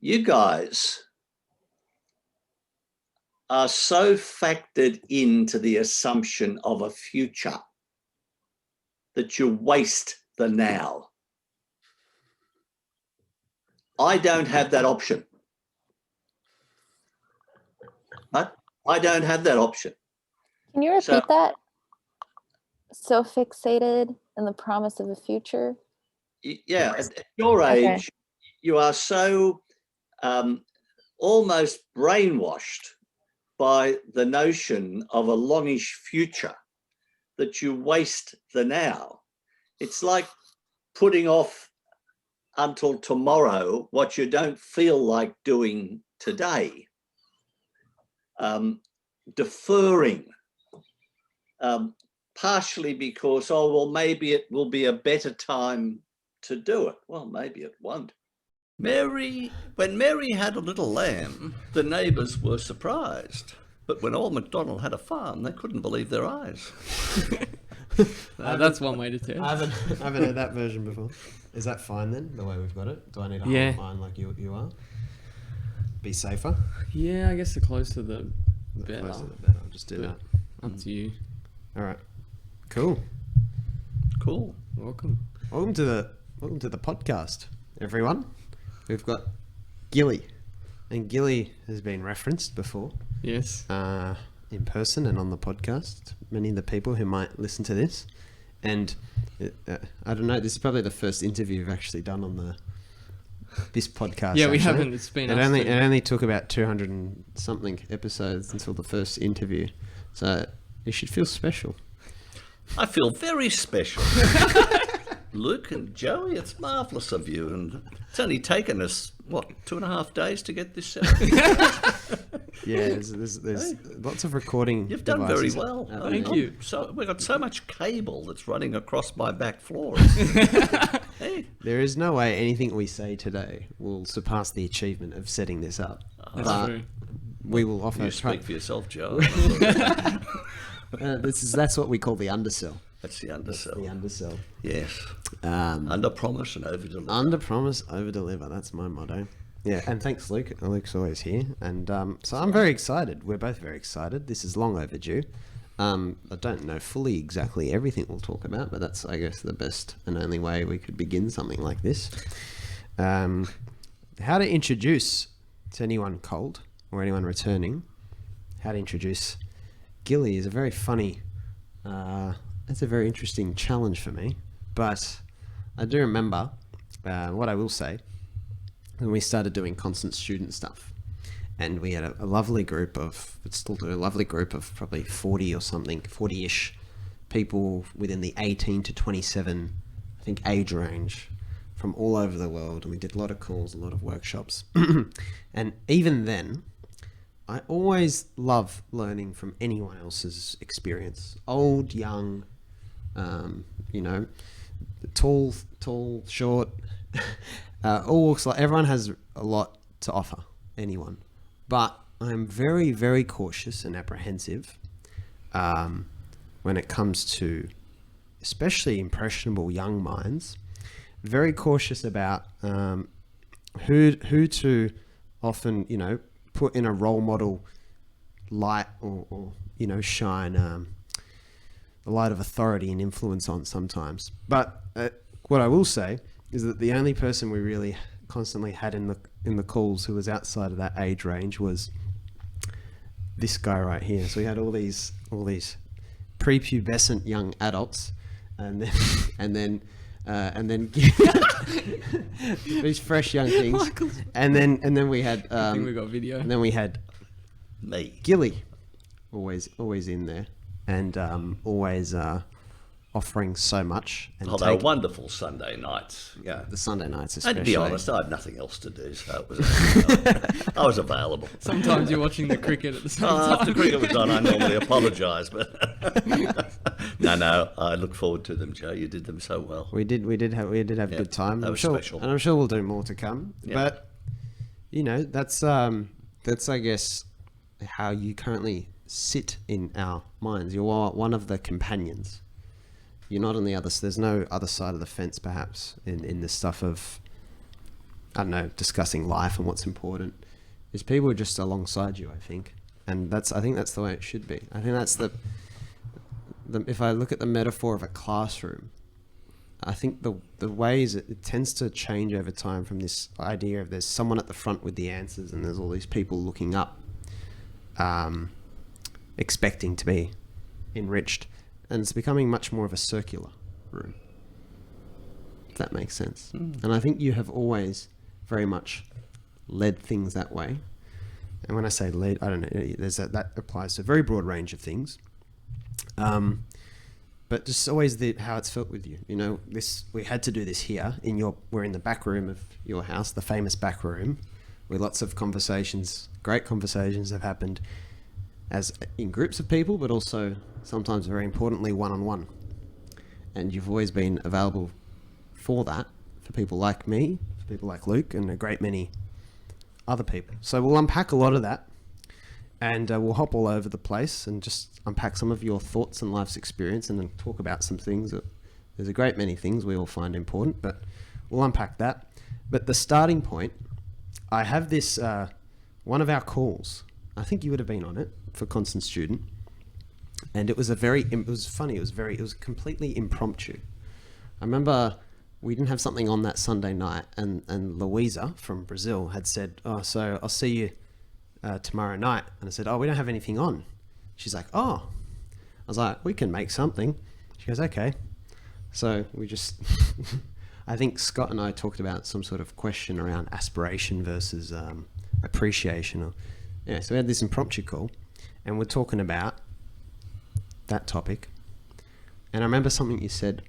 you guys are so factored into the assumption of a future that you waste the now. I don't have that option. I don't have that option. Can you repeat that? So fixated in the promise of a future? Yeah, at your age, you are so almost brainwashed by the notion of a longish future that you waste the now. It's like putting off until tomorrow what you don't feel like doing today. Deferring, partially because, oh, well, maybe it will be a better time to do it. Well, maybe it won't. When Mary had a little lamb, the neighbours were surprised. But when old MacDonald had a farm, they couldn't believe their eyes. That's one way to tell. I haven't heard that version before. Is that fine then, the way we've got it? Do I need to hold mine like you are? Be safer? Yeah, I guess the closer the better. The closer the better. I'll just do that. Up to you. All right. Cool. Welcome to the podcast, everyone. We've got Gilly, and Gilly has been referenced before. Yes. In person and on the podcast. Many of the people who might listen to this, and I don't know. This is probably the first interview we've actually done on this podcast. Yeah, actually. we haven't. It's been. It only took about 200 and something episodes until the first interview, so you should feel special. I feel very special. Luke and Joey, it's marvellous of you, and it's only taken us, 2.5 days to get this set up? Yeah, there's lots of recording. You've done very well. Thank you. So we've got so much cable that's running across my back floor. Hey. There is no way anything we say today will surpass the achievement of setting this up. That's true. We will offer. You speak for yourself, Joe. That's what we call the undersell. That's the undersell. The undersell. Yes. Under promise and over deliver. Under promise, over deliver. That's my motto. Yeah, and thanks, Luke. Luke's always here, and so I'm very excited. We're both very excited. This is long overdue. I don't know fully exactly everything we'll talk about, but that's, I guess, the best and only way we could begin something like this. How to introduce to anyone cold or anyone returning, how to introduce Gilly is a very funny, it's a very interesting challenge for me. But I do remember what I will say, when we started doing constant student stuff, and we had a lovely group of, but still do a lovely group of probably 40 or something, 40-ish people within the 18 to 27, I think, age range from all over the world. And we did a lot of calls, a lot of workshops. And even then, I always love learning from anyone else's experience. Old, young, tall, short, all walks. Like, everyone has a lot to offer anyone. But I'm very, very cautious and apprehensive when it comes to especially impressionable young minds. Very cautious about who to often, put in a role model light or shine the light of authority and influence on sometimes. But what I will say is that the only person we really constantly had in the calls who was outside of that age range was this guy right here. So we had all these prepubescent young adults, and then these fresh young things, and then we had I think we got video. and then we had Me. Gilly, always in there, and always offering so much. And They were wonderful Sunday nights. Yeah. the Sunday nights especially. And to be honest, I had nothing else to do, so I was available. Sometimes you're watching the cricket at the same time. After cricket was on, I normally apologise, but no, I look forward to them, Joe. You did them so well. We did have a good time. That was special. And I'm sure we'll do more to come. Yeah. But that's I guess how you currently sit in our minds. You're one of the companions. You're not on the other. There's no other side of the fence, perhaps, in this stuff of I don't know, discussing life and what's important, is people are just alongside you, I think. And I think that's the way it should be. I think that's the if I look at the metaphor of a classroom, I think the ways it tends to change over time from this idea of there's someone at the front with the answers and there's all these people looking up, expecting to be enriched, and it's becoming much more of a circular room. If that makes sense. And I think you have always very much led things that way. And when I say led, I don't know, that applies to a very broad range of things. But just always how it's felt with you. You know, we had to do this here we're in the back room of your house, the famous back room, where lots of conversations, great conversations have happened as in groups of people, but also sometimes very importantly, one-on-one. And you've always been available for that, for people like me, for people like Luke, and a great many other people. So we'll unpack a lot of that, and we'll hop all over the place and just unpack some of your thoughts and life's experience, and then talk about some things there's a great many things we all find important, but we'll unpack that. But the starting point, I have this, one of our calls, I think you would have been on it, for Constant Student, and it was funny, it was completely impromptu. I remember we didn't have something on that Sunday night, and Louisa from Brazil had said, "Oh, so I'll see you tomorrow night." And I said, "Oh, we don't have anything on." She's like, "Oh." I was like, "We can make something." She goes, "Okay." So we just, I think Scott and I talked about some sort of question around aspiration versus appreciation. So we had this impromptu call, and we're talking about that topic. And I remember something you said,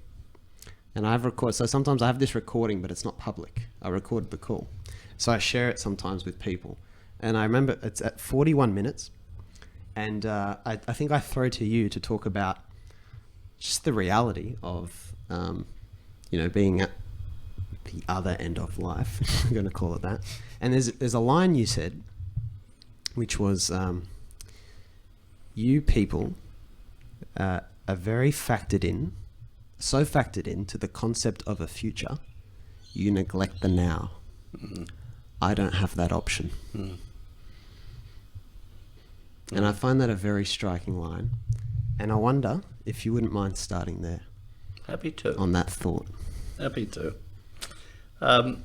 and I've recorded, so sometimes I have this recording, but it's not public. I recorded the call. So I share it sometimes with people. And I remember it's at 41 minutes. And I think I throw to you to talk about just the reality of, being at the other end of life. I'm going to call it that. And there's a line you said, which was, you people are very so factored into the concept of a future, you neglect the now. Mm-hmm. I don't have that option. Mm. And I find that a very striking line. And I wonder if you wouldn't mind starting there. Happy to. On that thought. Happy to. Well,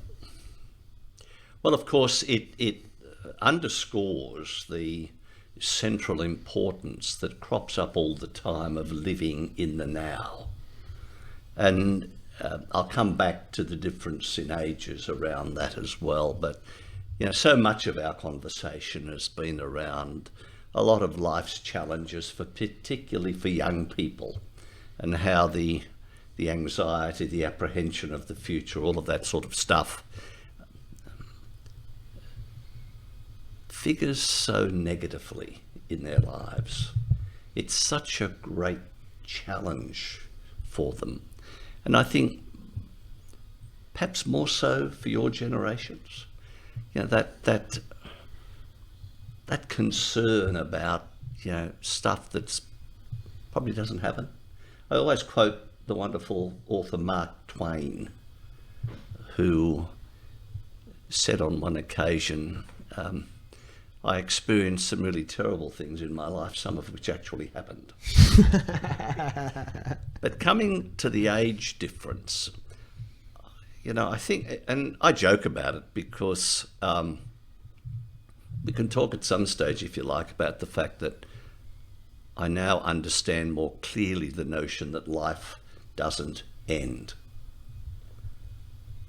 of course, it underscores the central importance that crops up all the time of living in the now. And I'll come back to the difference in ages around that as well. But, so much of our conversation has been around a lot of life's challenges, particularly for young people, and how the anxiety, the apprehension of the future, all of that sort of stuff figures so negatively in their lives. It's such a great challenge for them. And I think perhaps more so for your generations, that concern about, stuff that's probably doesn't happen. I always quote the wonderful author Mark Twain, who said on one occasion, I experienced some really terrible things in my life, some of which actually happened. But coming to the age difference, I think, and I joke about it because we can talk at some stage, if you like, about the fact that I now understand more clearly the notion that life doesn't end.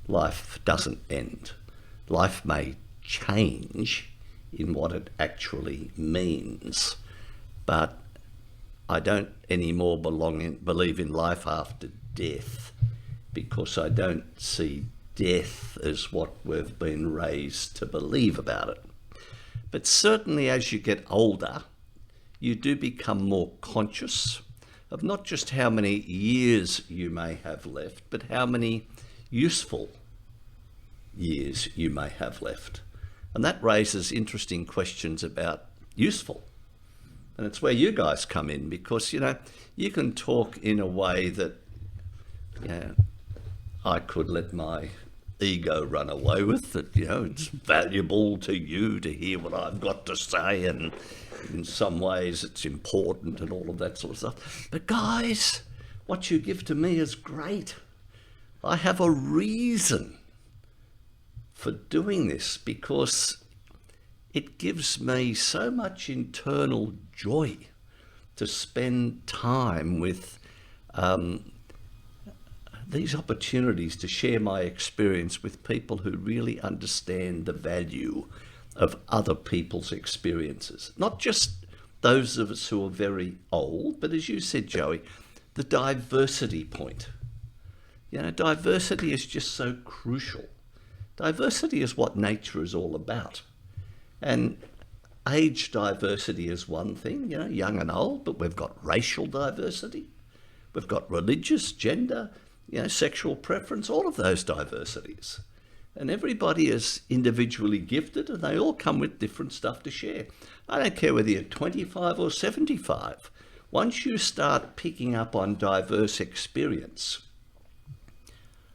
Life doesn't end. Life may change in what it actually means, but I don't anymore believe in life after death, because I don't see death as what we've been raised to believe about it. But certainly as you get older, you do become more conscious of not just how many years you may have left, but how many useful years you may have left. And that raises interesting questions about useful. And it's where you guys come in, because, you can talk in a way that, I could let my ego run away with, that, you know, it's valuable to you to hear what I've got to say, and in some ways it's important and all of that sort of stuff. But guys, what you give to me is great. I have a reason for doing this, because it gives me so much internal joy to spend time with these opportunities to share my experience with people who really understand the value of other people's experiences. Not just those of us who are very old, but as you said, Joey, the diversity point. You know, diversity is just so crucial. Diversity is what nature is all about. And age diversity is one thing, you know, young and old, but we've got racial diversity. We've got religious, gender, you know, sexual preference, all of those diversities. And everybody is individually gifted, and they all come with different stuff to share. I don't care whether you're 25 or 75. Once you start picking up on diverse experience,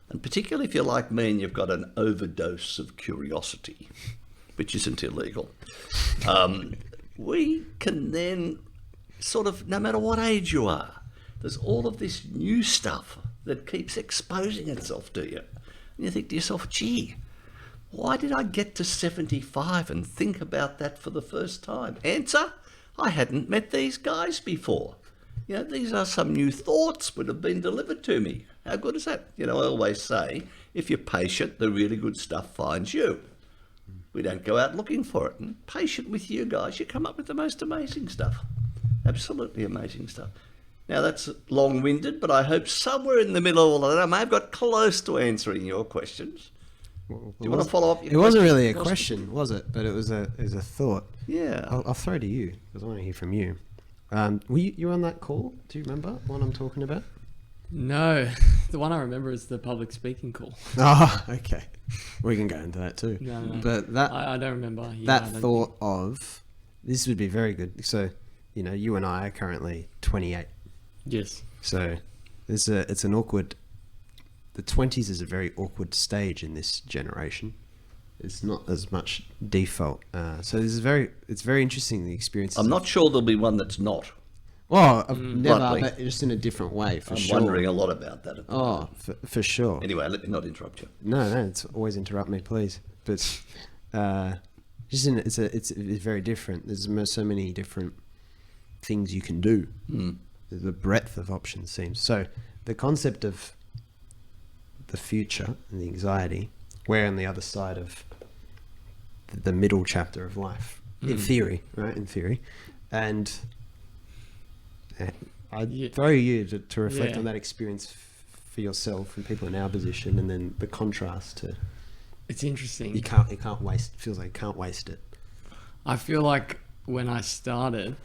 and particularly if you're like me and you've got an overdose of curiosity, which isn't illegal, we can then sort of, no matter what age you are, there's all of this new stuff that keeps exposing itself to you. And you think to yourself, gee, why did I get to 75 and think about that for the first time? Answer, I hadn't met these guys before. You know, these are some new thoughts that have been delivered to me. How good is that? You know, I always say, if you're patient, the really good stuff finds you. We don't go out looking for it. And patient with you guys, you come up with the most amazing stuff. Absolutely amazing stuff. Now, that's long-winded, but I hope somewhere in the middle of all of that, I may have got close to answering your questions. Do you want to follow up? It wasn't really a question, was it? But it was a thought. Yeah. I'll throw to you, because I want to hear from you. Were you on that call? Do you remember what I'm talking about? No, the one I remember is the public speaking call. Oh, okay. We can go into that too. No. But that I don't remember. Yeah, that I don't thought of, this would be very good. So, you know, you and I are currently 28. Yes. So it's an awkward, the 20s is a very awkward stage in this generation. It's not as much default. So it's very interesting, the experience. I'm not sure there'll be one that's not. Oh, never, Bluntly. but just in a different way, for I'm sure. wondering a lot about that. Oh, for sure. Anyway, let me not interrupt you. No, it's always interrupt me, please. But it's very different. There's so many different things you can do. The breadth of options seems. So the concept of the future and the anxiety, we're on the other side of the middle chapter of life, in theory, right? In theory. And I'd throw you to reflect on that experience for yourself and people in our position, and then the contrast to... It's interesting. You can't waste, feels like you can't waste it. I feel like when I started,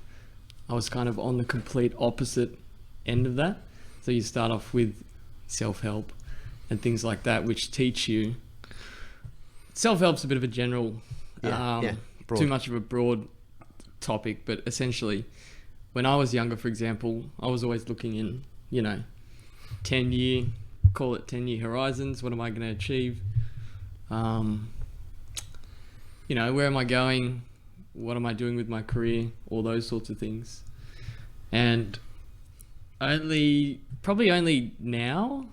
I was kind of on the complete opposite end of that. So you start off with self-help and things like that, which teach you. Self-help's a bit of a general, broad. too much of a broad topic, but essentially, when I was younger, for example, I was always looking in, 10-year horizons. What am I going to achieve? Where am I going? What am I doing with my career? All those sorts of things. And probably only now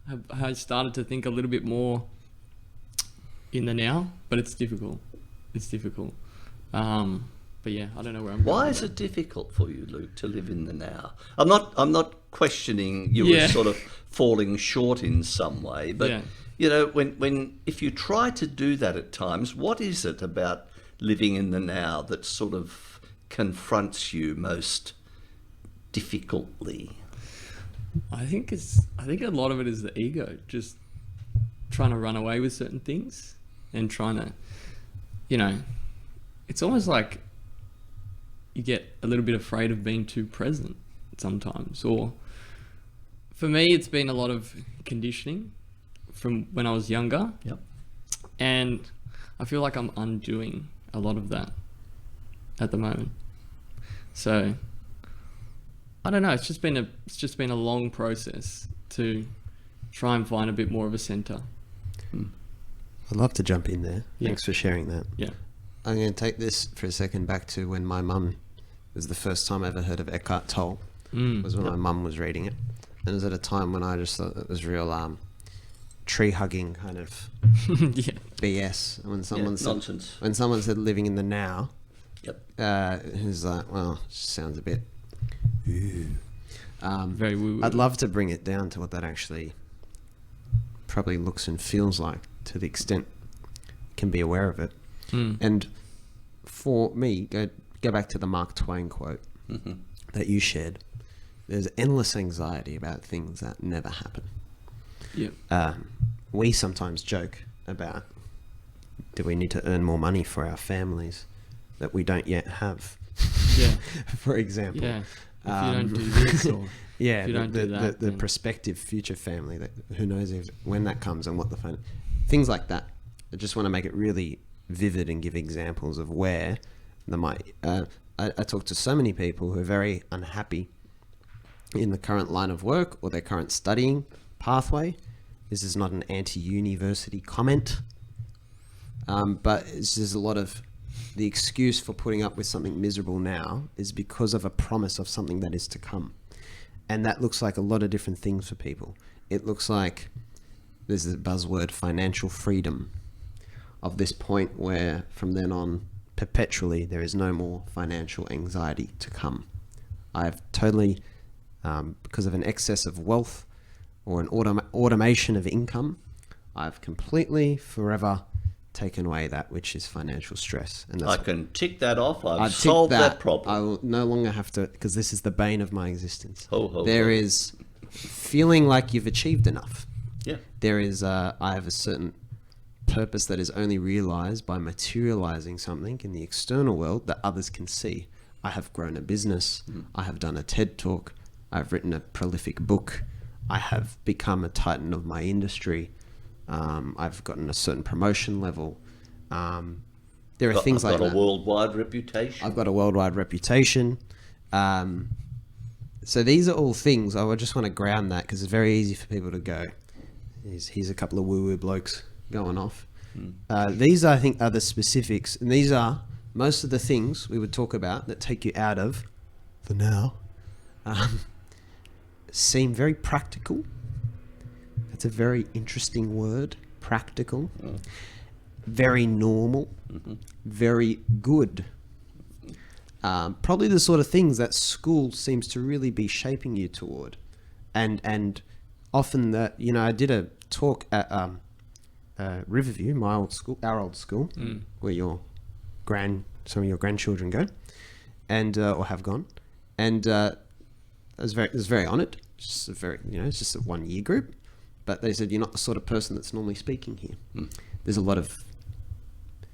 have I started to think a little bit more in the now, but it's difficult. But yeah, I don't know where I'm going. Why is it difficult for you, Luke, to live in the now? I'm not questioning you as sort of falling short in some way, but if you try to do that at times, what is it about living in the now that sort of confronts you most difficultly? I think a lot of it is the ego, just trying to run away with certain things and trying to, it's almost like you get a little bit afraid of being too present sometimes. Or for me, it's been a lot of conditioning from when I was younger. Yep. And I feel like I'm undoing a lot of that at the moment. So I don't know, it's just been a long process to try and find a bit more of a center. I'd love to jump in there. Yeah. Thanks for sharing that. Yeah. I'm going to take this for a second back to when my mum, it was the first time I ever heard of Eckhart Tolle, was when my mum was reading it. And it was at a time when I just thought it was real tree hugging kind of Yeah. BS. And when someone said, nonsense. when someone said living in the now, Yep. it was like, well, it sounds a bit, ooh. Very woo-woo. I'd love to bring it down to what that actually probably looks and feels like, to the extent you can be aware of it. And for me, go back to the Mark Twain quote that you shared. There's endless anxiety about things that never happen. Yeah. We sometimes joke about, do we need to earn more money for our families that we don't yet have? Yeah. For example. Yeah. If you don't do this or Yeah, if you don't do that, the then- prospective future family, that who knows when that comes and what the things like that. I just want to make it really vivid and give examples of where I talk to so many people who are very unhappy in the current line of work or their current studying pathway. This is not an anti-university comment, but it's just a lot of the excuse for putting up with something miserable now is because of a promise of something that is to come. And that looks like a lot of different things for people. It looks like there's the buzzword financial freedom, of this point where from then on perpetually there is no more financial anxiety to come. I've totally, because of an excess of wealth or an automation of income, I've completely forever taken away that which is financial stress. And I can tick that off. I've ticked solved that problem. I will no longer have to, because this is the bane of my existence. There There is feeling like you've achieved enough. Yeah. There is, I have a certain purpose that is only realized by materializing something in the external world that others can see. I have grown a business. I have done a TED talk. I've written a prolific book. I have become a titan of my industry. I've gotten a certain promotion level. There are things like that. I've got a worldwide reputation. I've got a worldwide reputation. So these are all things I just want to ground that, because it's very easy for people to go, here's a couple of woo-woo blokes going off. These, I think, are the specifics, and these are most of the things we would talk about that take you out of the now. Seem very practical. That's a very interesting word, practical. Very normal, very good. Probably the sort of things that school seems to really be shaping you toward. And often that, I did a talk at Riverview, our old school, where some of your grandchildren go, and or have gone, and I was very honoured. It's just a 1 year group, but they said, you're not the sort of person that's normally speaking here. There's a lot of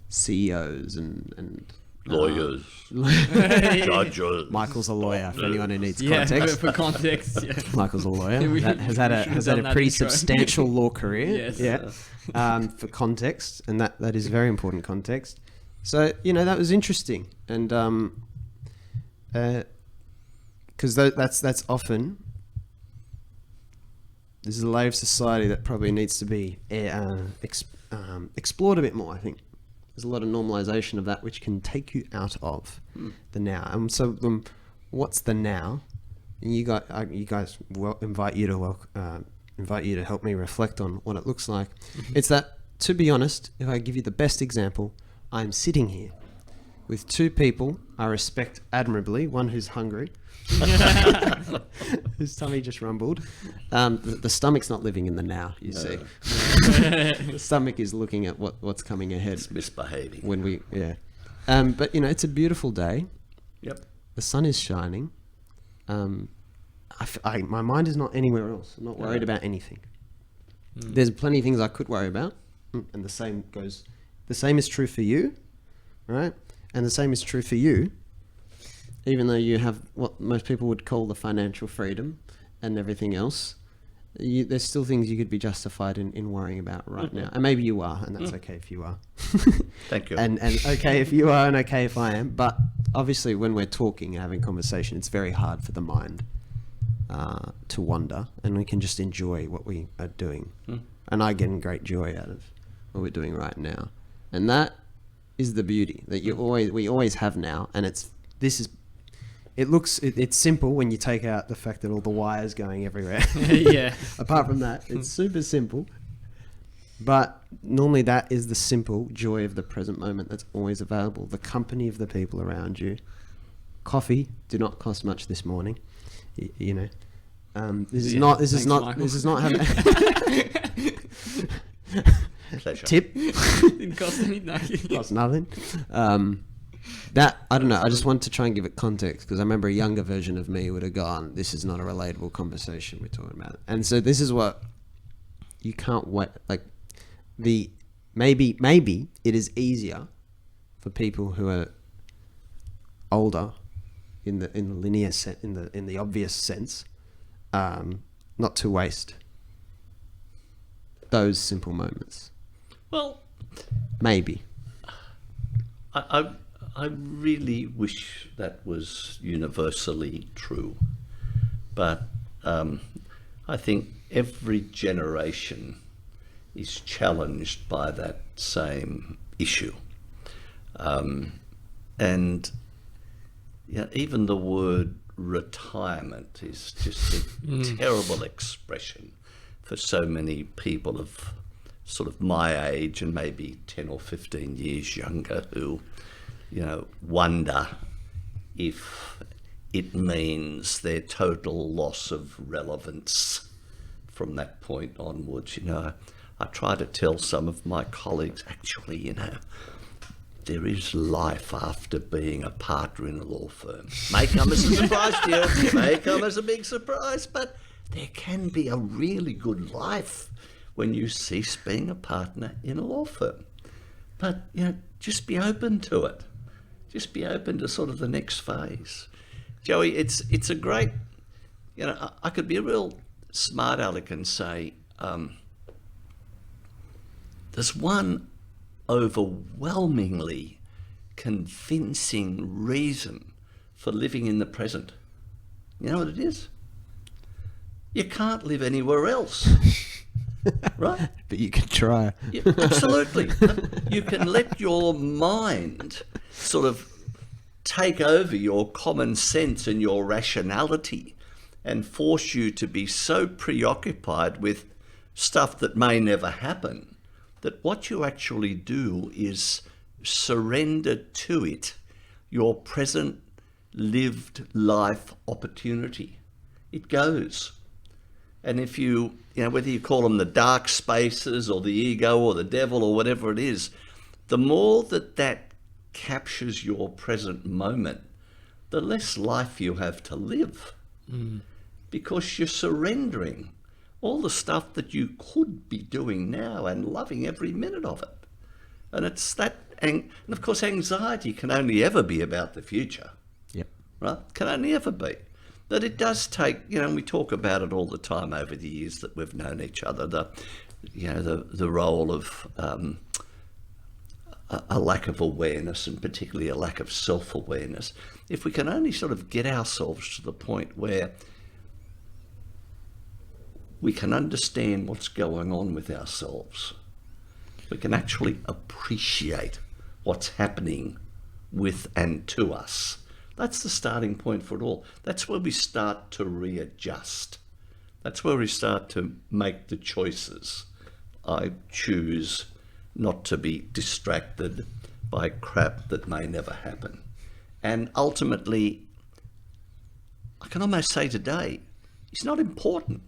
CEOs and Lawyers, judges. Michael's a lawyer, for anyone who needs Yeah, context. for context. Yeah. Michael's a lawyer. We That has had should've done a that pretty intro. substantial law career. Yes. Yeah. For context, and that is very important context. So that was interesting, and because that's often, this is a layer of society that probably needs to be explored a bit more, I think. There's a lot of normalization of that which can take you out of the now. And so what's the now? And you guys invite you to help me reflect on what it looks like. It's that, to be honest, if I give you the best example, I'm sitting here with two people I respect admirably, one who's hungry, whose tummy just rumbled. The stomach's not living in the now, you see. The stomach is looking at what's coming ahead. It's misbehaving. But it's a beautiful day. Yep. The sun is shining. My mind is not anywhere else. I'm not worried about anything. There's plenty of things I could worry about, and the same is true for you, right? And the same is true for you, even though you have what most people would call the financial freedom and everything else. There's still things you could be justified in worrying about right now, and maybe you are, and that's okay if you are. Thank you. And okay if you are, and okay if I am. But obviously, when we're talking and having conversation, it's very hard for the mind to wander, and we can just enjoy what we are doing. And I get great joy out of what we're doing right now. And that is the beauty that we always have now. And it's simple when you take out the fact that all the wires going everywhere. Yeah. Apart from that, it's super simple. But normally that is the simple joy of the present moment that's always available. The company of the people around you. Coffee did not cost much this morning. You know, this is not having Pleasure. tip. Didn't cost anything. Cost nothing. That, I don't know. I just want to try and give it context because I remember a younger version of me would have gone, this is not a relatable conversation we're talking about. And so this is what you can't wait. Like maybe it is easier for people who are older in the linear sense, in the obvious sense, not to waste those simple moments. Well, maybe. I really wish that was universally true, but I think every generation is challenged by that same issue, and even the word retirement is just a terrible expression for so many people of sort of my age and maybe 10 or 15 years younger who, wonder if it means their total loss of relevance from that point onwards. I try to tell some of my colleagues, actually, there is life after being a partner in a law firm. May come as a surprise to you, may come as a big surprise, but there can be a really good life when you cease being a partner in a law firm. But, just be open to it. Just be open to sort of the next phase. Joey, it's a great, I could be a real smart aleck and say, there's one overwhelmingly convincing reason for living in the present. You know what it is? You can't live anywhere else. Right? But you can try. Yeah, absolutely. You can let your mind sort of take over your common sense and your rationality and force you to be so preoccupied with stuff that may never happen that what you actually do is surrender to it your present lived life opportunity. It goes. And if you, whether you call them the dark spaces or the ego or the devil or whatever it is, the more that captures your present moment, the less life you have to live. Because you're surrendering all the stuff that you could be doing now and loving every minute of it. And it's that, and of course anxiety can only ever be about the future. Yep. Right? Can only ever be. But it does take, and we talk about it all the time over the years that we've known each other, the role of a lack of awareness, and particularly a lack of self-awareness. If we can only sort of get ourselves to the point where we can understand what's going on with ourselves, we can actually appreciate what's happening with and to us. That's the starting point for it all. That's where we start to readjust. That's where we start to make the choices. I choose not to be distracted by crap that may never happen. And ultimately, I can almost say today, it's not important.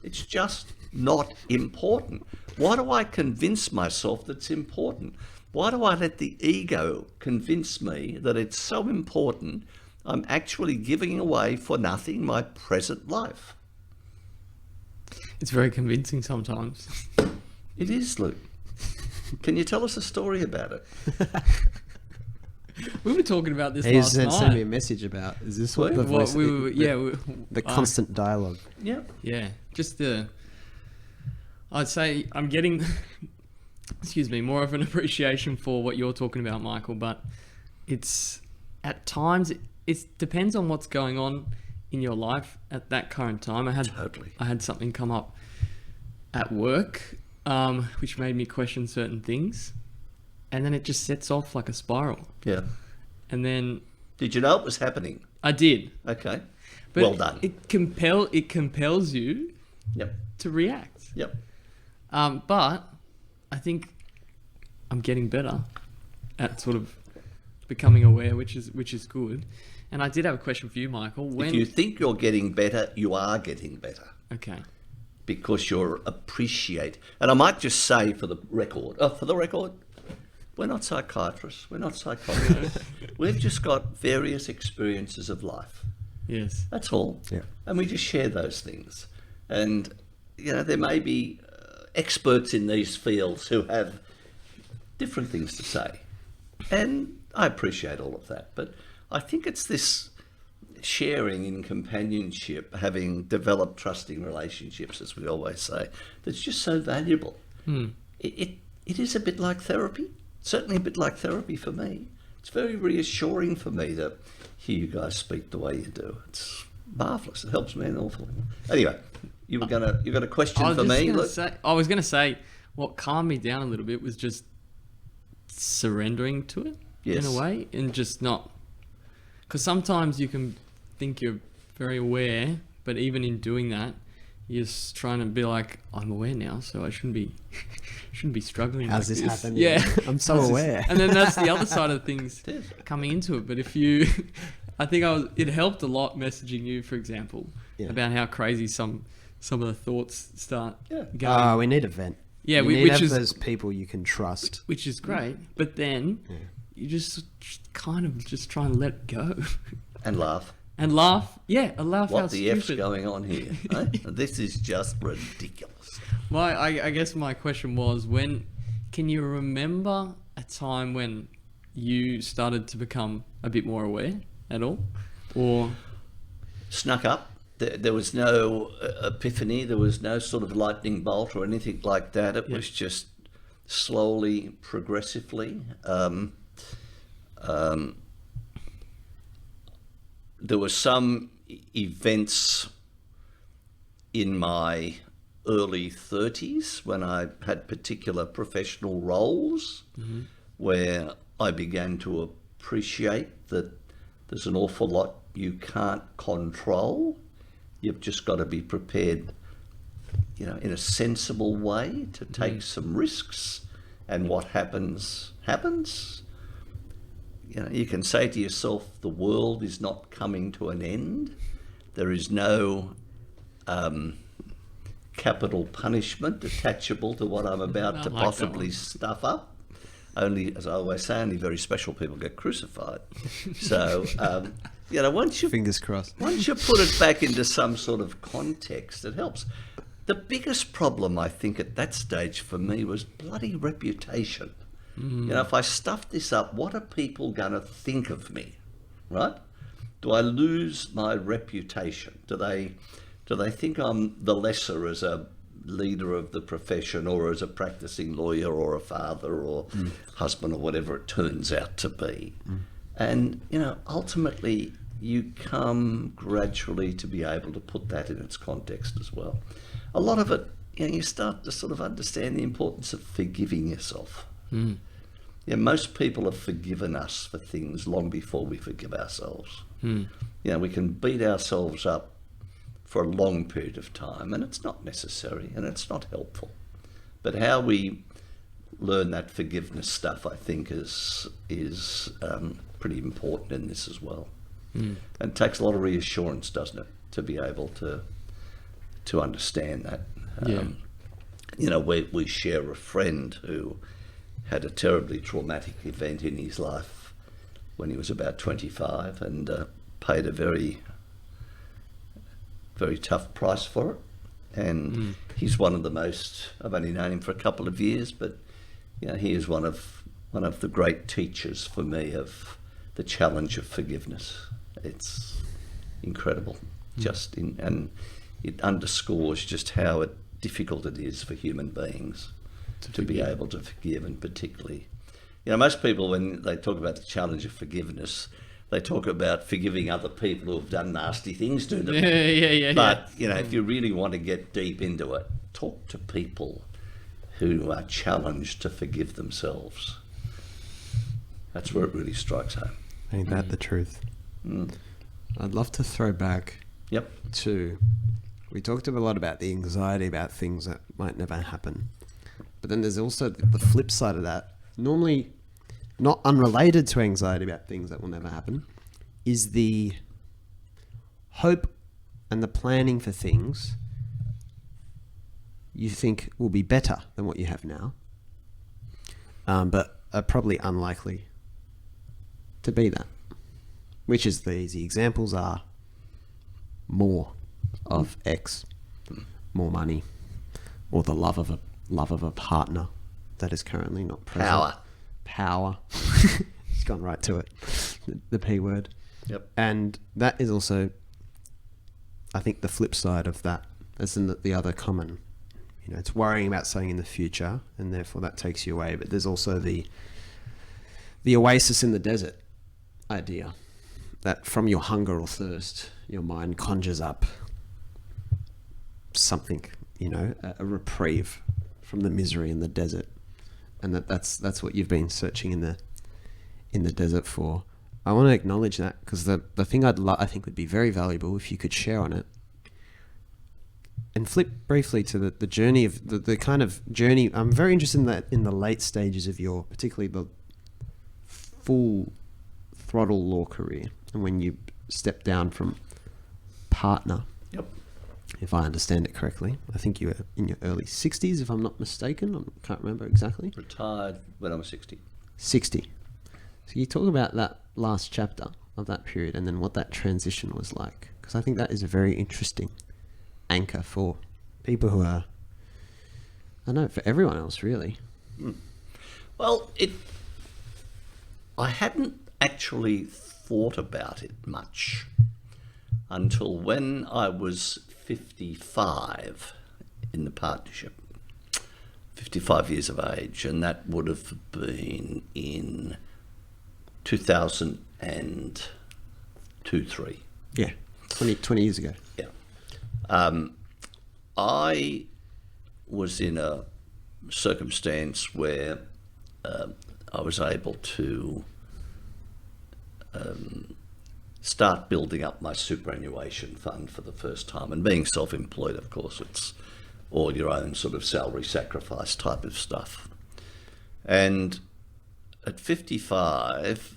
It's just not important. Why do I convince myself that it's important? Why do I let the ego convince me that it's so important I'm actually giving away for nothing my present life? It's very convincing sometimes. It is, Luke. Can you tell us a story about it? We were talking about this He last night. sent me a message about, is this what the voice... the constant dialogue. Yeah. Yeah, just I'd say I'm getting, excuse me, more of an appreciation for what you're talking about, Michael, but it's, at times, it depends on what's going on in your life at that current time. I had something come up at work which made me question certain things, and then it just sets off like a spiral. Yeah. And then Did you know it was happening? I did. Okay. But Well done. It compels you Yep. to react. Yep. But I think I'm getting better at sort of becoming aware, which is good. And I did have a question for you, Michael. If you think you're getting better, you are getting better. Okay. Because you're appreciate. And I might just say for the record, we're not psychiatrists, we're not psychologists. We've just got various experiences of life. Yes. That's all. Yeah. And we just share those things. And, there may be experts in these fields who have different things to say. And I appreciate all of that. But I think it's this sharing in companionship, having developed trusting relationships, as we always say, that's just so valuable. It is a bit like therapy, certainly a bit like therapy for me. It's very reassuring for me to hear you guys speak the way you do. It's marvellous. It helps me an awful lot. Anyway, you got a question for me? I was gonna say what calmed me down a little bit was just surrendering to it in a way, and just not, because sometimes you can think you're very aware, but even in doing that, you're just trying to be like, I'm aware now, so I shouldn't be struggling. How's like this this. happened? Yeah, I'm so aware. And then that's the other side of things coming into it. But if you, I think it helped a lot messaging you, for example, about how crazy some of the thoughts start going. Oh, we need a vent. Yeah, you need to have those people you can trust. Which is great, but then you just kind of just try and let it go. And laugh. And laugh. Yeah, a laugh. What out the F's stupid. going on here? Eh? This is just ridiculous. I guess my question was, can you remember a time when you started to become a bit more aware at all? Or Snuck up. There was no epiphany. There was no sort of lightning bolt or anything like that. It was just slowly, progressively. There were some events in my early 30s when I had particular professional roles where I began to appreciate that there's an awful lot you can't control. You've just got to be prepared, in a sensible way to take some risks, and what happens, happens. You can say to yourself, the world is not coming to an end. There is no capital punishment attachable to what I'm about to possibly stuff up. Only, as I always say, only very special people get crucified. So, once you Fingers crossed. once you put it back into some sort of context, it helps. The biggest problem, I think, at that stage for me was bloody reputation. If I stuff this up, what are people going to think of me, right? Do I lose my reputation? Do they think I'm the lesser as a leader of the profession, or as a practicing lawyer, or a father, or husband, or whatever it turns out to be? And, ultimately, you come gradually to be able to put that in its context as well. A lot of it, you start to sort of understand the importance of forgiving yourself. Most people have forgiven us for things long before we forgive ourselves. We can beat ourselves up for a long period of time, and it's not necessary and it's not helpful. But how we learn that forgiveness stuff, I think, is pretty important in this as well. And it takes a lot of reassurance, doesn't it, to be able to understand that. We share a friend who had a terribly traumatic event in his life when he was about 25, and paid a very, very tough price for it. And he's one of the most, I've only known him for a couple of years, but he is one of the great teachers for me of the challenge of forgiveness. It's incredible, and it underscores just how difficult it is for human beings to be able to forgive, and particularly, most people, when they talk about the challenge of forgiveness, they talk about forgiving other people who have done nasty things to them. But, if you really want to get deep into it, talk to people who are challenged to forgive themselves. That's where it really strikes home. Ain't that the truth? I'd love to throw back Yep. to, we talked a lot about the anxiety about things that might never happen. But then there's also the flip side of that. Normally, not unrelated to anxiety about things that will never happen, is the hope and the planning for things you think will be better than what you have now, but are probably unlikely to be that. Which is the easy examples are more of X, more money, or the love of a partner that is currently not present. Power. It's gone right to it. The P word. Yep. And that is also, I think, the flip side of that, as in the other common. You know, it's worrying about something in the future, and therefore that takes you away. But there's also the oasis in the desert idea, that from your hunger or thirst, your mind conjures up something, you know, a reprieve from the misery in the desert, and that's what you've been searching in the desert for. I want to acknowledge that, because the thing I think would be very valuable if you could share on it, and flip briefly to the journey of the kind of journey. I'm very interested in that, in the late stages of your, particularly the full throttle law career, and when you step down from partner. Yep. If I understand it correctly. I think you were in your early 60s, if I'm not mistaken. I can't remember exactly. Retired when I was 60. 60. So you talk about that last chapter of that period, and then what that transition was like, because I think that is a very interesting anchor for people who are, I know, for everyone else really. Well, I hadn't actually thought about it much until when I was 55 in the partnership, 55 years of age, and that would have been in 2002-3. Yeah, 20 years ago. Yeah. I was in a circumstance where I was able to start building up my superannuation fund for the first time. And being self-employed, of course, it's all your own sort of salary sacrifice type of stuff. And at 55,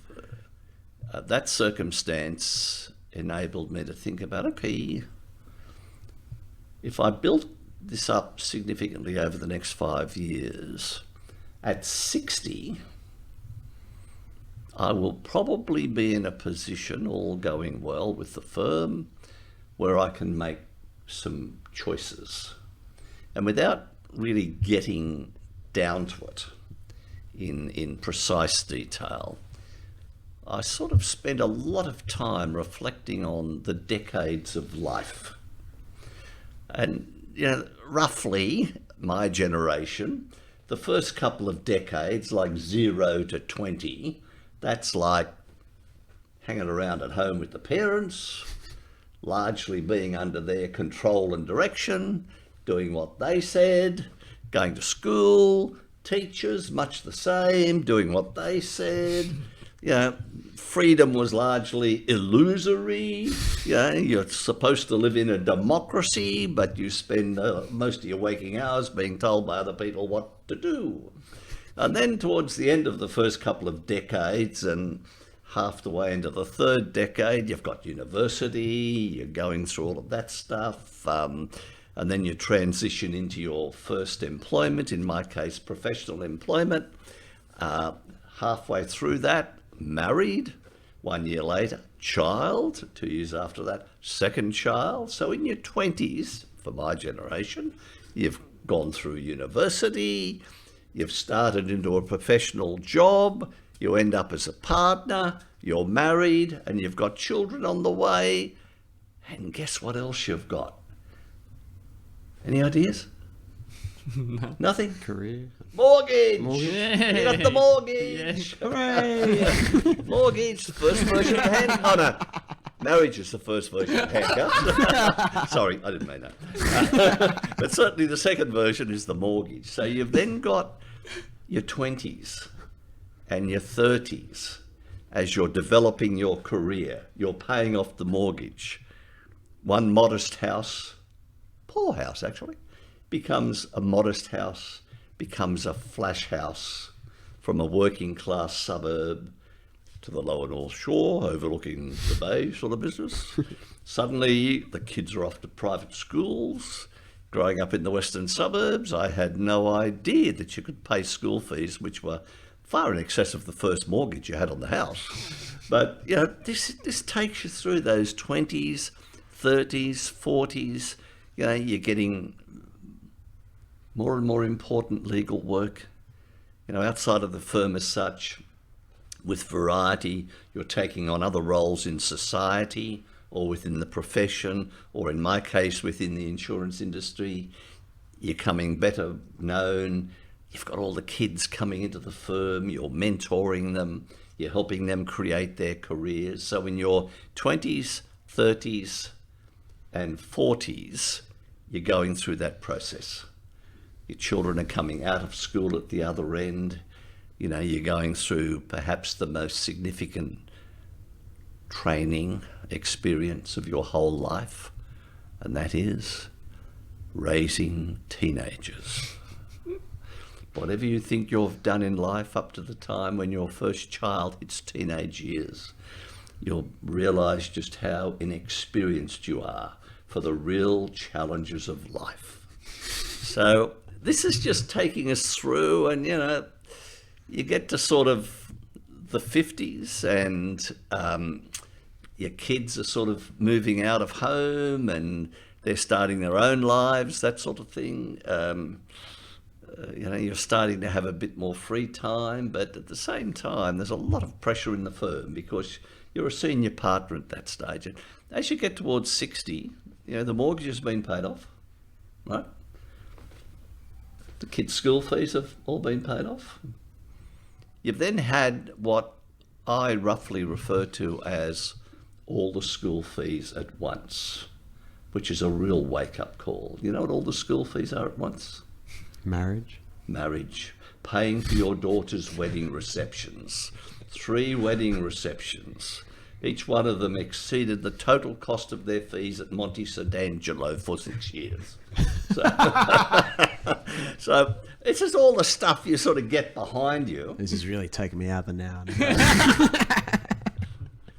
that circumstance enabled me to think about, okay, if I built this up significantly over the next 5 years, at 60, I will probably be in a position, all going well with the firm, where I can make some choices. And without really getting down to it in precise detail, I sort of spent a lot of time reflecting on the decades of life. And, you know, roughly my generation, the first couple of decades, like 0 to 20, that's like hanging around at home with the parents, largely being under their control and direction, doing what they said, going to school, teachers, much the same, doing what they said. You know, freedom was largely illusory. You know, you're supposed to live in a democracy, but you spend most of your waking hours being told by other people what to do. And then towards the end of the first couple of decades and half the way into the third decade, you've got university, you're going through all of that stuff, and then you transition into your first employment, in my case, professional employment. Halfway through that, married. 1 year later, child. 2 years after that, second child. So in your 20s, for my generation, you've gone through university, you've started into a professional job, you end up as a partner, you're married, and you've got children on the way. And guess what else you've got? Any ideas? No. Nothing? Career. Mortgage! Yeah. You got the mortgage! Hooray! Mortgage, the first version of hand. Oh no. Marriage is the first version of handcuffs. Sorry, I didn't mean that. But certainly the second version is the mortgage. So you've then got your 20s and your 30s as you're developing your career. You're paying off the mortgage. One modest house, poor house actually, becomes a modest house, becomes a flash house from a working class suburb to the lower North Shore, overlooking the bay sort of business. Suddenly, the kids are off to private schools. Growing up in the western suburbs, I had no idea that you could pay school fees, which were far in excess of the first mortgage you had on the house. But, you know, this takes you through those 20s, 30s, 40s. You know, you're getting more and more important legal work, you know, outside of the firm as such. With variety, you're taking on other roles in society or within the profession, or in my case, within the insurance industry. You're coming better known. You've got all the kids coming into the firm. You're mentoring them. You're helping them create their careers. So in your 20s, 30s, and 40s, you're going through that process. Your children are coming out of school at the other end. You know, you're going through perhaps the most significant training experience of your whole life, and that is raising teenagers. Whatever you think you've done in life up to the time when your first child hits teenage years, you'll realise just how inexperienced you are for the real challenges of life. So this is just taking us through, and, you know, you get to sort of the 50s and your kids are sort of moving out of home and they're starting their own lives, that sort of thing. You know, you're starting to have a bit more free time, but at the same time, there's a lot of pressure in the firm because you're a senior partner at that stage. And as you get towards 60, you know, the mortgage has been paid off, right? The kids' school fees have all been paid off. You've then had what I roughly refer to as all the school fees at once, which is a real wake-up call. You know what all the school fees are at once? Marriage. Paying for your daughter's wedding receptions. 3 wedding receptions. Each one of them exceeded the total cost of their fees at Monte D'Angelo for 6 years. So it's just all the stuff you sort of get behind you. This is really taking me out of the now.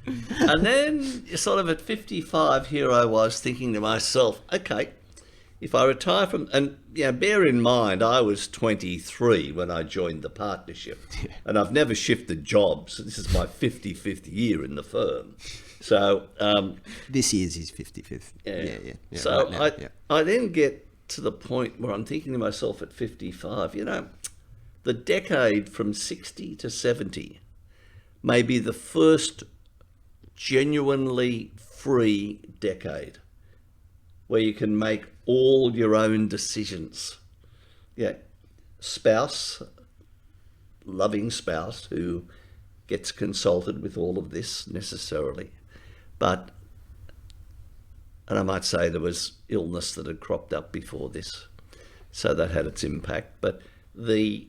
And then you're sort of at 55, here I was thinking to myself, okay, if I retire from, and yeah, bear in mind, I was 23 when I joined the partnership, and I've never shifted jobs. This is my 55th year in the firm. So this year's his 55th. Yeah. So right now, I then get to the point where I'm thinking to myself at 55, you know, the decade from 60 to 70 may be the first genuinely free decade where you can make all your own decisions. Yeah, spouse, loving spouse who gets consulted with all of this necessarily, but, and I might say there was illness that had cropped up before this, so that had its impact. But the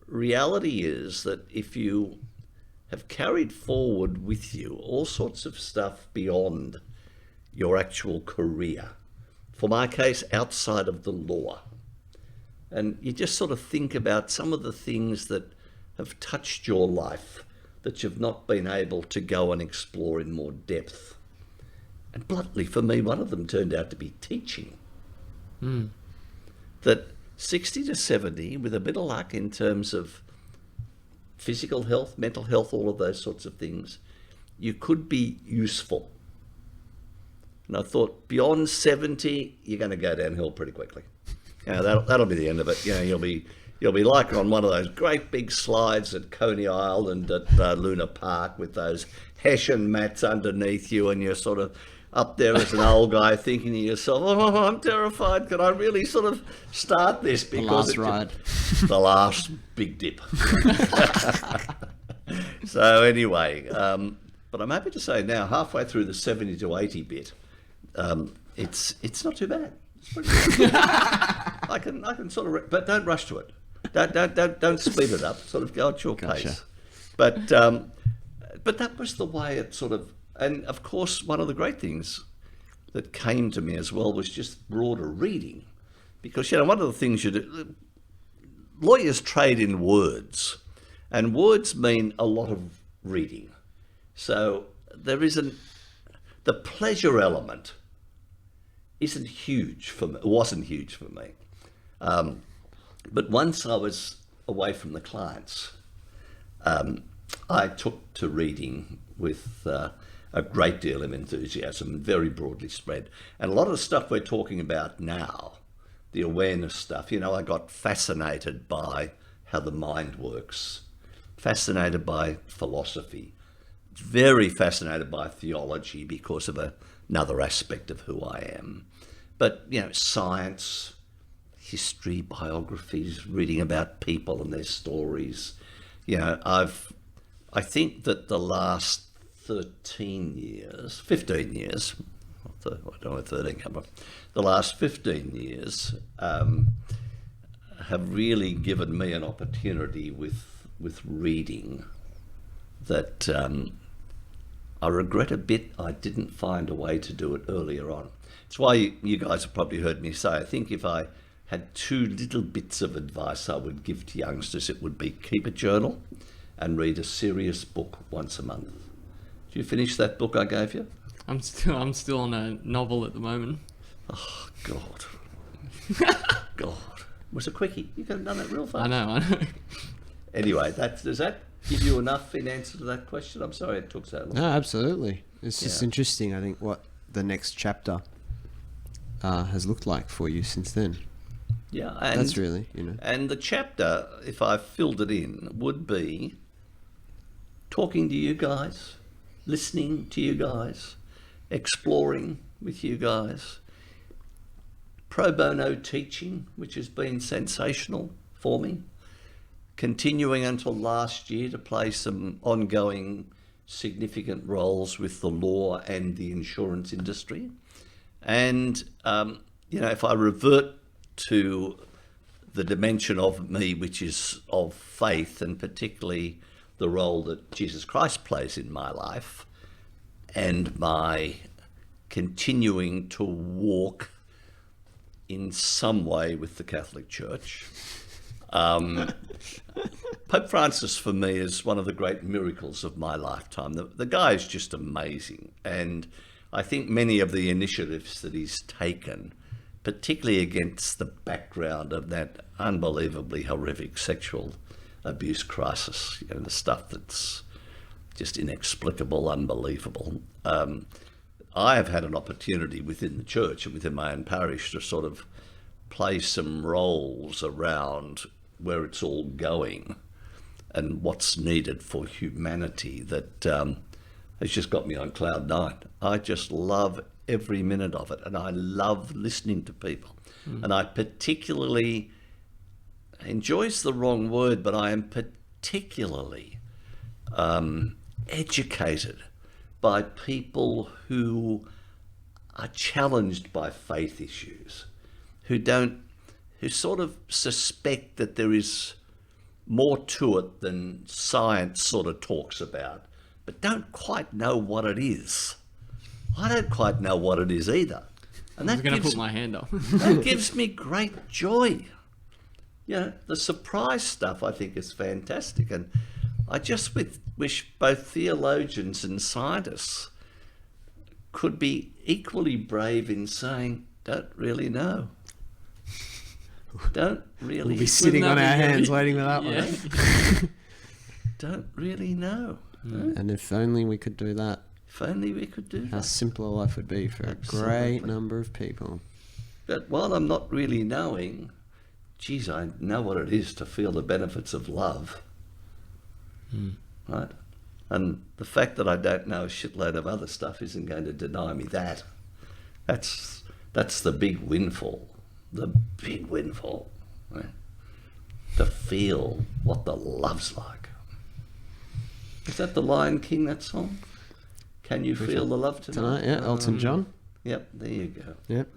reality is that if you have carried forward with you all sorts of stuff beyond your actual career, for my case, outside of the law, and you just sort of think about some of the things that have touched your life that you've not been able to go and explore in more depth. And bluntly, for me, one of them turned out to be teaching. That 60 to 70, with a bit of luck in terms of physical health, mental health, all of those sorts of things, you could be useful. And I thought, beyond 70, you're going to go downhill pretty quickly. You know, that'll be the end of it. You know, you'll be like on one of those great big slides at Coney Island at Luna Park with those Hessian mats underneath you, and you're sort of up there as an old guy thinking to yourself, oh, I'm terrified. Can I really sort of start this? Because the last ride. The last big dip. So anyway, But I'm happy to say now, halfway through the 70 to 80 bit, it's not too bad. It's pretty good. I can sort of, but don't rush to it. Don't speed it up. Sort of go at your pace. But that was the way it sort of, and of course, one of the great things that came to me as well was just broader reading, because one of the things you do, lawyers trade in words, and words mean a lot of reading. So there isn't, the pleasure element isn't huge for me. It wasn't huge for me. But once I was away from the clients, I took to reading with a great deal of enthusiasm, very broadly spread. And a lot of the stuff we're talking about now, the awareness stuff, I got fascinated by how the mind works, fascinated by philosophy, very fascinated by theology because of another aspect of who I am. But, science, history, biographies, reading about people and their stories. I think that the last 15 years, I don't know 13 come from, the last 15 years have really given me an opportunity with reading that I regret a bit I didn't find a way to do it earlier on. It's why you guys have probably heard me say, I think if I had two little bits of advice I would give to youngsters, it would be keep a journal and read a serious book once a month. Did you finish that book I gave you? I'm still on a novel at the moment. Oh, God. God. It was a quickie. You could have done that real fast. I know. Anyway, does that give you enough in answer to that question? I'm sorry it took so long. No, absolutely. It's just interesting, I think, what the next chapter has looked like for you since then. Yeah. And that's really, And the chapter, if I filled it in, would be talking to you guys, listening to you guys, exploring with you guys, pro bono teaching, which has been sensational for me, continuing until last year to play some ongoing significant roles with the law and the insurance industry. And, if I revert to the dimension of me, which is of faith, and particularly the role that Jesus Christ plays in my life, and my continuing to walk in some way with the Catholic Church. Pope Francis, for me, is one of the great miracles of my lifetime. The guy is just amazing. And I think many of the initiatives that he's taken, particularly against the background of that unbelievably horrific sexual abuse crisis, the stuff that's just inexplicable, unbelievable. I have had an opportunity within the church and within my own parish to sort of play some roles around where it's all going and what's needed for humanity that has just got me on cloud nine. I just love every minute of it, and I love listening to people. And I particularly, enjoy's the wrong word, but I am particularly educated by people who are challenged by faith issues, who sort of suspect that there is more to it than science sort of talks about, but don't quite know what it is. I don't quite know what it is either. And I was going to put my hand up. That gives me great joy. The surprise stuff I think is fantastic. And I just wish both theologians and scientists could be equally brave in saying, don't really know. Don't really. We'll be sitting on our hands waiting for that one. Don't really know. And if only we could do that. If only we could do How that. simpler life would be for Absolutely. a great number of people. But while I'm not really knowing, geez, I know what it is to feel the benefits of love. Right? And the fact that I don't know a shitload of other stuff isn't going to deny me that. That's the big windfall. The big windfall. Right? To feel what the love's like. Is that the Lion King, that song? Can you feel the love tonight? Tonight, yeah, Elton John. Yep, there you go. Yep.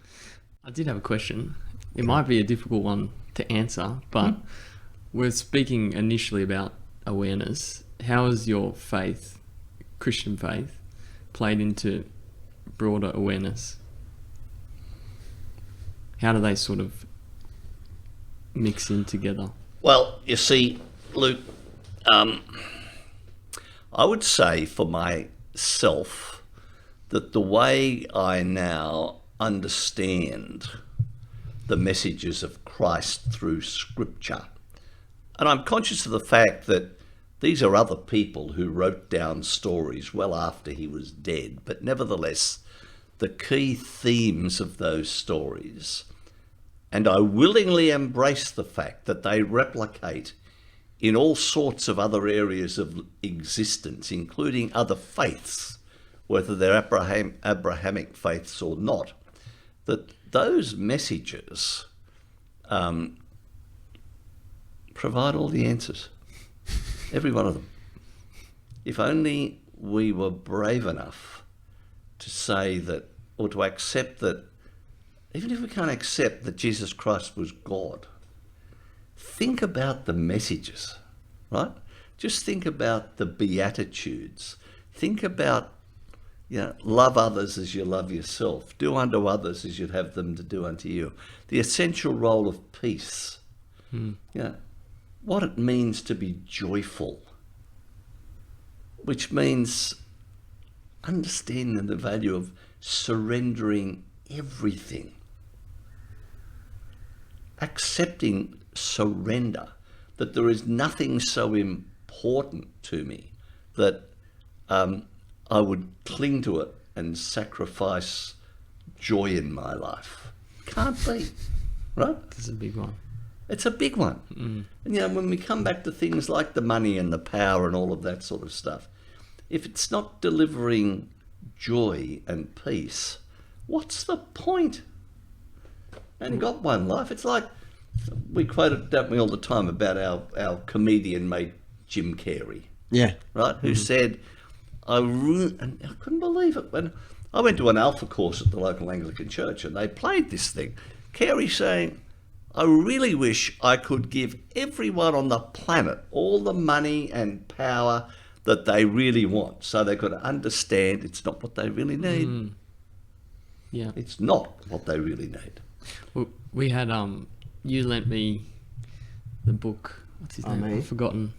I did have a question. It might be a difficult one to answer, but we're speaking initially about awareness. How has your faith, Christian faith, played into broader awareness? How do they sort of mix in together? Well, you see, Luke, I would say for myself that the way I now understand the messages of Christ through Scripture, and I'm conscious of the fact that these are other people who wrote down stories well after he was dead, but nevertheless, the key themes of those stories, and I willingly embrace the fact that they replicate in all sorts of other areas of existence, including other faiths, whether they're Abrahamic faiths or not, that those messages provide all the answers, every one of them. If only we were brave enough to say that, or to accept that, even if we can't accept that Jesus Christ was God, think about the messages, right? Just think about the Beatitudes. Think about, love others as you love yourself. Do unto others as you'd have them to do unto you. The essential role of peace. What it means to be joyful, which means understanding the value of surrendering everything. Accepting surrender, that there is nothing so important to me that I would cling to it and sacrifice joy in my life. Can't be, right? This is a big one. It's a big one. And when we come back to things like the money and the power and all of that sort of stuff, if it's not delivering joy and peace, what's the point? And got one life. It's like, we quoted, don't we, all the time about our comedian mate Jim Carrey, Yeah. right? Who said, and I couldn't believe it, when I went to an Alpha course at the local Anglican church and they played this thing. Carrey saying, I really wish I could give everyone on the planet all the money and power that they really want, so they could understand it's not what they really need. Yeah. It's not what they really need. Well, we had you lent me the book. What's his name? me? I've forgotten.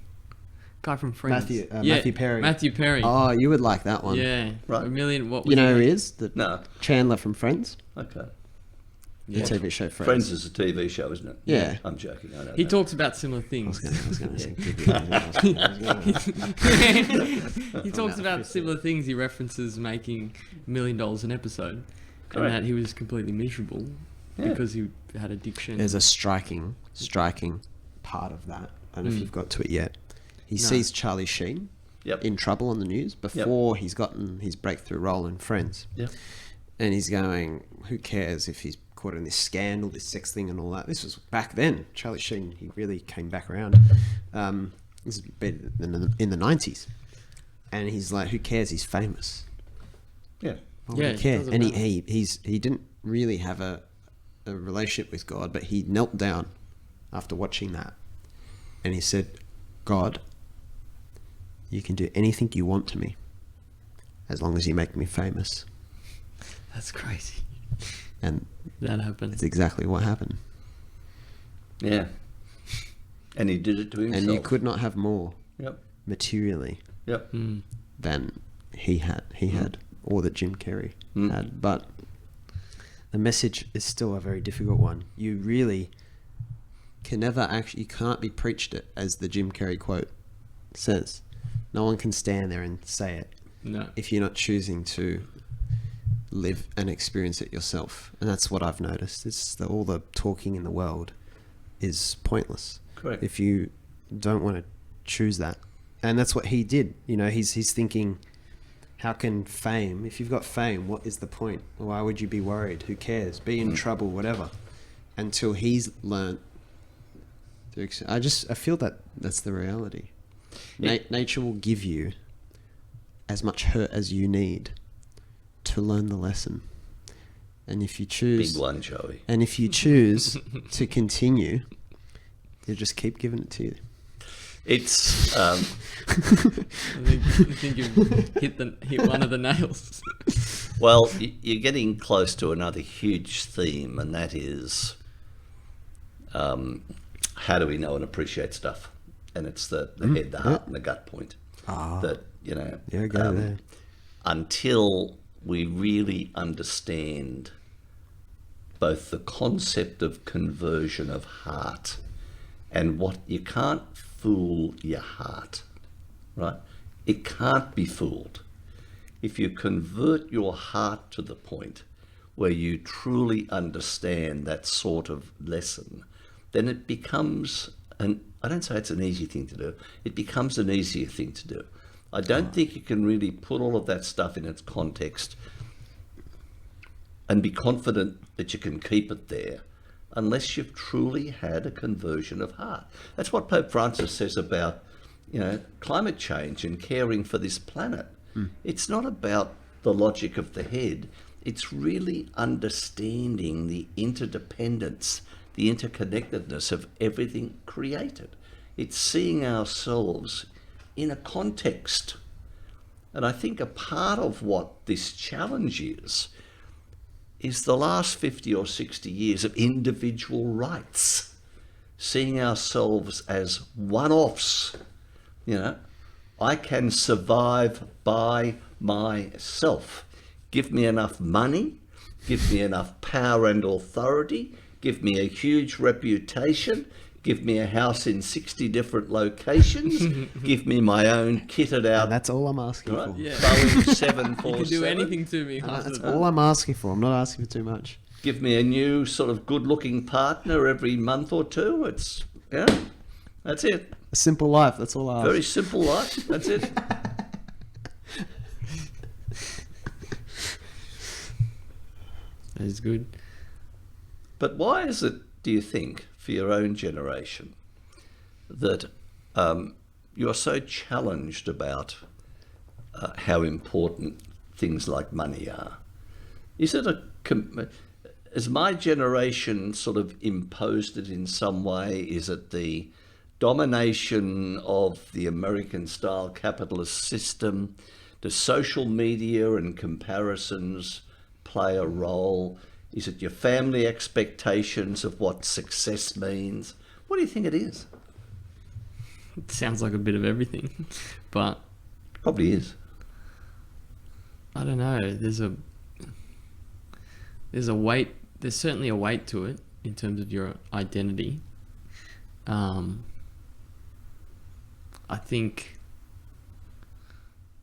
Guy from Friends. Matthew Perry. Matthew Perry. Oh, you would like that one. Yeah. Right. A million. What was You know his who name? he is? No. Chandler from Friends. Okay. The TV show Friends. Friends is a TV show, isn't it? Yeah. I'm joking. I know He that. talks about similar things. I was going to say. He talks about similar things. He references making $1 million an episode, Correct. and that he was completely miserable because he had addiction. There's a striking part of that. I don't know if you've got to it yet. He sees Charlie Sheen Yep. in trouble on the news before he's gotten his breakthrough role in Friends. Yep. And he's going, who cares if he's caught in this scandal, this sex thing and all that. This was back then. Charlie Sheen, he really came back around. This is in the 90s. And he's like, who cares? He's famous. Yeah. Why Yeah, would he care? doesn't And matter. he didn't really have a relationship with God, but he knelt down after watching that. And he said, God, you can do anything you want to me as long as you make me famous. That's crazy. And That happened. that's exactly what happened. Yeah. And he did it to himself. And you could not have more Yep. materially Yep. than he had. He had, or that Jim Carrey had. But the message is still a very difficult one. You really can never actually, you can't be preached it, as the Jim Carrey quote says. No one can stand there and say it No. if you're not choosing to live and experience it yourself. And that's what I've noticed. It's all the talking in the world is pointless. Correct. If you don't want to choose that. And that's what he did. He's thinking, how can fame, if you've got fame, what is the point? Why would you be worried? Who cares? Be in trouble, whatever. Until he's learnt. I feel that that's the reality. Nature will give you as much hurt as you need to learn the lesson. And if you choose... Big one, Joey. And if you choose to continue, you just keep giving it to you. It's... I think you've hit one of the nails. Well, you're getting close to another huge theme, and that is how do we know and appreciate stuff? And it's the head, the heart, and the gut point. That, you know, there. Until we really understand both the concept of conversion of heart and what you can't fool your heart, right? It can't be fooled. If you convert your heart to the point where you truly understand that sort of lesson, then it becomes I don't say it's an easy thing to do, it becomes an easier thing to do. I don't think you can really put all of that stuff in its context and be confident that you can keep it there unless you've truly had a conversion of heart. That's what Pope Francis says about, you know, climate change and caring for this planet. It's not about the logic of the head. It's really understanding the interdependence, the interconnectedness of everything created. It's seeing ourselves in a context. And I think a part of what this challenge is the last 50 or 60 years of individual rights, seeing ourselves as one-offs. You know, I can survive by myself. Give me enough money, give me enough power and authority, give me a huge reputation, give me a house in 60 different locations, give me my own kitted out... And that's all I'm asking right? for. Yeah. Boeing 747. You can do anything to me. That's all I'm asking for. I'm not asking for too much. Give me a new sort of good-looking partner every month or two. It's, yeah, that's it. A simple life, that's all I ask. Very simple life. That's it. That is good. But why is it, do you think, for your own generation, that you're so challenged about how important things like money are? Is it has my generation sort of imposed it in some way? Is it the domination of the American-style capitalist system? Does social media and comparisons play a role? Is it your family expectations of what success means? What do you think it is? It sounds like a bit of everything, but Probably is. I don't know. There's a weight. There's certainly a weight to it in terms of your identity. I think.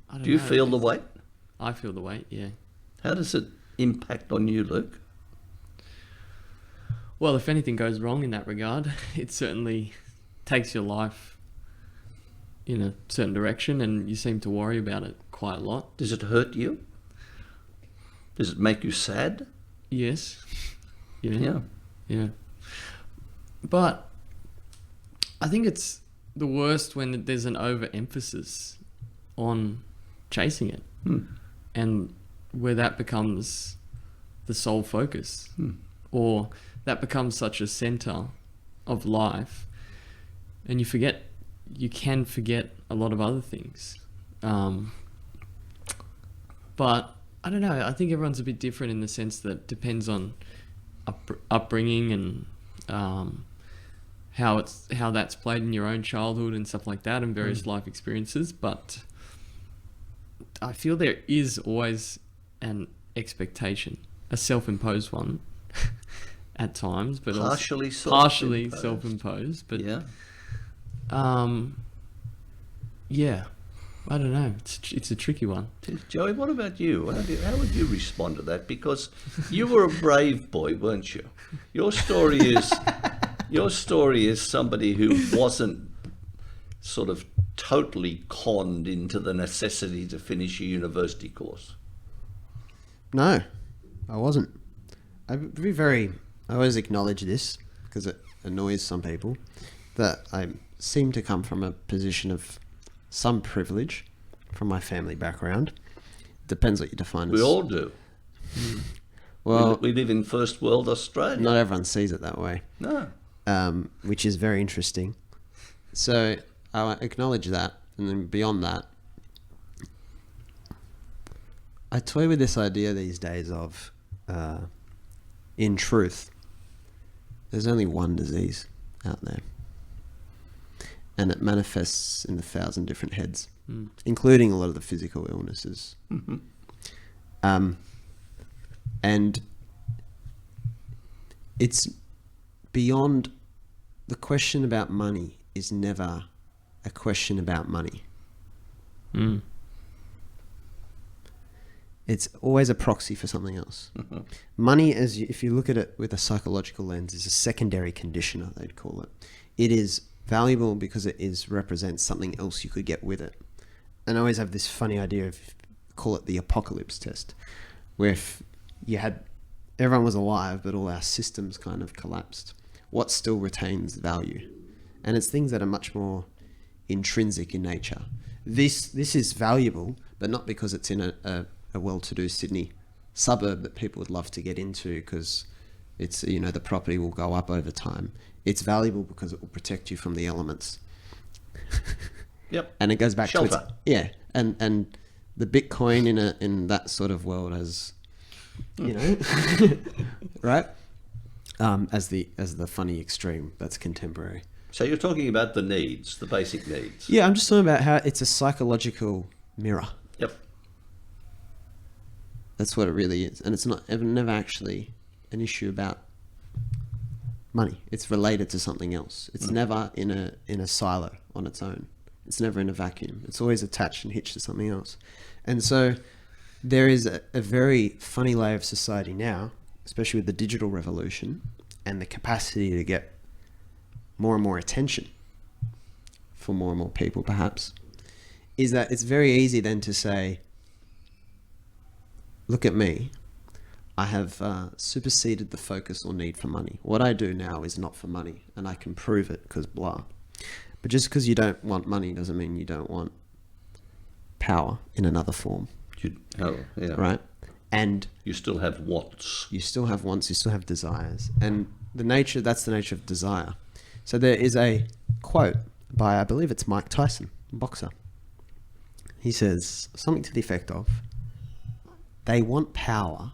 I don't Do you know. feel the weight? I feel the weight. Yeah. How does it impact on you, Luke? Well, if anything goes wrong in that regard, it certainly takes your life in a certain direction, and you seem to worry about it quite a lot. Does it hurt you? Does it make you sad? Yes. Yeah. Yeah. Yeah. But I think it's the worst when there's an overemphasis on chasing it, and where that becomes the sole focus, or that becomes such a center of life, and you can forget a lot of other things. But I don't know. I think everyone's a bit different in the sense that it depends on upbringing and how that's played in your own childhood and stuff like that, and various life experiences. But I feel there is always an expectation, a self-imposed one at times, but Partially partially self-imposed. self-imposed. But Yeah. yeah, I don't know. It's a tricky one. Joey, what about you? How would you respond to that? Because you were a brave boy, weren't you? Your story is somebody who wasn't sort of totally conned into the necessity to finish a university course. No, I wasn't. I always acknowledge this because it annoys some people, that I seem to come from a position of some privilege from my family background. Depends what you define We as. all do. Well, We live in first world Australia. not everyone sees it that way, No. which is very interesting. So I acknowledge that, and then beyond that, I toy with this idea these days of, in truth, there's only one disease out there, and it manifests in 1,000 different heads, including a lot of the physical illnesses. And it's beyond, the question about money is never a question about money. It's always a proxy for something else. Money, if you look at it with a psychological lens, is a secondary conditioner, they'd call it. It is valuable because it represents something else you could get with it. And I always have this funny idea of, call it the apocalypse test, where if you had, everyone was alive, but all our systems kind of collapsed, what still retains value? And it's things that are much more intrinsic in nature. This is valuable, but not because it's in a well-to-do Sydney suburb that people would love to get into because it's, the property will go up over time. It's valuable because it will protect you from the elements. Yep. And it goes back to Shelter. and the Bitcoin in that sort of world has, right? As the funny extreme that's contemporary. So you're talking about the needs, the basic needs. Yeah, I'm just talking about how it's a psychological mirror. Yep. That's what it really is. And it's never actually an issue about money. It's related to something else. It's never in a silo on its own. It's never in a vacuum. It's always attached and hitched to something else. And so there is a very funny layer of society now, especially with the digital revolution and the capacity to get more and more attention for more and more people, perhaps, is that it's very easy then to say, look at me, I have superseded the focus or need for money. What I do now is not for money, and I can prove it because blah. But just because you don't want money doesn't mean you don't want power in another form, right? And You still have wants. you still have wants, you still have desires. And that's the nature of desire. So there is a quote by, I believe it's Mike Tyson, a boxer. He says something to the effect of, they want power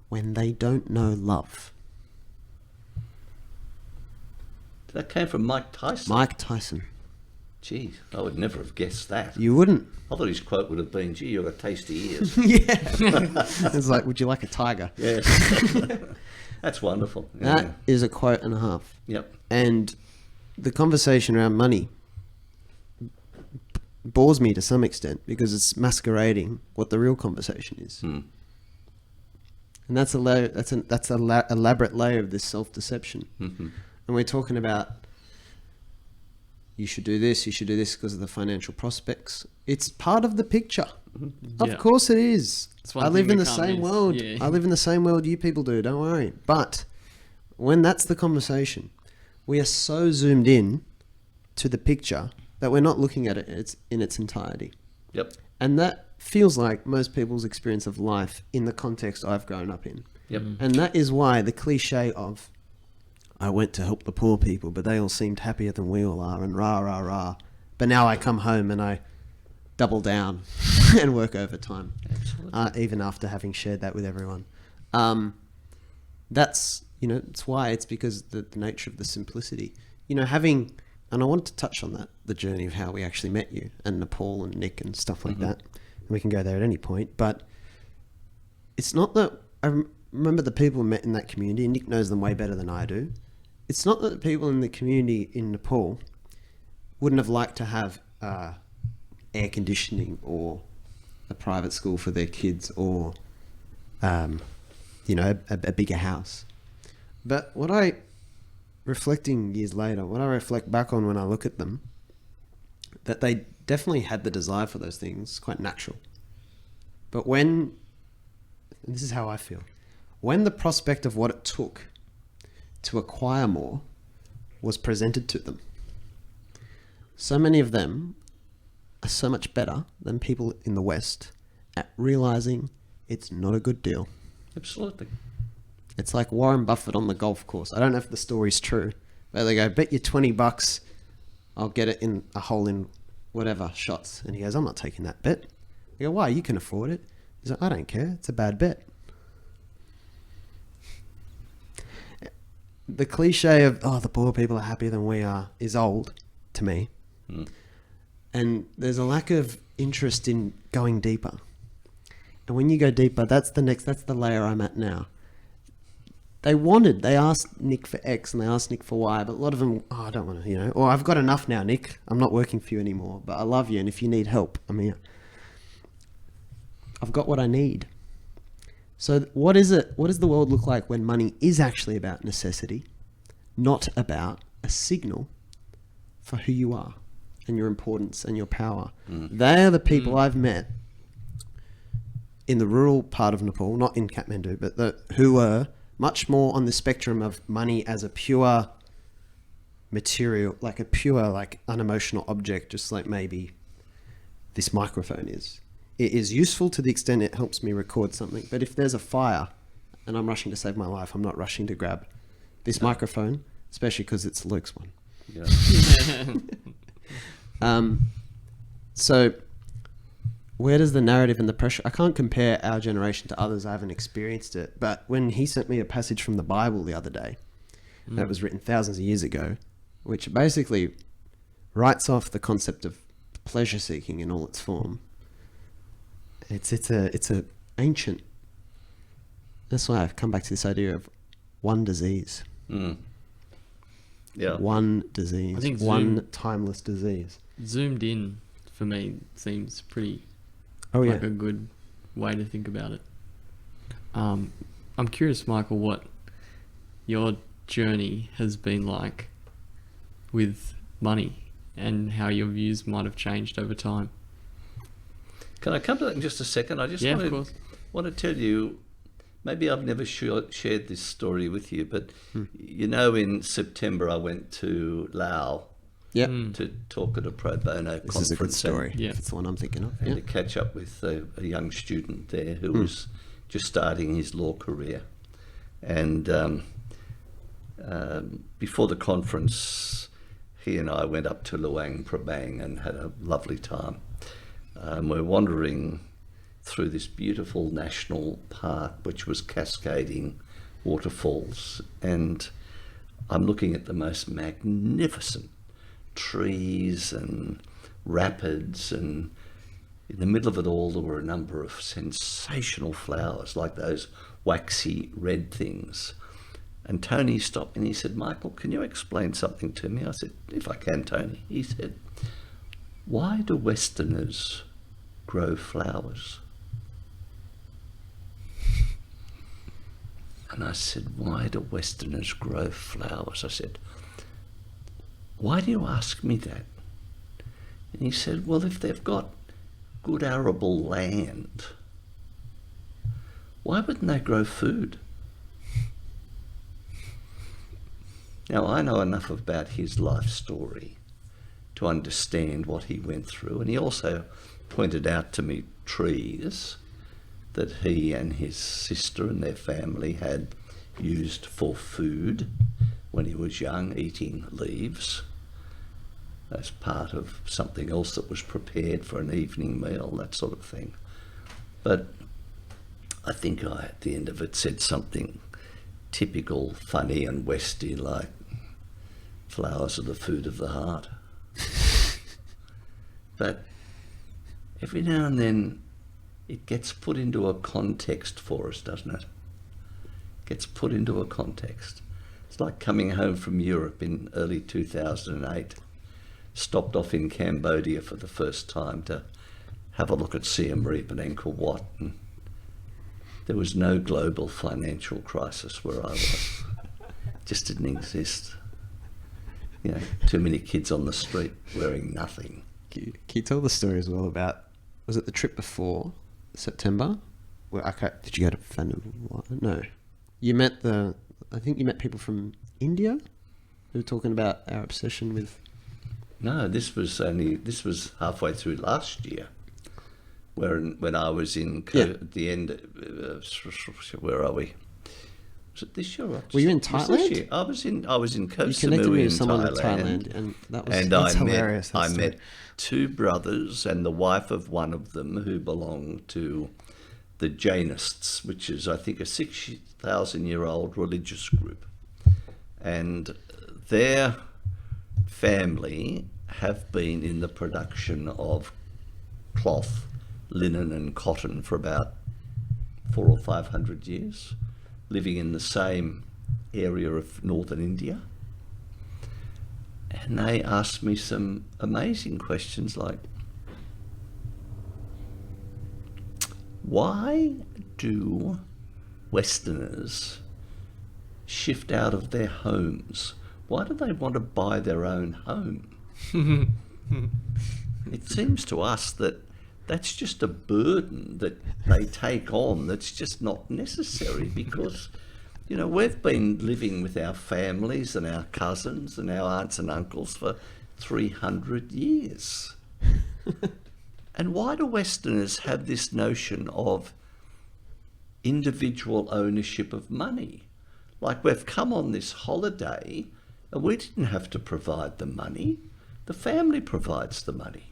when they don't know love. That came from Mike Tyson. Mike Tyson. Geez, I would never have guessed that. You wouldn't. I thought his quote would have been, gee, you've got tasty ears. Yeah. It's like, would you like a tiger? Yes. That's wonderful. That is a quote and a half. Yep. And the conversation around money bores me to some extent because it's masquerading what the real conversation is. And that's a layer, that's a elaborate layer of this self-deception. And we're talking about you should do this because of the financial prospects. It's part of the picture. Yeah. Of course it is. It's one I thing live in we the can't same miss. world. Yeah. I live in the same world you people do, don't worry. But when that's the conversation, we are so zoomed in to the picture that we're not looking at it in its entirety. Yep. And that feels like most people's experience of life in the context I've grown up in. Yep. And that is why the cliche of, I went to help the poor people, but they all seemed happier than we all are, and rah, rah, rah. But now I come home and I double down and work overtime, even after having shared that with everyone. That's, it's why, it's because the nature of the simplicity. And I wanted to touch on that, the journey of how we actually met you, and Nepal and Nick and stuff like that. And we can go there at any point, but it's not that, I remember the people we met in that community, and Nick knows them way better than I do. It's not that the people in the community in Nepal wouldn't have liked to have air conditioning or a private school for their kids or, a bigger house. But reflecting years later, what I reflect back on when I look at them, that they definitely had the desire for those things, quite natural. But and this is how I feel, when the prospect of what it took to acquire more was presented to them, so many of them are so much better than people in the West at realizing it's not a good deal. Absolutely. It's like Warren Buffett on the golf course. I don't know if the story's true, but they go, bet you $20, I'll get it in a hole in whatever shots. And he goes, I'm not taking that bet. They go, why? You can afford it. He's like, I don't care. It's a bad bet. The cliche of, the poor people are happier than we are is old to me. And there's a lack of interest in going deeper. And when you go deeper, that's the layer I'm at now. They asked Nick for X and they asked Nick for Y, but a lot of them, I don't want to, or I've got enough now, Nick. I'm not working for you anymore, but I love you. And if you need help, I'm here. I've got what I need. So what is it? What does the world look like when money is actually about necessity, not about a signal for who you are and your importance and your power? They are the people I've met in the rural part of Nepal, not in Kathmandu, but who were much more on the spectrum of money as a pure material, like a pure, like unemotional object, just like maybe this microphone is. It is useful to the extent it helps me record something, but if there's a fire and I'm rushing to save my life, I'm not rushing to grab this microphone, especially because it's Luke's one. Yeah. So where does the narrative and the pressure... I can't compare our generation to others. I haven't experienced it. But when he sent me a passage from the Bible the other day that was written thousands of years ago, which basically writes off the concept of pleasure seeking in all its form. It's a ancient... That's why I've come back to this idea of one disease. Yeah. One disease. I think one timeless disease. Zoomed in, for me, seems pretty... like a good way to think about it. I'm curious, Michael, what your journey has been like with money and how your views might have changed over time. Can I come to that in just a second? I just want to tell you, maybe I've never shared this story with you, but in September I went to Laos to talk at a pro bono conference. This is a good story. Yeah. It's the one I'm thinking of. And to catch up with a young student there who was just starting his law career. And before the conference, he and I went up to Luang Prabang and had a lovely time. We're wandering through this beautiful national park, which was cascading waterfalls. And I'm looking at the most magnificent trees and rapids, and in the middle of it all there were a number of sensational flowers, like those waxy red things. And Tony stopped me and he said, Michael, can you explain something to me? I said, if I can, Tony. He said, why do Westerners grow flowers? And I said, why do Westerners grow flowers? I said, why do you ask me that? And he said, well, if they've got good arable land, why wouldn't they grow food? Now, I know enough about his life story to understand what he went through, and he also pointed out to me trees that he and his sister and their family had used for food when he was young, eating leaves as part of something else that was prepared for an evening meal, that sort of thing. But I think I, at the end of it, said something typical, funny and Westy, like, flowers are the food of the heart. But every now and then it gets put into a context for us, doesn't it? Gets put into a context. It's like coming home from Europe in early 2008, stopped off in Cambodia for the first time to have a look at Siem Reap and Angkor Wat. And there was no global financial crisis where I was. It just didn't exist. Too many kids on the street wearing nothing. Can you tell the story as well about, was it the trip before September? Did you go to Vanuatu? No. I think you met people from India who were talking about our obsession with No, this was halfway through last year, when I was in at the end. Where are we? Was it this year? Were you in Was this Thailand? year? I was in Koh You connected Samui me in with someone in Thailand, Thailand, and and that's hilarious. that I story. met two brothers and the wife of one of them who belonged to the Jainists, which is, I think, a 6,000-year-old religious group. And their family have been in the production of cloth, linen and cotton for about 400 or 500 years, living in the same area of northern India. And they asked me some amazing questions like, why do Westerners shift out of their homes? Why do they want to buy their own home? It seems to us that that's just a burden that they take on that's just not necessary, because, you know, we've been living with our families and our cousins and our aunts and uncles for 300 years. And why do Westerners have this notion of individual ownership of money? Like, we've come on this holiday and we didn't have to provide the money. The family provides the money.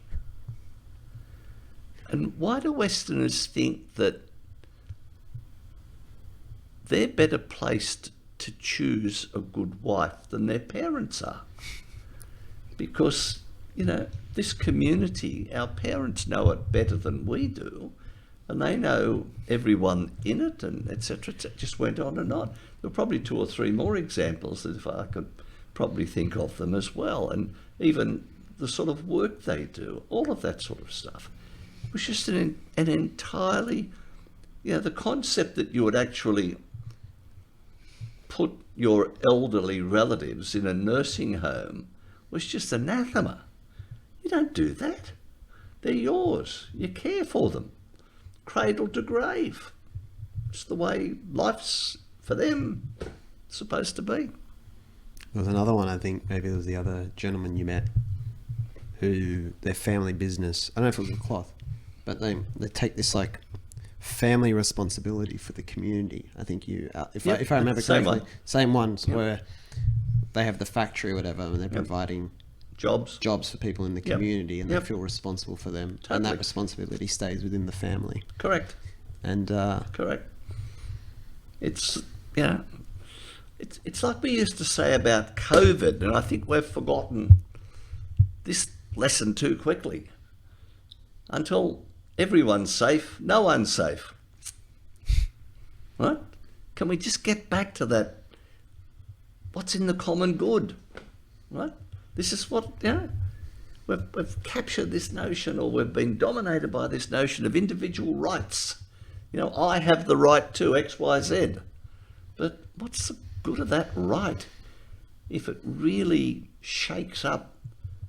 And why do Westerners think that they're better placed to choose a good wife than their parents are? Because, you know, this community, our parents know it better than we do, and they know everyone in it, and etc. It just went on and on. There were probably 2 or 3 more examples, if I could probably think of them as well, and even the sort of work they do, all of that sort of stuff. It was just an entirely, you know, the concept that you would actually put your elderly relatives in a nursing home was just anathema. You don't do that. They're yours. You care for them, cradle to grave. It's the way life's, for them, supposed to be. There was another one, I think, maybe it was the other gentleman you met, who their family business, I don't know if it was a cloth, but they take this like family responsibility for the community. I think if I remember correctly, same ones where they have the factory or whatever, and they're providing jobs for people in the community, and they feel responsible for them, and that responsibility stays within the family. Correct. And correct. It's, you know, it's like we used to say about COVID, and I think we've forgotten this lesson too quickly. Until everyone's safe, no one's safe. Right? Can we just get back to that? What's in the common good? Right? This is what, you know, we've captured this notion, or we've been dominated by this notion of individual rights. You know, I have the right to X, Y, Z. But what's the good of that right if it really shakes up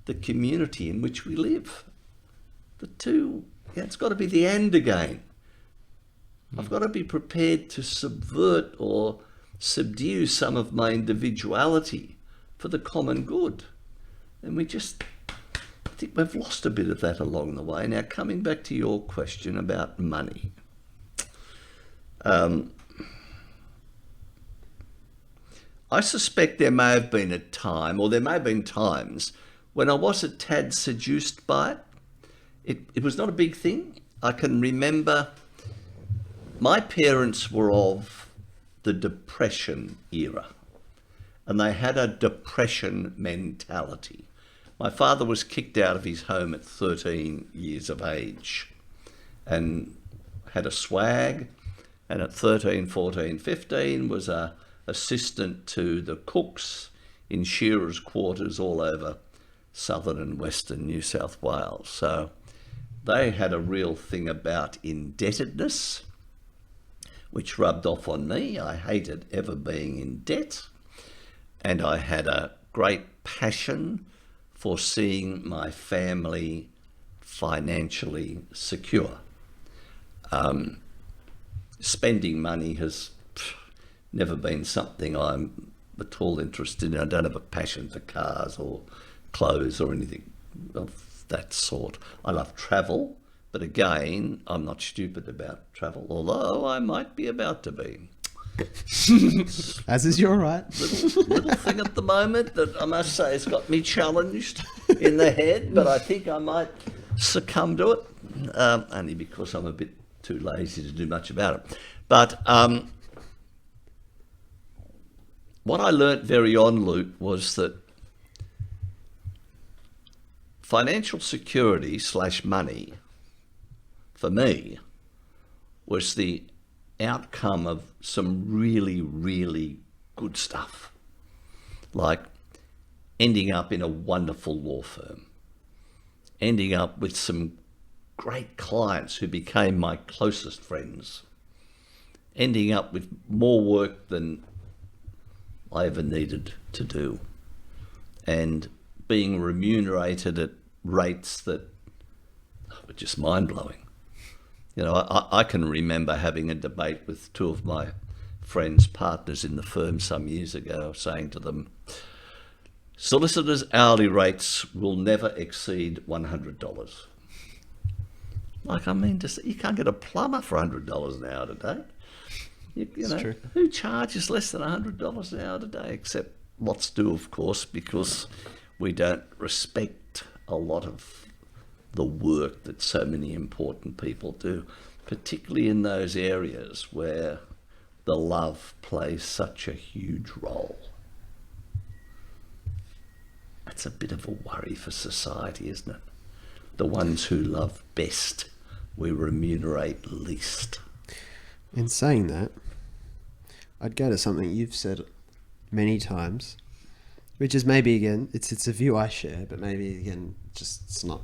the community in which we live? The two, yeah, it's got to be the and again. I've got to be prepared to subvert or subdue some of my individuality for the common good. And I think we've lost a bit of that along the way. Now, coming back to your question about money. I suspect there may have been a time, or there may have been times, when I was a tad seduced by it. It was not a big thing. I can remember my parents were of the Depression era, and they had a Depression mentality. My father was kicked out of his home at 13 years of age and had a swag, and at 13, 14, 15 was a assistant to the cooks in shearers' quarters all over southern and western New South Wales. So they had a real thing about indebtedness, which rubbed off on me. I hated ever being in debt, and I had a great passion for seeing my family financially secure. Spending money has never been something I'm at all interested in. I don't have a passion for cars or clothes or anything of that sort. I love travel, but again, I'm not stupid about travel, although I might be about to be. As is your right. Little thing at the moment that I must say has got me challenged in the head, but I think I might succumb to it, only because I'm a bit too lazy to do much about it. But what I learnt very on, Luke, was that financial security / money, for me, was the outcome of some really, really good stuff, like ending up in a wonderful law firm, ending up with some great clients who became my closest friends, ending up with more work than I ever needed to do, and being remunerated at rates that were just mind-blowing. You know, I can remember having a debate with two of my friends, partners in the firm some years ago, saying to them, solicitors' hourly rates will never exceed $100. Like, I mean, you can't get a plumber for $100 an hour today. You know, true. who charges less than $100 an hour today? Except lots do, of course, because we don't respect a lot of the work that so many important people do, particularly in those areas where the love plays such a huge role. That's a bit of a worry for society, isn't it? The ones who love best, we remunerate least. In saying that, I'd go to something you've said many times, which is maybe, again, it's a view I share, but maybe, again, just it's not,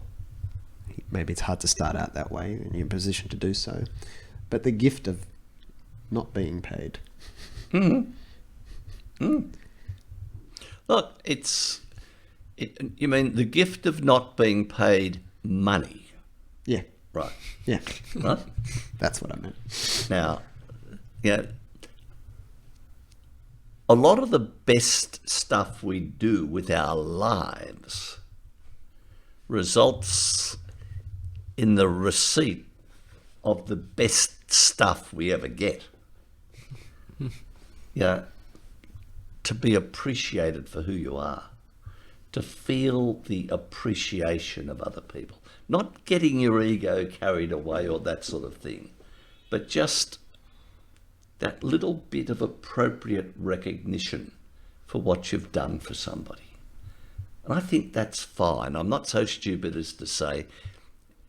maybe it's hard to start out that way and you're in a position to do so. But the gift of not being paid. Mm-hmm. Look, you mean the gift of not being paid money? Yeah. Right. Yeah. Right? That's what I meant. Now, yeah, a lot of the best stuff we do with our lives results in the receipt of the best stuff we ever get. Yeah, to be appreciated for who you are, to feel the appreciation of other people, not getting your ego carried away or that sort of thing, but just that little bit of appropriate recognition for what you've done for somebody. And I think that's fine. I'm not so stupid as to say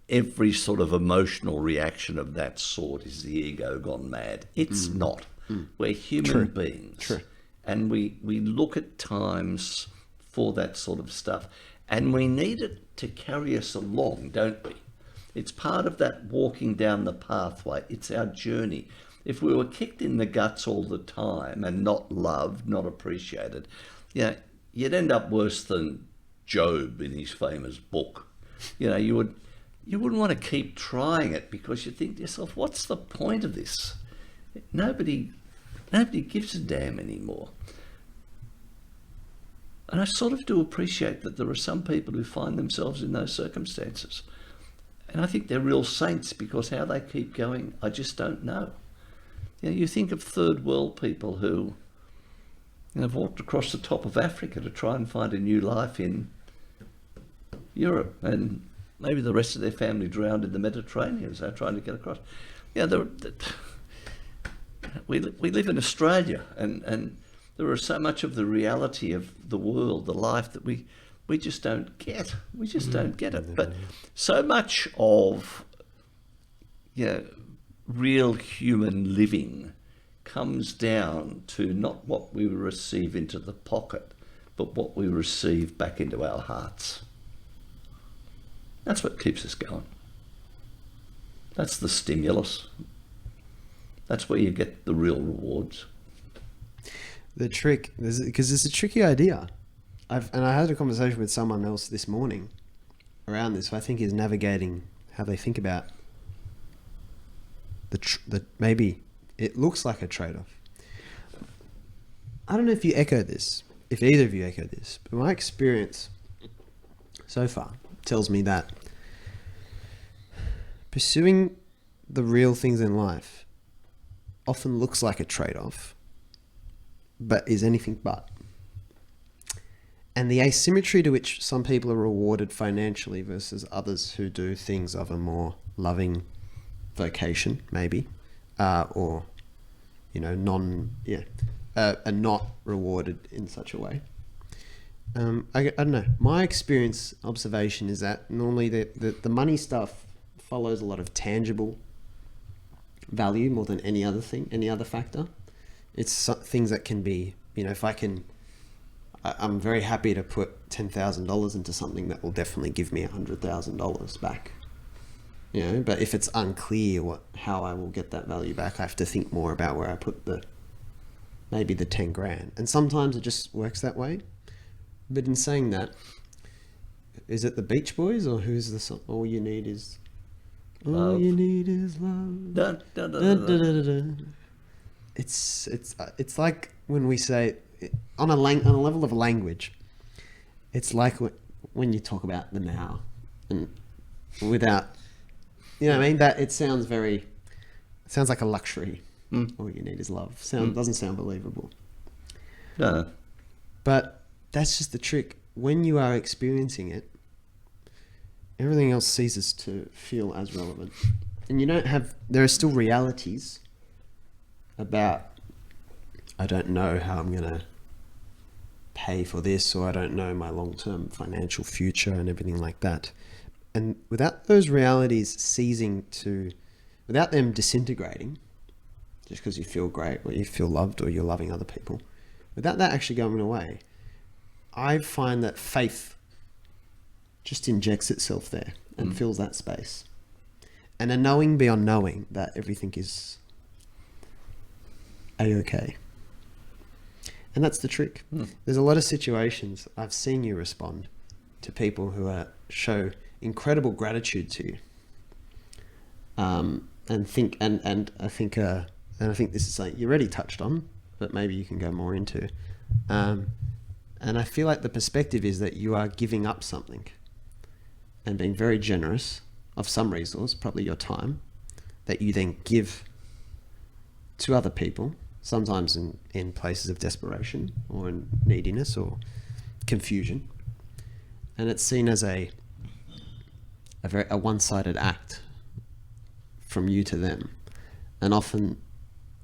every sort of emotional reaction of that sort is the ego gone mad. It's not. We're human beings. True. And we look at times for that sort of stuff. And we need it to carry us along, don't we? It's part of that walking down the pathway. It's our journey. If we were kicked in the guts all the time and not loved, not appreciated, you know, you'd end up worse than Job in his famous book. You know, you wouldn't want to keep trying it because you think to yourself, what's the point of this? Nobody gives a damn anymore. And I sort of do appreciate that there are some people who find themselves in those circumstances. And I think they're real saints, because how they keep going, I just don't know. You know, you think of third world people who, you know, have walked across the top of Africa to try and find a new life in Europe, and maybe the rest of their family drowned in the Mediterranean as they're trying to get across. You know, we live in Australia, and there is so much of the reality of the world, the life, that we just don't get. We just don't get it. But so much of, you know, real human living comes down to not what we receive into the pocket, but what we receive back into our hearts. That's what keeps us going. That's the stimulus. That's where you get the real rewards. The trick, because it's a tricky idea. I had a conversation with someone else this morning around this, who I think is navigating how they think about the maybe it looks like a trade-off. I don't know if you echo this, if either of you echo this, but my experience so far tells me that pursuing the real things in life often looks like a trade-off, but is anything but. And the asymmetry to which some people are rewarded financially versus others who do things of a more loving vocation, maybe, or, you know, are not rewarded in such a way. I don't know. My observation is that normally the money stuff follows a lot of tangible value more than any other thing, any other factor. It's things that can be, you know, I'm very happy to put $10,000 into something that will definitely give me $100,000 back. You know, but if it's unclear how I will get that value back, I have to think more about where I put maybe the 10 grand. And sometimes it just works that way. But in saying that, is it the Beach Boys or who's the song? All you need is love. All you need is love. Dun, dun, dun, dun, dun. Dun. It's like when we say on a level of language, it's like when you talk about the now, and without, you know what I mean, that it sounds like a luxury. All you need is love. Doesn't sound believable. No. But that's just the trick. When you are experiencing it, everything else ceases to feel as relevant. And there are still realities about, I don't know how I'm going to pay for this, or I don't know my long-term financial future and everything like that. And without those realities without them disintegrating, just because you feel great or you feel loved or you're loving other people, without that actually going away, I find that faith just injects itself there and fills that space. And a knowing beyond knowing that everything is A-okay. And that's the trick. There's a lot of situations I've seen you respond to people who show incredible gratitude to you. And I think this is something you already touched on, but maybe you can go more into. And I feel like the perspective is that you are giving up something and being very generous of some resource, probably your time, that you then give to other people, sometimes in places of desperation or in neediness or confusion. And it's seen as a one-sided act from you to them. And often,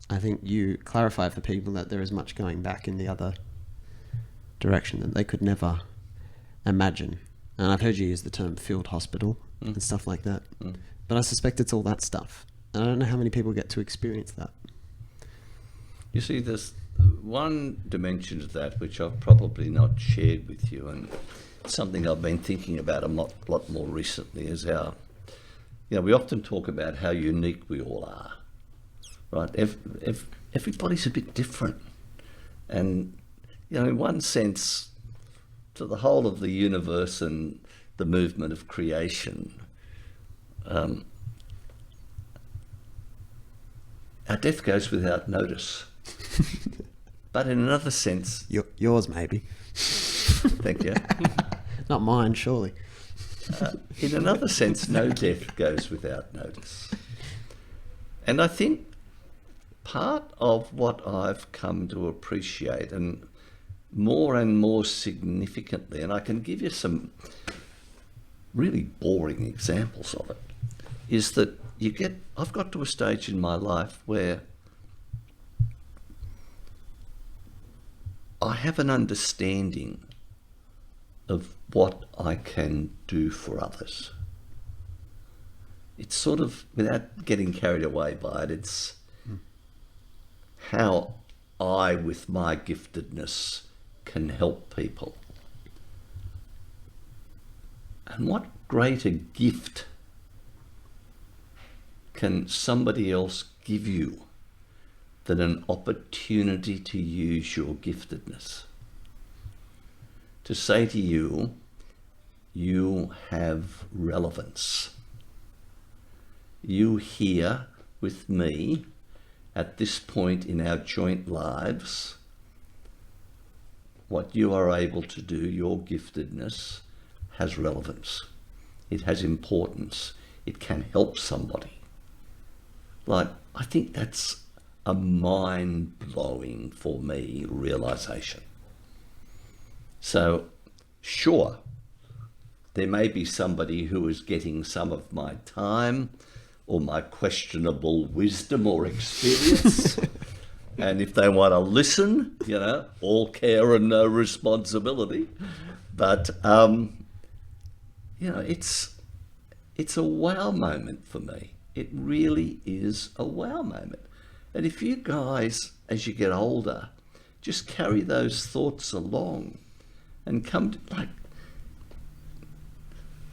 I think you clarify for people that there is much going back in the other direction that they could never imagine. And I've heard you use the term field hospital and stuff like that. But I suspect it's all that stuff. And I don't know how many people get to experience that. You see, there's one dimension of that which I've probably not shared with you, and something I've been thinking about a lot more recently is we often talk about how unique we all are, right? Everybody's a bit different. And, in one sense, to the whole of the universe and the movement of creation, our death goes without notice. But in another sense... Yours, maybe. Thank you. Not mine, surely. In another sense, no death goes without notice. And I think part of what I've come to appreciate, and more significantly, and I can give you some really boring examples of it, is that I've got to a stage in my life where I have an understanding of what I can do for others. It's sort of, without getting carried away by it, it's how I, with my giftedness, can help people. And what greater gift can somebody else give you than an opportunity to use your giftedness? To say to you, you have relevance. You here with me at this point in our joint lives, what you are able to do, your giftedness, has relevance. it has importance, it can help somebody. Like, I think that's a mind-blowing, for me, realization. So, sure, there may be somebody who is getting some of my time or my questionable wisdom or experience. And if they want to listen, you know, all care and no responsibility. But, you know, it's a wow moment for me. It really is a wow moment. And if you guys, as you get older, just carry those thoughts along and come to, like,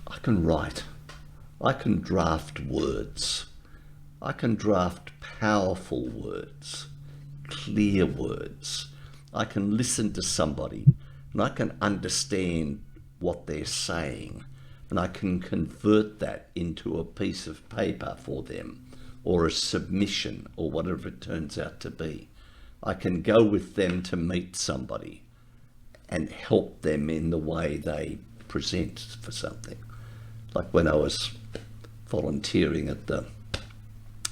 I can write, I can draft words, I can draft powerful words, clear words. I can listen to somebody and I can understand what they're saying, and I can convert that into a piece of paper for them or a submission or whatever it turns out to be. I can go with them to meet somebody and help them in the way they present for something. Like when I was volunteering at the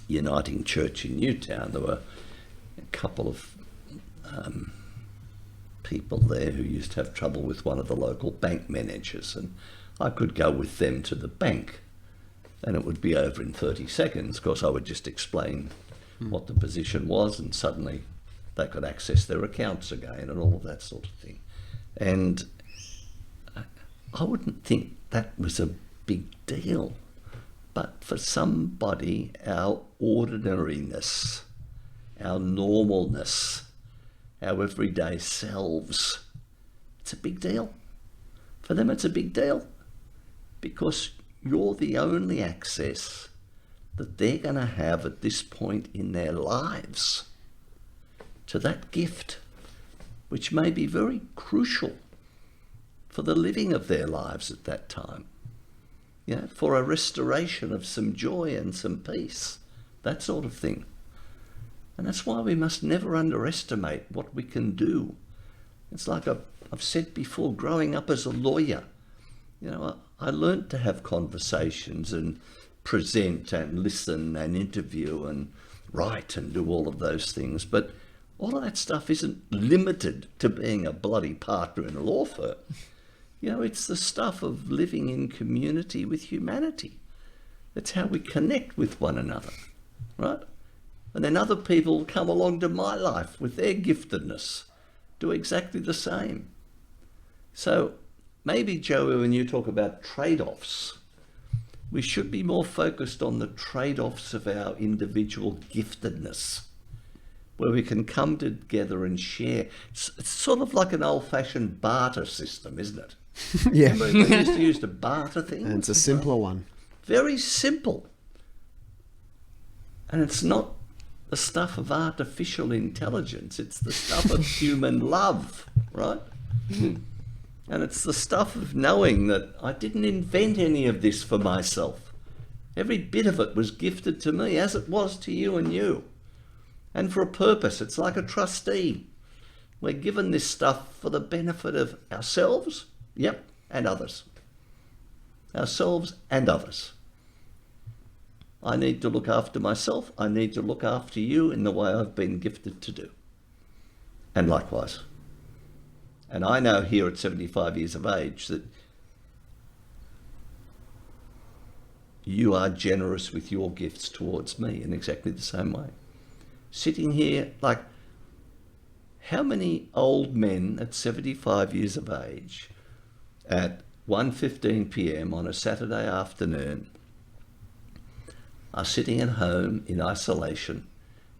Uniting Church in Newtown, there were a couple of people there who used to have trouble with one of the local bank managers, and I could go with them to the bank and it would be over in 30 seconds. Of course, I would just explain what the position was, and suddenly they could access their accounts again and all of that sort of thing. And I wouldn't think that was a big deal, but for somebody, our ordinariness, our normalness, our everyday selves, it's a big deal. For them, it's a big deal because you're the only access that they're going to have at this point in their lives to that gift, which may be very crucial for the living of their lives at that time. You know, for a restoration of some joy and some peace, that sort of thing. And that's why we must never underestimate what we can do. It's like I've said before, growing up as a lawyer, you know, I learned to have conversations and present and listen and interview and write and do all of those things. But all of that stuff isn't limited to being a bloody partner in a law firm. You know, it's the stuff of living in community with humanity. It's how we connect with one another, right? And then other people come along to my life with their giftedness, do exactly the same. So maybe, Joey, when you talk about trade-offs, we should be more focused on the trade-offs of our individual giftedness, where we can come together and share. It's sort of like an old-fashioned barter system, isn't it? Yeah. Remember we used to use the barter thing? And it's a simpler one. Very simple. And it's not the stuff of artificial intelligence. It's the stuff of human love, right? And it's the stuff of knowing that I didn't invent any of this for myself. Every bit of it was gifted to me, as it was to you and you. And for a purpose. It's like a trustee. We're given this stuff for the benefit of ourselves, yep, and others. Ourselves and others. I need to look after myself. I need to look after you in the way I've been gifted to do. And likewise. And I know here at 75 years of age that you are generous with your gifts towards me in exactly the same way. Sitting here, like, how many old men at 75 years of age at 1:15 p.m. on a Saturday afternoon are sitting at home in isolation,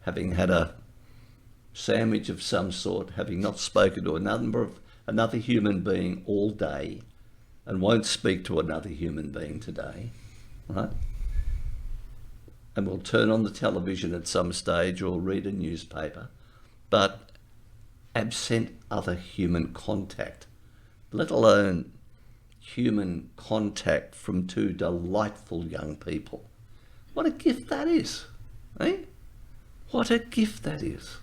having had a sandwich of some sort, having not spoken to another human being all day, and won't speak to another human being today, right? And will turn on the television at some stage or read a newspaper, but absent other human contact, let alone human contact from two delightful young people. What a gift that is, eh? What a gift that is.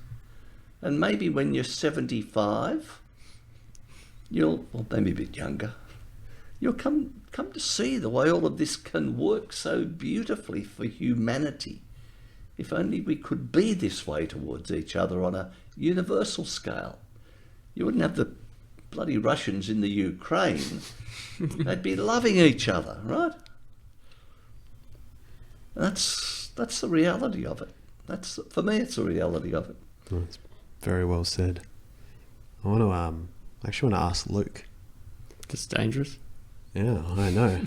And maybe when you're 75, or maybe a bit younger, You'll come to see the way all of this can work so beautifully for humanity. If only we could be this way towards each other on a universal scale. You wouldn't have the bloody Russians in the Ukraine. They'd be loving each other, right? That's the reality of it. For me, it's the reality of it. Oh, that's very well said. I want to actually want to ask Luke. It's dangerous. Yeah, I know.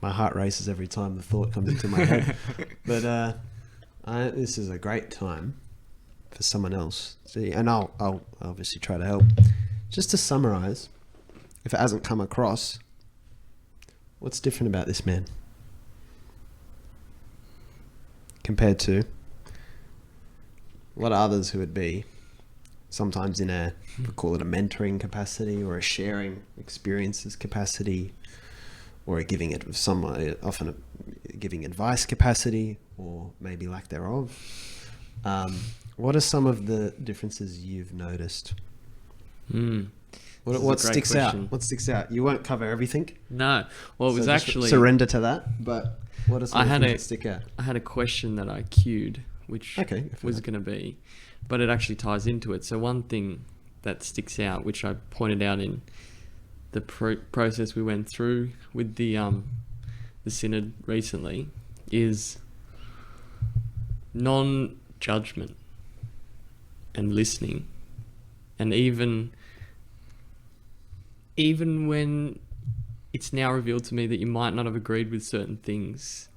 My heart races every time the thought comes into my head. But this is a great time for someone else. See, and I'll obviously try to help. Just to summarize, if it hasn't come across, what's different about this man compared to a lot of others who would be sometimes in a, we call it a mentoring capacity or a sharing experiences capacity, or a giving it often a giving advice capacity, or maybe lack thereof. What are some of the differences you've noticed? What sticks out? What sticks out? You won't cover everything. No. Well, it was actually surrender to that. But what are some of the things that stick out? I had a question that I queued, which was going to be, but it actually ties into it. So one thing that sticks out, which I pointed out in the process we went through with the synod recently, is non-judgment and listening, and even when it's now revealed to me that you might not have agreed with certain things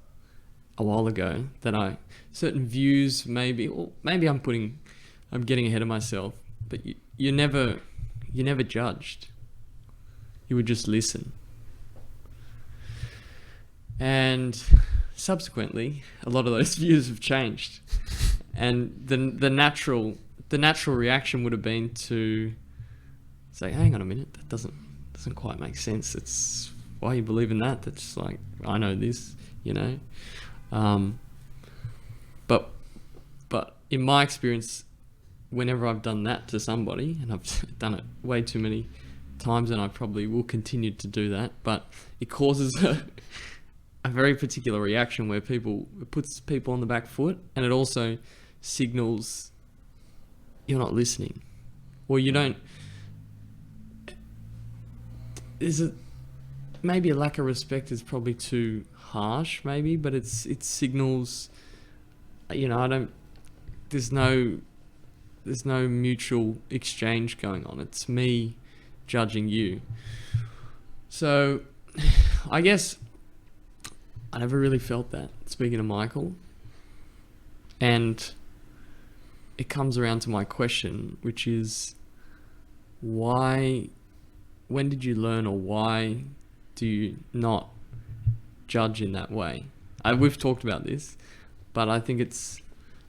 a while ago, that certain views maybe, or maybe I'm getting ahead of myself, but you never judged. You would just listen. And subsequently, a lot of those views have changed. And the natural reaction would have been to say, hang on a minute, that doesn't quite make sense. It's why you believe in that. That's like, I know this, you know. But in my experience, whenever I've done that to somebody, and I've done it way too many times, and I probably will continue to do that, but it causes a very particular reaction where it puts people on the back foot, and it also signals you're not listening, or you don't. Maybe a lack of respect is probably too harsh, maybe, but it signals, you know, there's no mutual exchange going on. It's me judging you. So I guess I never really felt that, speaking to Michael. And it comes around to my question, which is, when did you learn, or why do you not judge in that way? We've talked about this, but I think it's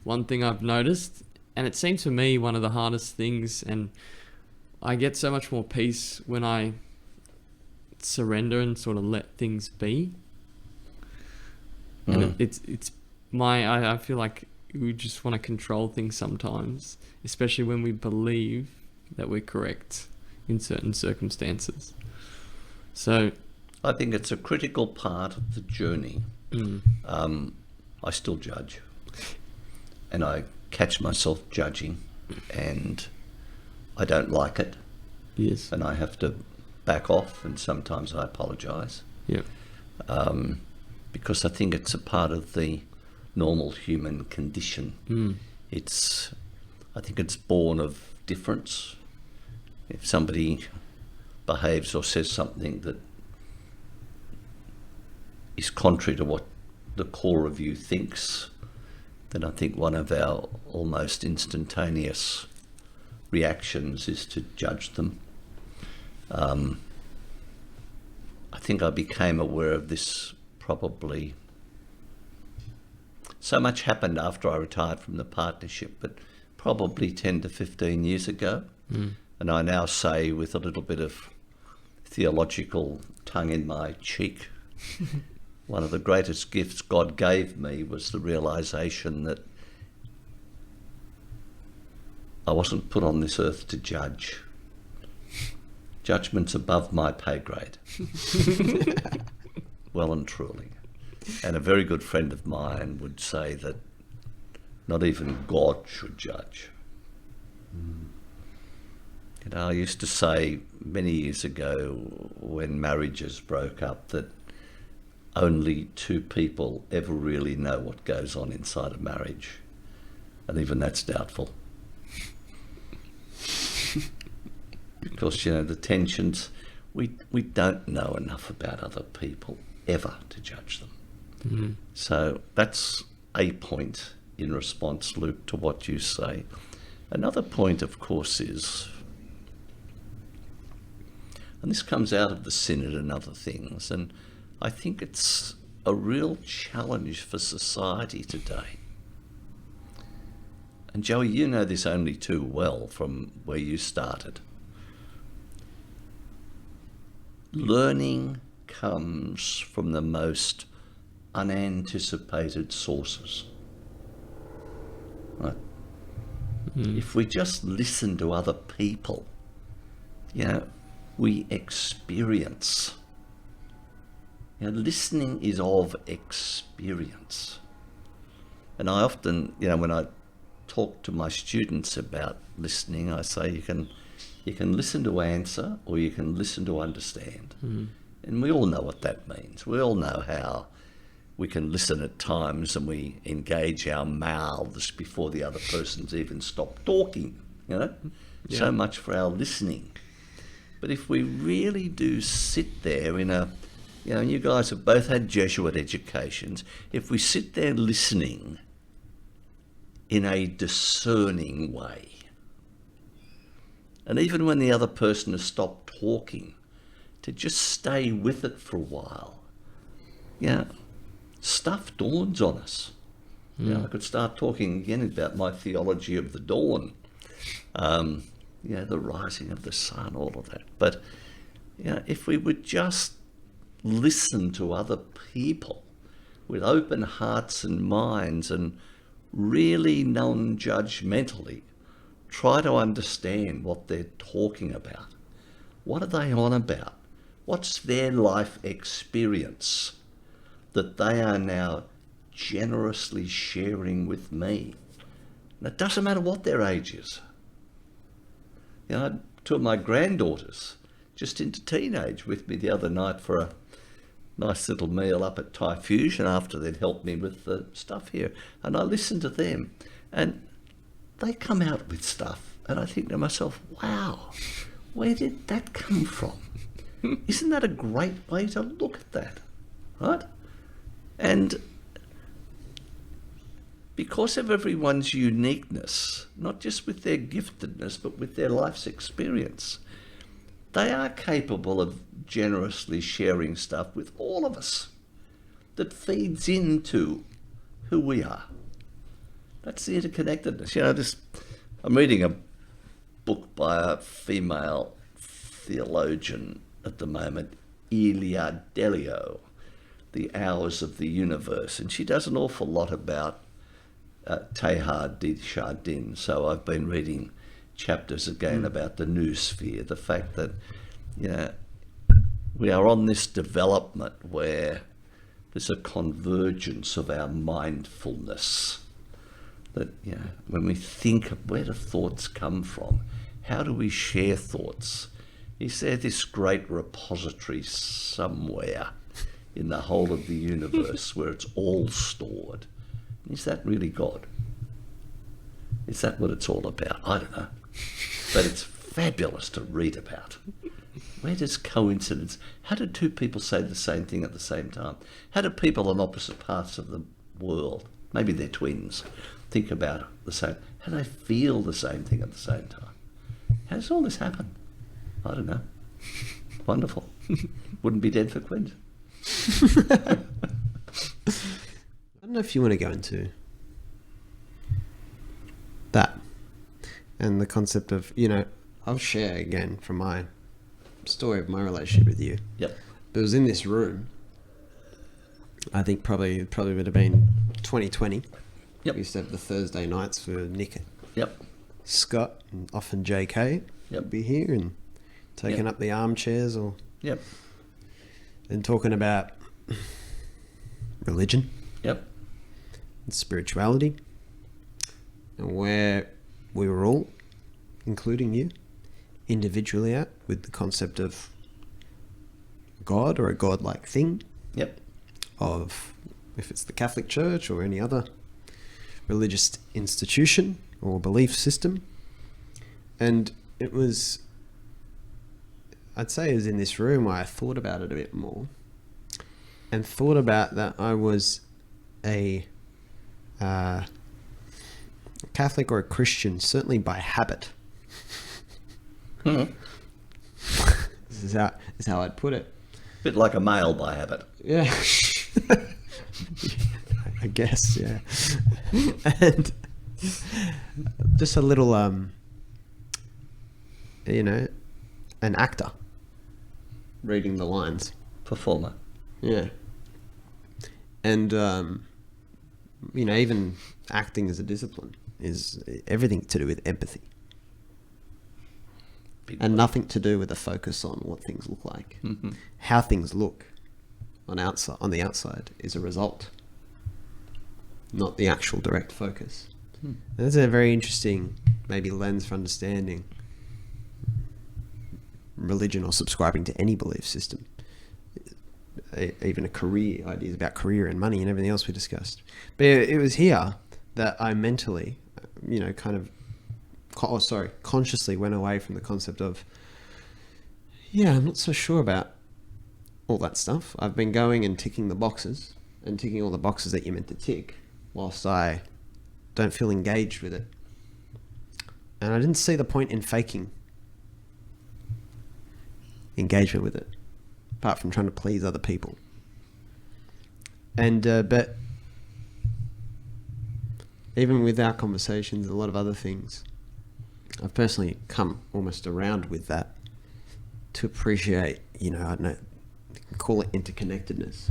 one thing I've noticed, and it seems to me one of the hardest things, and I get so much more peace when I surrender and sort of let things be. And I feel like we just want to control things sometimes, especially when we believe that we're correct in certain circumstances. So I think it's a critical part of the journey. I still judge, and I catch myself judging, and I don't like it. Yes. And I have to back off, and sometimes I apologise. Yeah. Because I think it's a part of the normal human condition. I think it's born of difference. If somebody behaves or says something that is contrary to what the core of you thinks, then I think one of our almost instantaneous reactions is to judge them. I think I became aware of this probably, so much happened after I retired from the partnership, but probably 10 to 15 years ago. And I now say, with a little bit of theological tongue in my cheek, one of the greatest gifts God gave me was the realisation that I wasn't put on this earth to judge. Judgment's above my pay grade. Well and truly. And a very good friend of mine would say that not even God should judge. You know, I used to say many years ago when marriages broke up that only two people ever really know what goes on inside a marriage. And even that's doubtful. Because, you know, the tensions, we don't know enough about other people ever to judge them. Mm-hmm. So that's a point in response, Luke, to what you say. Another point, of course, is, and this comes out of the synod and other things, and I think it's a real challenge for society today. And Joey, you know this only too well from where you started. Learning comes from the most unanticipated sources. Right? If we just listen to other people, you know, we experience. You know, listening is of experience. And I often, you know, when I talk to my students about listening, I say you can listen to answer or you can listen to understand. And we all know what that means. We all know how we can listen at times and we engage our mouths before the other person's even stopped talking, you know? Yeah. So much for our listening. But if we really do sit there in a, you know, you guys have both had Jesuit educations, if we sit there listening in a discerning way, and even when the other person has stopped talking, to just stay with it for a while, you know, stuff dawns on us. You know, I could start talking again about my theology of the dawn, you know, the rising of the sun, all of that. But, you know, if we would just listen to other people with open hearts and minds and really non-judgmentally try to understand what they're talking about. What are they on about? What's their life experience that they are now generously sharing with me? And it doesn't matter what their age is. You know, two of my granddaughters just into teenage with me the other night for a nice little meal up at Thai Fusion after they'd helped me with the stuff here. And I listened to them and they come out with stuff and I think to myself, wow, where did that come from? Isn't that a great way to look at that, right? And because of everyone's uniqueness, not just with their giftedness, but with their life's experience, they are capable of generously sharing stuff with all of us that feeds into who we are. That's the interconnectedness. You know, I'm reading a book by a female theologian at the moment, Ilia Delio, The Hours of the Universe, and she does an awful lot about Teilhard de Chardin. So I've been reading chapters again about the noosphere, the fact that, you know, we are on this development where there's a convergence of our mindfulness. That, you know, when we think of where do thoughts come from, how do we share thoughts? Is there this great repository somewhere in the whole of the universe where it's all stored? Is that really God? Is that what it's all about? I don't know. But it's fabulous to read about. Where does coincidence, how do two people say the same thing at the same time? How do people on opposite parts of the world, maybe they're twins, think about it the same? How do they feel the same thing at the same time? How does all this happen? I don't know. Wonderful. Wouldn't be dead for Quint. I don't know if you want to go into that and the concept of, you know, I'll share again from my story of my relationship with you. Yep. It was in this room. I think probably would have been 2020. Yep. We used to have the Thursday nights for Nick, Yep. Scott, and often JK Yep. would be here, and taking up the armchairs or Yep. and talking about religion Yep. and spirituality and where we were all, including you, individually at with the concept of God or a God-like thing, Yep. of if it's the Catholic Church or any other religious institution or belief system. And it was, I'd say it was in this room where I thought about it a bit more and thought about that I was a Catholic or a Christian, certainly by habit. Mhm. This is how I'd put it. Bit like a male by habit. Yeah. I guess, yeah. And just a little, an actor reading the lines. Performer. Yeah. And, even acting as a discipline is everything to do with empathy. Big And word. nothing to do with a focus on what things look like. Mhm. How things look on the outside is a result, not the actual direct focus. And that's a very interesting maybe lens for understanding religion or subscribing to any belief system. Even a career, ideas about career and money and everything else we discussed. But it was here that I mentally, consciously went away from the concept of, I'm not so sure about all that stuff. I've been going and ticking the boxes and ticking all the boxes that you're meant to tick whilst I don't feel engaged with it. And I didn't see the point in faking engagement with it, apart from trying to please other people. And, but even with our conversations, a lot of other things, I've personally come almost around with that to appreciate, I don't know, you can call it interconnectedness,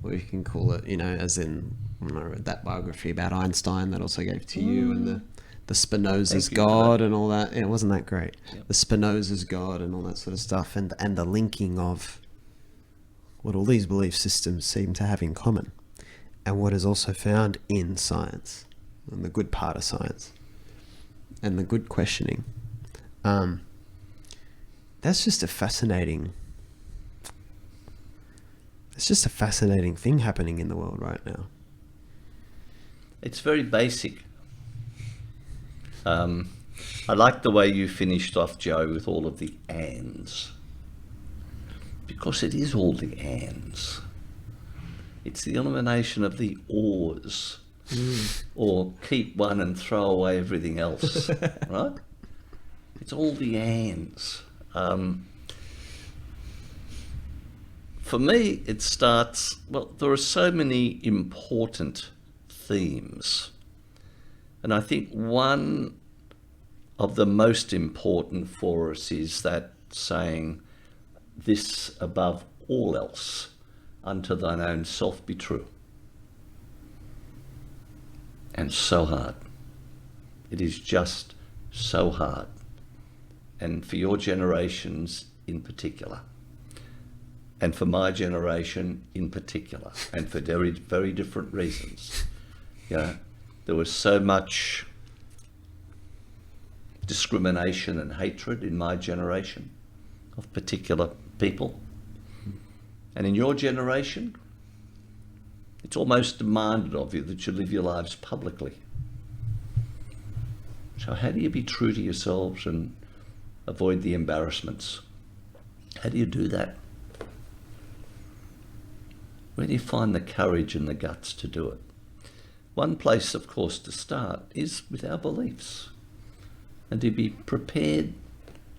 or you can call it, as in, when I read that biography about Einstein that also gave to you, and the Spinoza's Thank you for God that. and all that. Yeah, wasn't that great? Yep. The Spinoza's God and all that sort of stuff, and the linking of what all these belief systems seem to have in common, and what is also found in science, and the good part of science, and the good questioning. That's just a fascinating. It's just a fascinating thing happening in the world right now. It's very basic. I like the way you finished off, Joe, with all of the ands. Because it is all the ands. It's the elimination of the ors. Or keep one and throw away everything else. Right? It's all the ands. For me, it starts, there are so many important themes. And I think one of the most important for us is that saying, this above all else, unto thine own self be true. And so hard. It is just so hard. And for your generations in particular. And for my generation in particular. And for very, very different reasons. There was so much discrimination and hatred in my generation of particular people. And in your generation, it's almost demanded of you that you live your lives publicly. So how do you be true to yourselves and avoid the embarrassments? How do you do that? Where do you find the courage and the guts to do it? One place, of course, to start is with our beliefs and to be prepared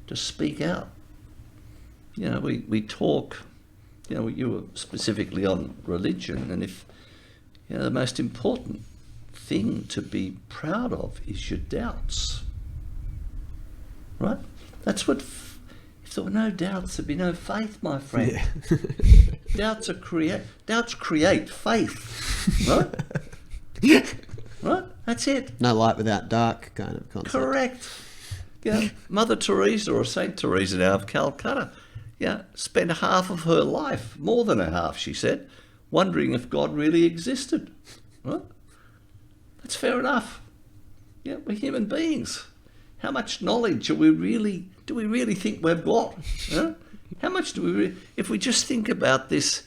to speak out. We talk, you were specifically on religion, and if, the most important thing to be proud of is your doubts, right? That's what, if there were no doubts, there'd be no faith, my friend. Yeah. Doubts create faith, right? Right? That's it. No light without dark kind of concept. Correct. Yeah, Mother Teresa, or Saint Teresa now of Calcutta, yeah, spent half of her life, more than a half, she said, wondering if God really existed. Well, that's fair enough. Yeah, we're human beings. How much knowledge do we really think we've got? Huh? How much do we if we just think about this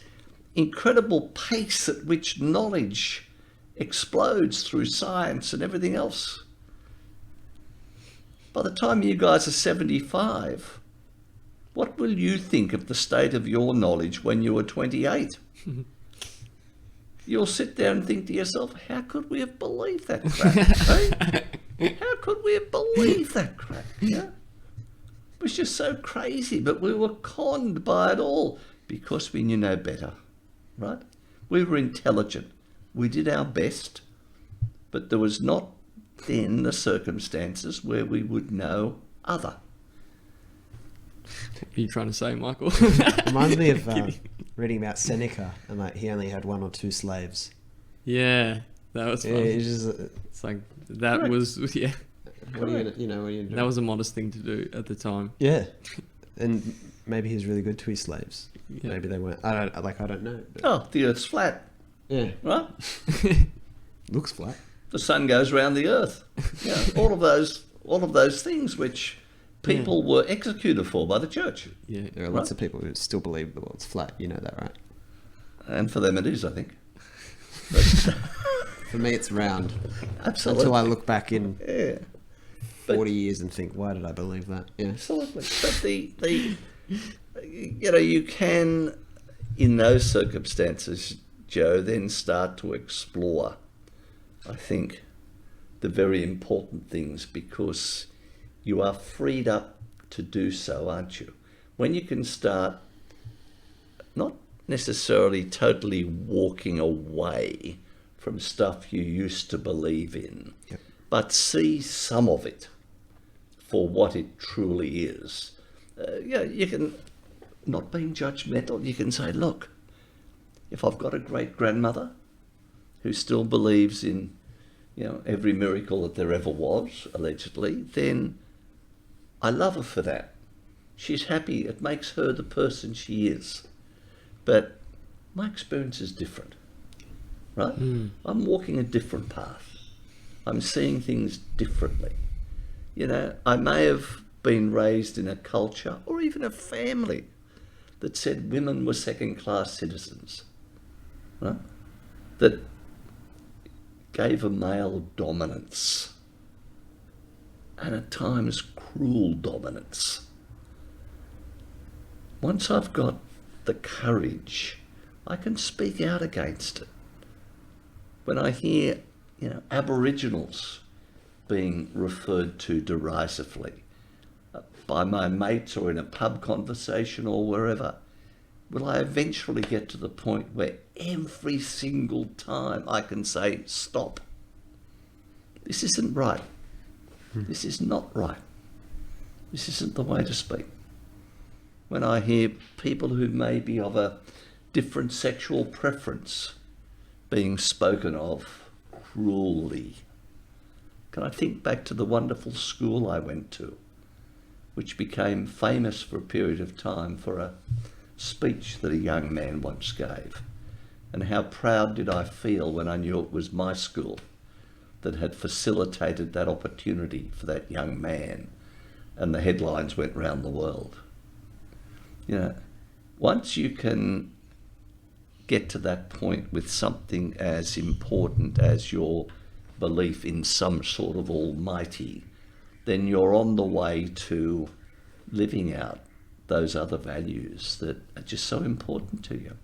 incredible pace at which knowledge explodes through science and everything else. By the time you guys are 75, what will you think of the state of your knowledge when you were 28? You'll sit there and think to yourself, how could we have believed that crap? Eh? How could we have believed that crap? Yeah? It was just so crazy, but we were conned by it all because we knew no better, right? We were intelligent. We did our best, but there was not then the circumstances where we would know other. What are you trying to say, Michael? Reminds me of reading about Seneca, and like he only had 1 or 2 slaves. Yeah, that was fun. Yeah, it's just It's like that Correct. was yeah. what are you gonna, what are you gonna do? That was a modest thing to do at the time. Yeah, and maybe he was really good to his slaves. Yeah. Maybe they weren't. I don't know. But Oh, the Earth's flat, yeah, right? looks flat. The sun goes round the Earth. Yeah, all of those things which people were executed for by the church, Yeah, There are lots of people who still believe the world's flat. You know that, right? and for them it is, I think. For me, it's round. Absolutely. Until I look back in Yeah. But- 40 years and think, why did I believe that? Yeah. Absolutely. But the you can, in those circumstances, Joe, then start to explore, I think, the very important things, because you are freed up to do so, aren't you? When you can start not necessarily totally walking away from stuff you used to believe in, Yep. but see some of it for what it truly is. You can, not being judgmental, you can say, look, if I've got a great grandmother who still believes in, every miracle that there ever was, allegedly, then I love her for that. She's happy. It makes her the person she is. But my experience is different, right? I'm walking a different path. I'm seeing things differently. I may have been raised in a culture or even a family that said women were second-class citizens, right? That gave a male dominance, and at times cruel dominance. Once I've got the courage, I can speak out against it. When I hear, Aboriginals being referred to derisively by my mates or in a pub conversation or wherever, will I eventually get to the point where every single time I can say, stop, this isn't right. This is not right. This isn't the way to speak. When I hear people who may be of a different sexual preference being spoken of cruelly, can I think back to the wonderful school I went to, which became famous for a period of time for a speech that a young man once gave. And how proud did I feel when I knew it was my school that had facilitated that opportunity for that young man, and the headlines went round the world. Once you can get to that point with something as important as your belief in some sort of almighty, then you're on the way to living out those other values that are just so important to you.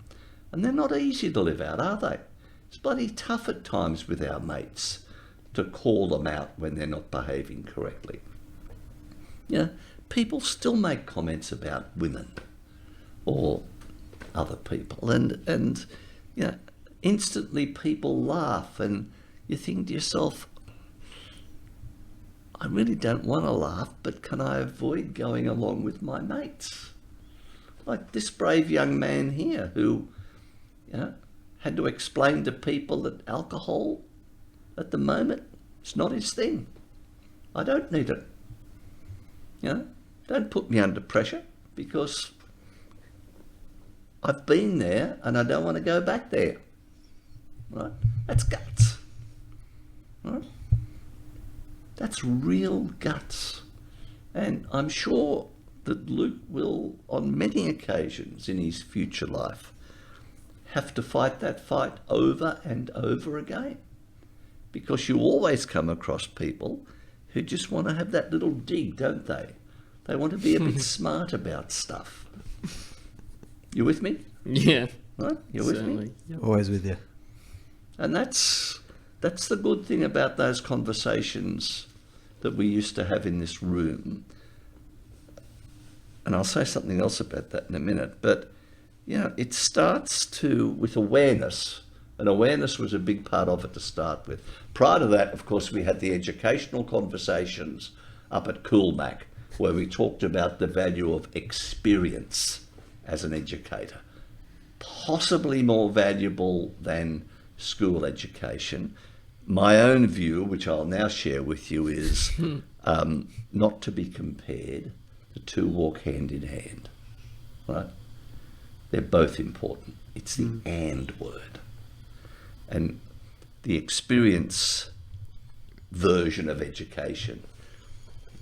And they're not easy to live out, are they? It's bloody tough at times with our mates to call them out when they're not behaving correctly. People still make comments about women or other people, and instantly people laugh, and you think to yourself, I really don't want to laugh, but can I avoid going along with my mates? Like this brave young man here who had to explain to people that alcohol at the moment is not his thing. I don't need it. You know, don't put me under pressure, because I've been there and I don't want to go back there. Right? That's guts. Right? That's real guts. And I'm sure that Luke will, on many occasions in his future life, have to fight that fight over and over again. Because you always come across people who just want to have that little dig, don't they? They want to be a bit smart about stuff. You with me? Yeah. Right? You with me? Certainly. Yep. Always with you. And that's the good thing about those conversations that we used to have in this room. And I'll say something else about that in a minute. But, you know, it starts with awareness. And awareness was a big part of it to start with. Prior to that, of course, we had the educational conversations up at Coolmac, where we talked about the value of experience as an educator. Possibly more valuable than school education. My own view, which I'll now share with you, is not to be compared. The two walk hand in hand, right? They're both important. It's the and word. And the experience version of education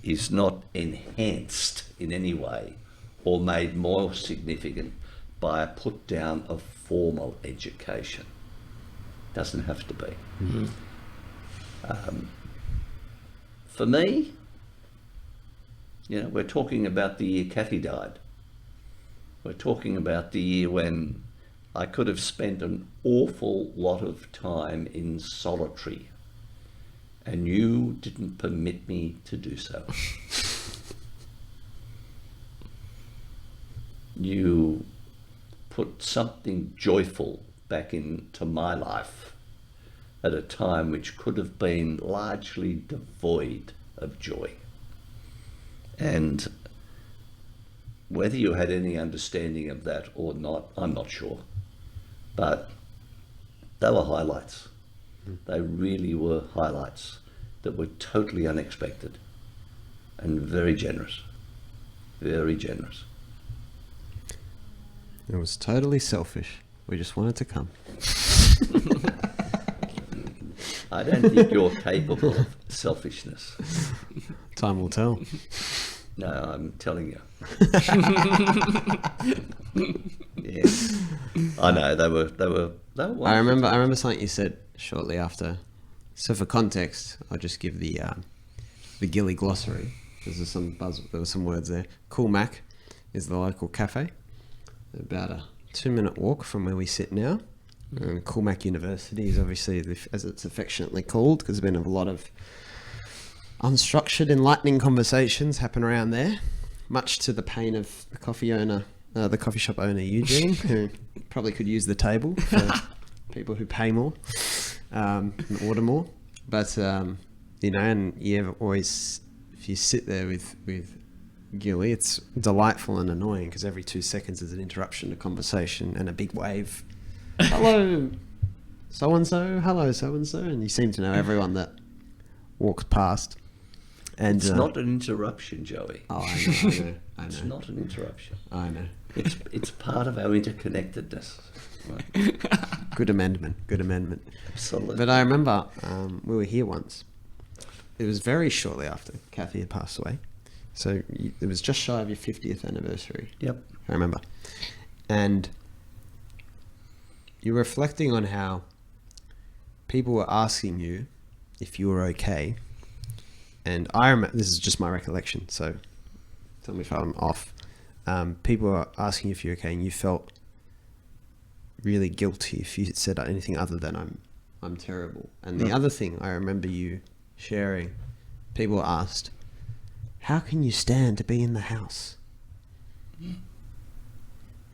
is not enhanced in any way or made more significant by a put down of formal education. Doesn't have to be. Mm-hmm. For me, you know, we're talking about the year Kathy died. We're talking about the year when I could have spent an awful lot of time in solitary, and you didn't permit me to do so. You put something joyful back into my life at a time which could have been largely devoid of joy. And whether you had any understanding of that or not, I'm not sure. But they were highlights. They really were highlights that were totally unexpected and very generous. Very generous. It was totally selfish. We just wanted to come. I don't think you're capable of selfishness. Time will tell. No, I'm telling you. Yeah, I know they were wonderful. I remember something you said shortly after. So for context, I'll just give the Gilly glossary. There were some words there. Coolmac is the local cafe, about a 2-minute walk from where we sit now. And Coolmac University is obviously, as it's affectionately called, because there's been a lot of unstructured, enlightening conversations happen around there, much to the pain of the coffee shop owner Eugene, who probably could use the table for people who pay more and order more. But you know, and you always, if you sit there with Gilly, it's delightful and annoying because every 2 seconds there's an interruption to conversation and a big wave. Hello, so and so. Hello, so and so, and you seem to know everyone that walks past. And It's not an interruption, Joey. Oh, I know. It's not an interruption. I know. It's part of our interconnectedness. Right? Good amendment. Absolutely. But I remember we were here once. It was very shortly after Kathy had passed away. So it was just shy of your 50th anniversary. Yep. I remember. And you were reflecting on how people were asking you if you were okay. And I remember, this is just my recollection, so tell me if I'm off. People were asking you if you're okay, and you felt really guilty if you said anything other than I'm terrible. And the other thing I remember you sharing, people asked, how can you stand to be in the house?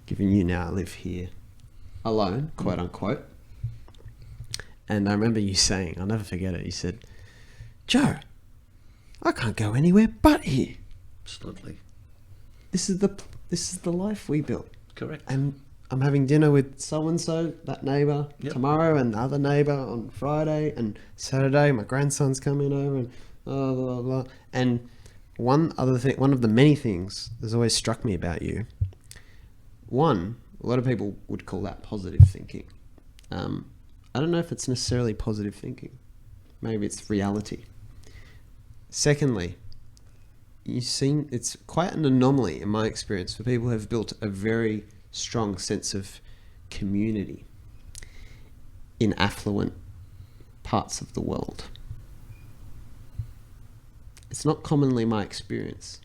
Given you now live here alone, quote unquote. And I remember you saying, I'll never forget it, you said, Joe, I can't go anywhere but here. Absolutely. This is the life we built. Correct. And I'm having dinner with so-and-so, that neighbour, tomorrow, and the other neighbour on Friday, and Saturday my grandson's coming over, and blah, blah, blah. And one other thing, one of the many things that's always struck me about you. One, a lot of people would call that positive thinking. I don't know if it's necessarily positive thinking. Maybe it's reality. Secondly, it's quite an anomaly in my experience for people who have built a very strong sense of community in affluent parts of the world. It's not commonly my experience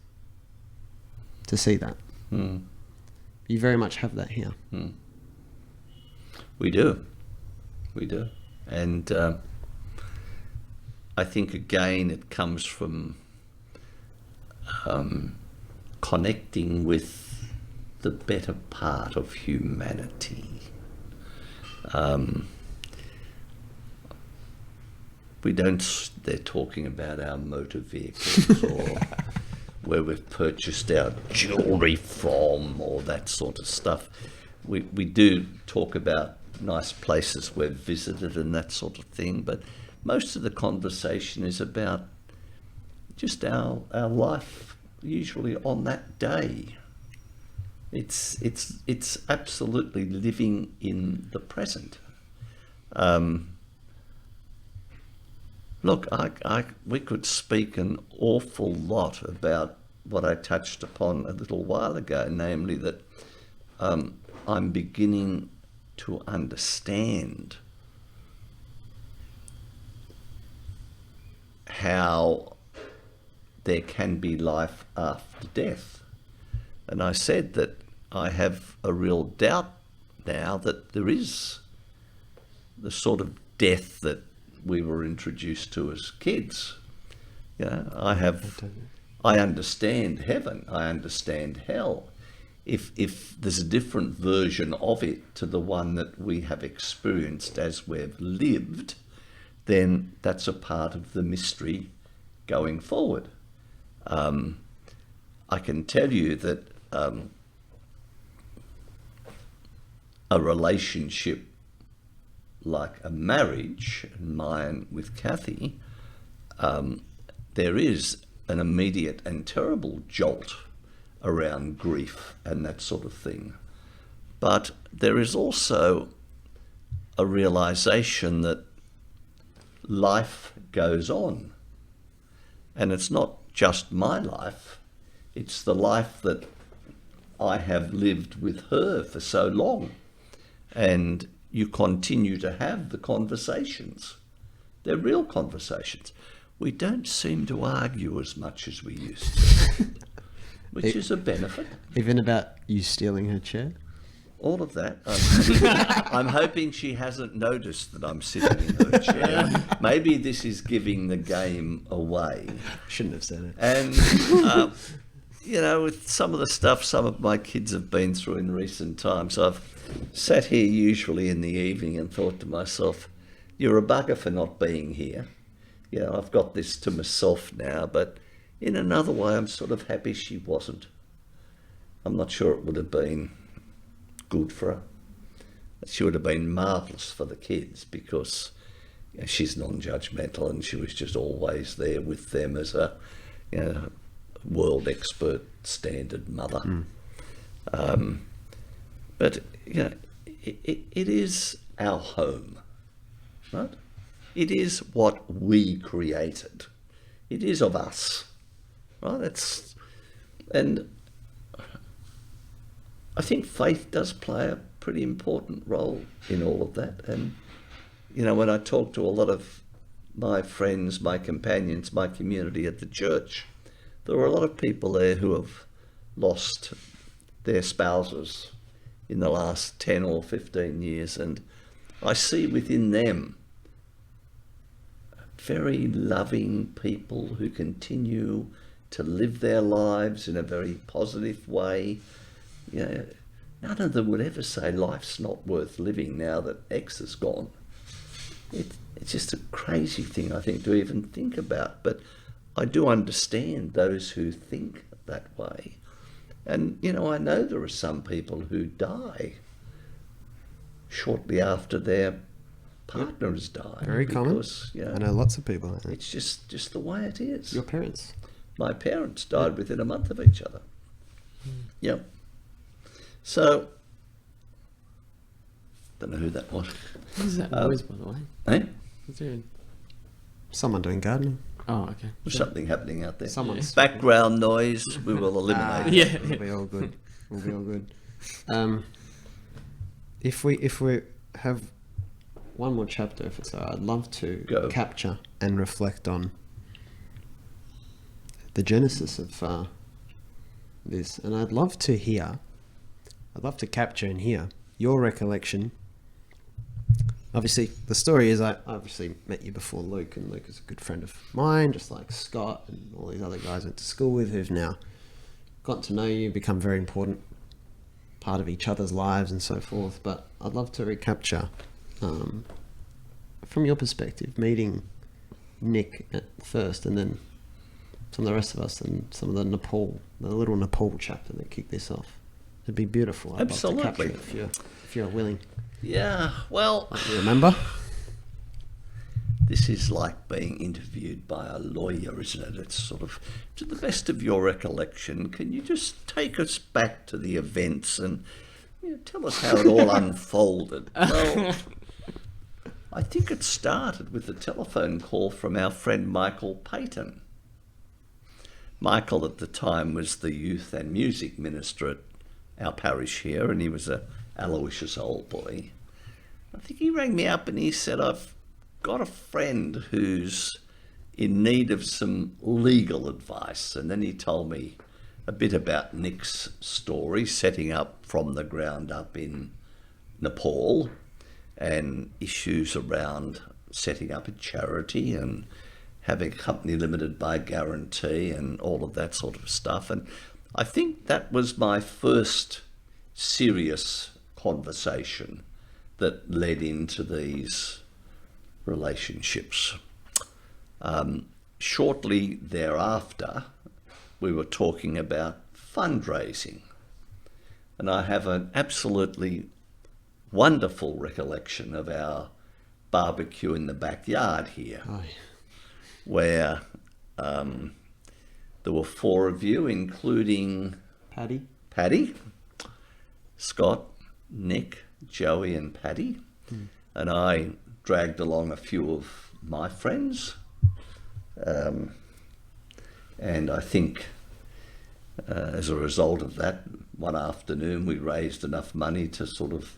to see that. You very much have that here. We do. And I think, again, it comes from connecting with the better part of humanity. They're talking about our motor vehicles or where we've purchased our jewellery from or that sort of stuff. We do talk about nice places we've visited and that sort of thing, but most of the conversation is about just our life, usually on that day. It's absolutely living in the present. Look, we could speak an awful lot about what I touched upon a little while ago, namely that I'm beginning to understand how there can be life after death. And I said that I have a real doubt now that there is the sort of death that we were introduced to as kids. You know, I understand heaven, I understand hell. If there's a different version of it to the one that we have experienced as we've lived, then that's a part of the mystery going forward. I can tell you that a relationship like a marriage, mine with Kathy, there is an immediate and terrible jolt around grief and that sort of thing. But there is also a realization that life goes on. And it's not just my life, it's the life that I have lived with her for so long. And you continue to have the conversations. They're real conversations. We don't seem to argue as much as we used to, which is a benefit. Even about you stealing her chair? All of that. I'm hoping she hasn't noticed that I'm sitting in her chair. Maybe this is giving the game away. Shouldn't have said it. And, you know, with some of the stuff some of my kids have been through in recent times, I've sat here usually in the evening and thought to myself, you're a bugger for not being here. You know, I've got this to myself now, but in another way, I'm sort of happy she wasn't. I'm not sure it would have been good for her. She would have been marvellous for the kids because, you know, she's non-judgmental and she was just always there with them as a, you know, world expert standard mother. But, you know, it is our home, right? It is what we created. It is of us, right? And I think faith does play a pretty important role in all of that. And, you know, when I talk to a lot of my friends, my companions, my community at the church, there are a lot of people there who have lost their spouses in the last 10 or 15 years. And I see within them very loving people who continue to live their lives in a very positive way. You know, none of them would ever say life's not worth living now that X is gone. It's just a crazy thing, I think, to even think about. But I do understand those who think that way. And, you know, I know there are some people who die shortly after their partner has died. Very common. You know, I know lots of people like that. it's just the way it is. Your parents. my parents died within a month of each other. Yep. So, don't know who that was. What is that noise, by the way? Eh? Is there... Someone doing gardening. Oh, okay. There's something happening out there. Someone's Background noise, we will eliminate. Yeah. We'll be all good. We'll be all good. If we have one more chapter, if it's alright, I'd love to Go. capture and reflect on the genesis of this, and I'd love to capture and hear your recollection. Obviously, the story is I obviously met you before Luke, and Luke is a good friend of mine, just like Scott and all these other guys I went to school with who've now gotten to know you, become very important part of each other's lives and so forth. But I'd love to recapture, from your perspective, meeting Nick at first, and then some of the rest of us, and some of the little Nepal chapter that kicked this off. It'd be beautiful. I'd Absolutely. love to capture it if you're willing. Yeah, well, You remember? this is like being interviewed by a lawyer, isn't it? It's sort of, to the best of your recollection, can you just take us back to the events and tell us how it all unfolded? Well, I think it started with a telephone call from our friend Michael Payton. Michael at the time was the youth and music minister at our parish here, and he was a Aloysius old boy. I think he rang me up and he said, I've got a friend who's in need of some legal advice. And then he told me a bit about Nick's story, setting up from the ground up in Nepal, and issues around setting up a charity and having a company limited by guarantee and all of that sort of stuff. And I think that was my first serious conversation that led into these relationships. Shortly thereafter, we were talking about fundraising, and I have an absolutely wonderful recollection of our barbecue in the backyard here, where there were four of you, including Paddy, Scott, Nick, Joey and Paddy, and I dragged along a few of my friends, and I think as a result of that, one afternoon we raised enough money to sort of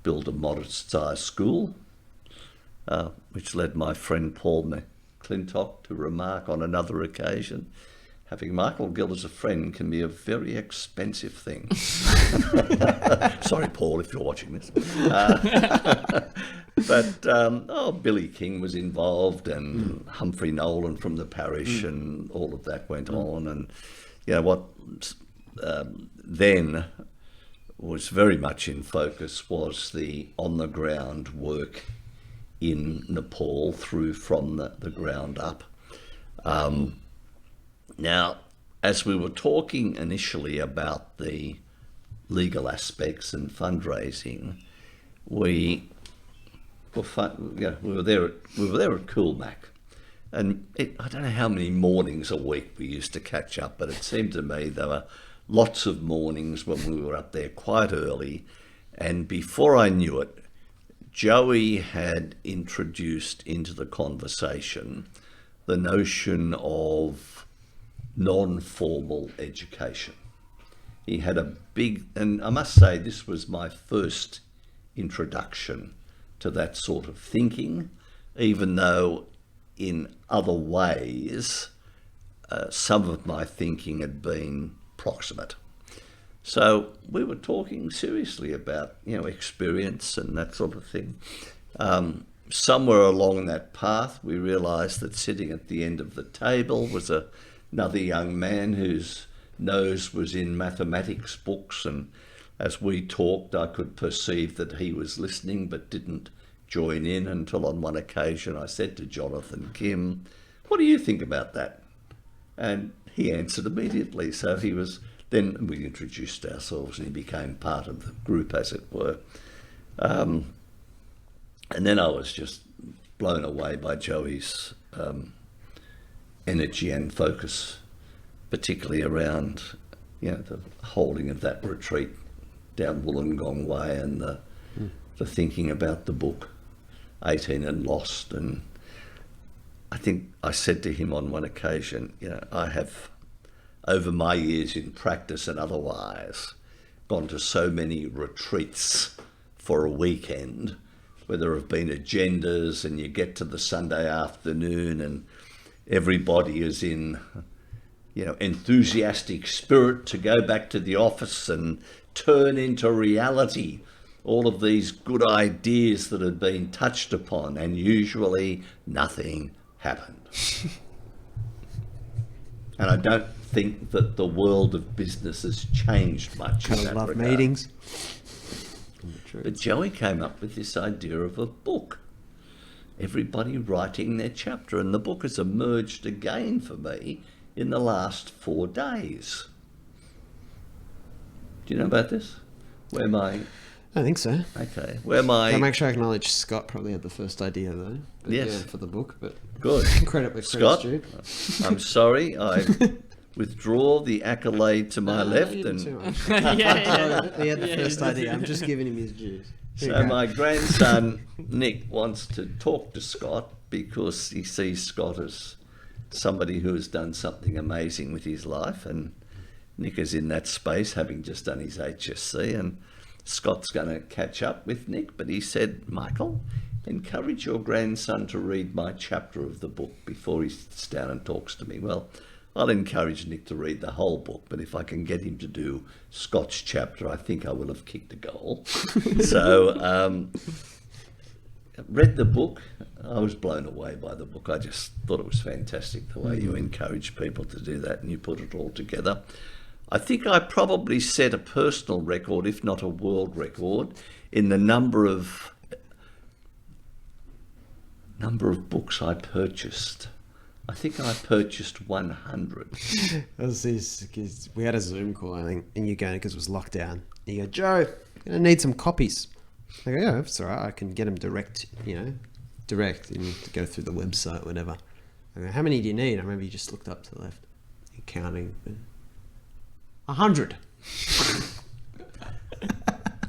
build a modest-sized school, which led my friend Paul McClintock to remark on another occasion, having Michael Gill as a friend can be a very expensive thing. Sorry, Paul, if you're watching this. But Billy King was involved, and Humphrey Nolan from the parish, and all of that went on. And what then was very much in focus was the on-the-ground work in Nepal through from the ground up. Now, as we were talking initially about the legal aspects and fundraising, we were there at Coolmac, and I don't know how many mornings a week we used to catch up, but it seemed to me there were lots of mornings when we were up there quite early, and before I knew it, Joey had introduced into the conversation the notion of non-formal education. He had a big, and I must say this was my first introduction to that sort of thinking, even though in other ways some of my thinking had been proximate. So we were talking seriously about experience and that sort of thing. Somewhere along that path we realised that sitting at the end of the table was another young man whose nose was in mathematics books, and as we talked I could perceive that he was listening but didn't join in, until on one occasion I said to Jonathan Kim, "What do you think about that?" And he answered immediately. So then we introduced ourselves and he became part of the group, as it were. And then I was just blown away by Joey's energy and focus particularly around, the holding of that retreat down Wollongong Way and the thinking about the book, 18 and Lost. And I think I said to him on one occasion, I have, over my years in practice and otherwise, gone to so many retreats for a weekend where there have been agendas, and you get to the Sunday afternoon and everybody is in, enthusiastic spirit to go back to the office and turn into reality all of these good ideas that had been touched upon, and usually nothing happened. And I don't think that the world of business has changed much in that love regard. meetings. But Joey came up with this idea of a book. Everybody writing their chapter, and the book has emerged again for me in the last 4 days. Do you know about this? I think so. Okay. I'll make sure I acknowledge Scott probably had the first idea though. But Yes. yeah, for the book, but Good. credit where Scott, credit's due. I'm sorry. I withdraw the accolade to my left. You did And too much. Yeah. He had the first idea. I'm just giving him his dues. Here so you go. my grandson, Nick, wants to talk to Scott because he sees Scott as somebody who has done something amazing with his life. And Nick is in that space, having just done his HSC. And Scott's going to catch up with Nick, but he said, Michael, encourage your grandson to read my chapter of the book before he sits down and talks to me. Well, I'll encourage Nick to read the whole book, but if I can get him to do Scott's chapter, I think I will have kicked a goal. So, read the book. I was blown away by the book. I just thought it was fantastic the way you encourage people to do that and you put it all together. I think I probably set a personal record, if not a world record, in the number of books I purchased. I think I purchased 100. We had a Zoom call, I think, and you go, because it was lockdown. And you go, Joe, I'm going to need some copies. I go, yeah, it's all right. I can get them direct, and to go through the website, whatever. I go, how many do you need? I remember you just looked up to the left, you're counting. 100.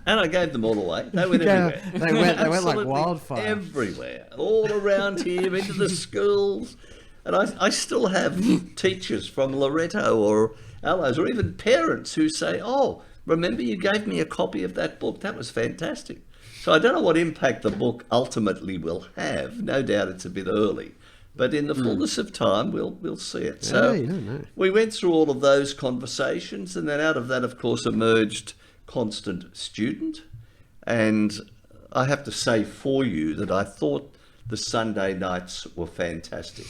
And I gave them all away. They went Yeah, everywhere. they went like Absolutely wildfire. Everywhere. All around here, into the schools. And I still have teachers from Loretto or Allos, or even parents who say, oh, remember you gave me a copy of that book? That was fantastic. So I don't know what impact the book ultimately will have. No doubt it's a bit early. But in the fullness of time, we'll see it. So you don't know. we went through all of those conversations, and then out of that, of course, emerged Constant Student. And I have to say for you that I thought the Sunday nights were fantastic.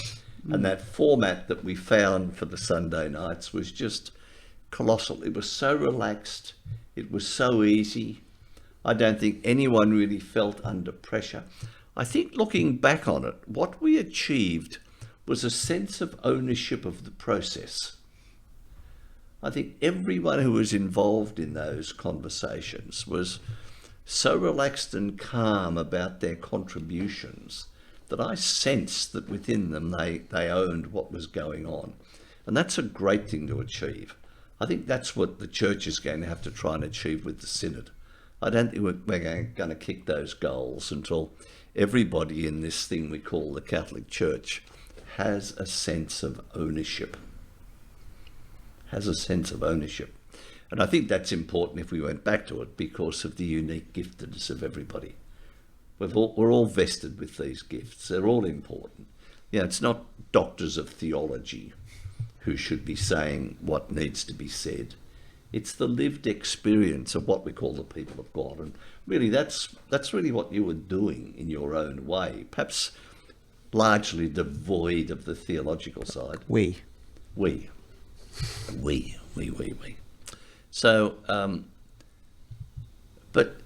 And that format that we found for the Sunday nights was just colossal. It was so relaxed. It was so easy. I don't think anyone really felt under pressure. I think looking back on it, what we achieved was a sense of ownership of the process. I think everyone who was involved in those conversations was so relaxed and calm about their contributions that I sensed that within them they owned what was going on. And that's a great thing to achieve. I think that's what the church is going to have to try and achieve with the synod. I don't think we're going to kick those goals until everybody in this thing we call the Catholic Church has a sense of ownership. Has a sense of ownership. And I think that's important if we went back to it because of the unique giftedness of everybody. We're all vested with these gifts. They're all important. It's not doctors of theology who should be saying what needs to be said. It's the lived experience of what we call the people of God. And really, that's really what you were doing in your own way, perhaps largely devoid of the theological side. We. So, but,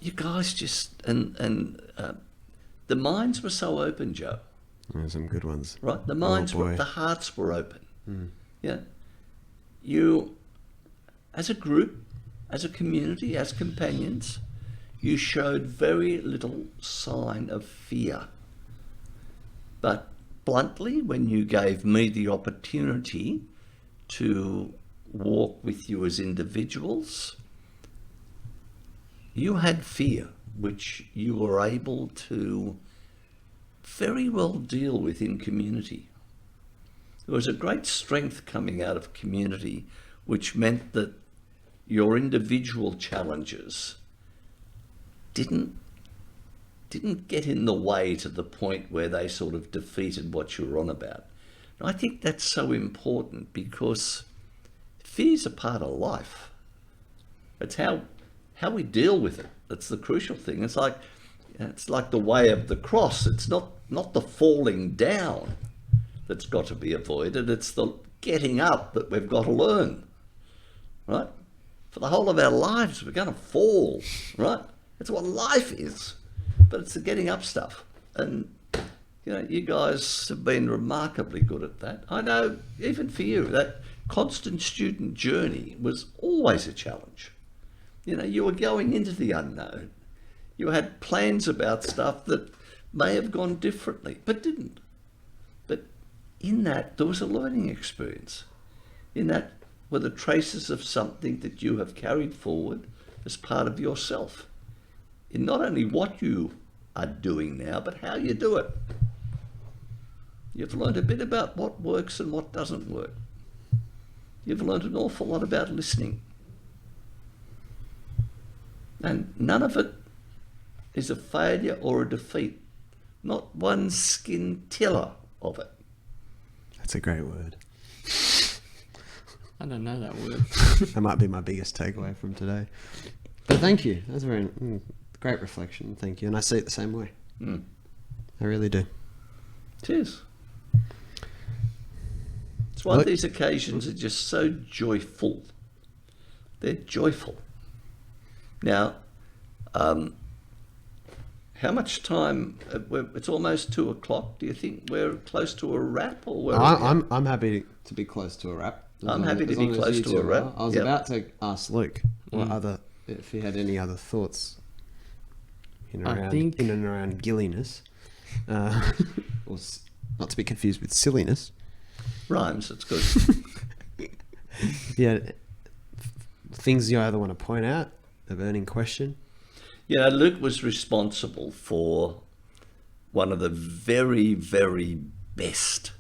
you guys just, and the minds were so open, Joe. There's some good ones. Right? The minds boy. were, the hearts were open. Yeah. You, as a group, as a community, as companions, you showed very little sign of fear. But bluntly, when you gave me the opportunity to walk with you as individuals, you had fear, which you were able to very well deal with in community. There was a great strength coming out of community, which meant that your individual challenges didn't get in the way to the point where they sort of defeated what you were on about. And I think that's so important, because fear's a part of life. It's how we deal with it. That's the crucial thing. It's like the way of the cross. It's not the falling down that's got to be avoided. It's the getting up that we've got to learn, right? For the whole of our lives, we're going to fall, right? That's what life is. But it's the getting up stuff. And, you guys have been remarkably good at that. I know, even for you, that constant student journey was always a challenge. You were going into the unknown. You had plans about stuff that may have gone differently, but didn't. But in that, there was a learning experience. In that were the traces of something that you have carried forward as part of yourself, in not only what you are doing now, but how you do it. You've learned a bit about what works and what doesn't work. You've learned an awful lot about listening. And none of it is a failure or a defeat. Not one scintilla of it. That's a great word. I don't know that word. That might be my biggest takeaway from today. But thank you. That's a very great reflection. Thank you. And I see it the same way. I really do. Cheers. It's why these occasions are just so joyful. They're joyful. Now, how much time? It's almost 2:00. Do you think we're close to a wrap, or where I'm happy to be close to a wrap. I'm happy to be close to a wrap. I was about to ask Luke if he had any other thoughts in and around gilliness, or not to be confused with silliness. Rhymes. It's good. Yeah, things you either want to point out, a burning question. Luke was responsible for one of the very, very best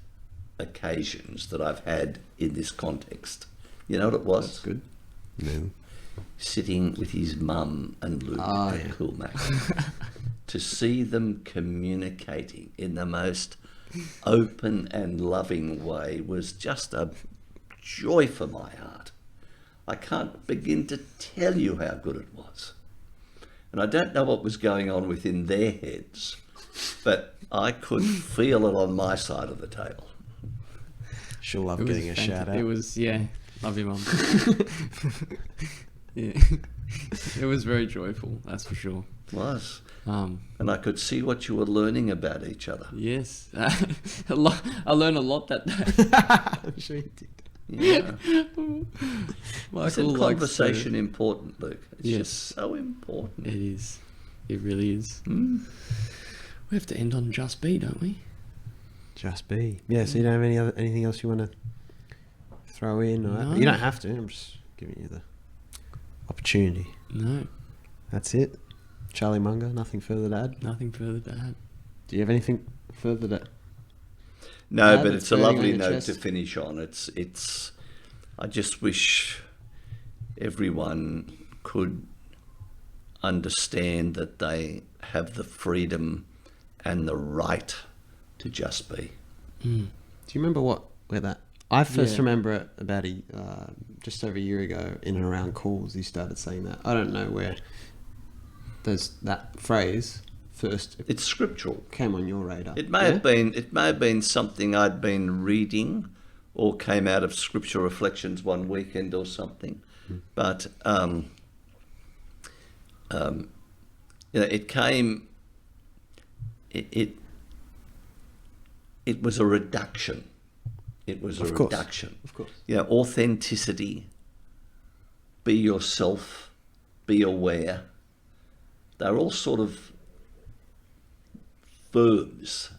occasions that I've had in this context. You know what it was? That's good. No. Sitting with his mum and Luke at Coolmac to see them communicating in the most open and loving way was just a joy for my heart. I can't begin to tell you how good it was. And I don't know what was going on within their heads, but I could feel it on my side of the table. She'll love getting a shout out. It was, love you, Mum. Yeah. It was very joyful, that's for sure. It was. And I could see what you were learning about each other. Yes. I learned a lot that day. I'm sure you did. Yeah. Michael Isn't conversation important, Luke? It's Yes. just so important. It is. It really is. We have to end on just be, don't we? Just be. Yeah, so you don't have anything else you want to throw in? Or No. You don't have to. I'm just giving you the opportunity. No. That's it. Charlie Munger, nothing further to add? Nothing further to add. Do you have anything further to No, add but that's it's a burning on lovely your note chest? to finish on. It's. I just wish everyone could understand that they have the freedom and the right to just be. Do you remember where that? I first Yeah. remember it about just over a year ago in and around calls. He started saying that. I don't know where there's that phrase first It's scriptural. came on your radar. It may have been. It may have been something I'd been reading, or came out of scripture reflections one weekend or something. But it came. It was a reduction. It was Of a course. reduction. Of course. Authenticity. Be yourself. Be aware. They're all sort of verbs.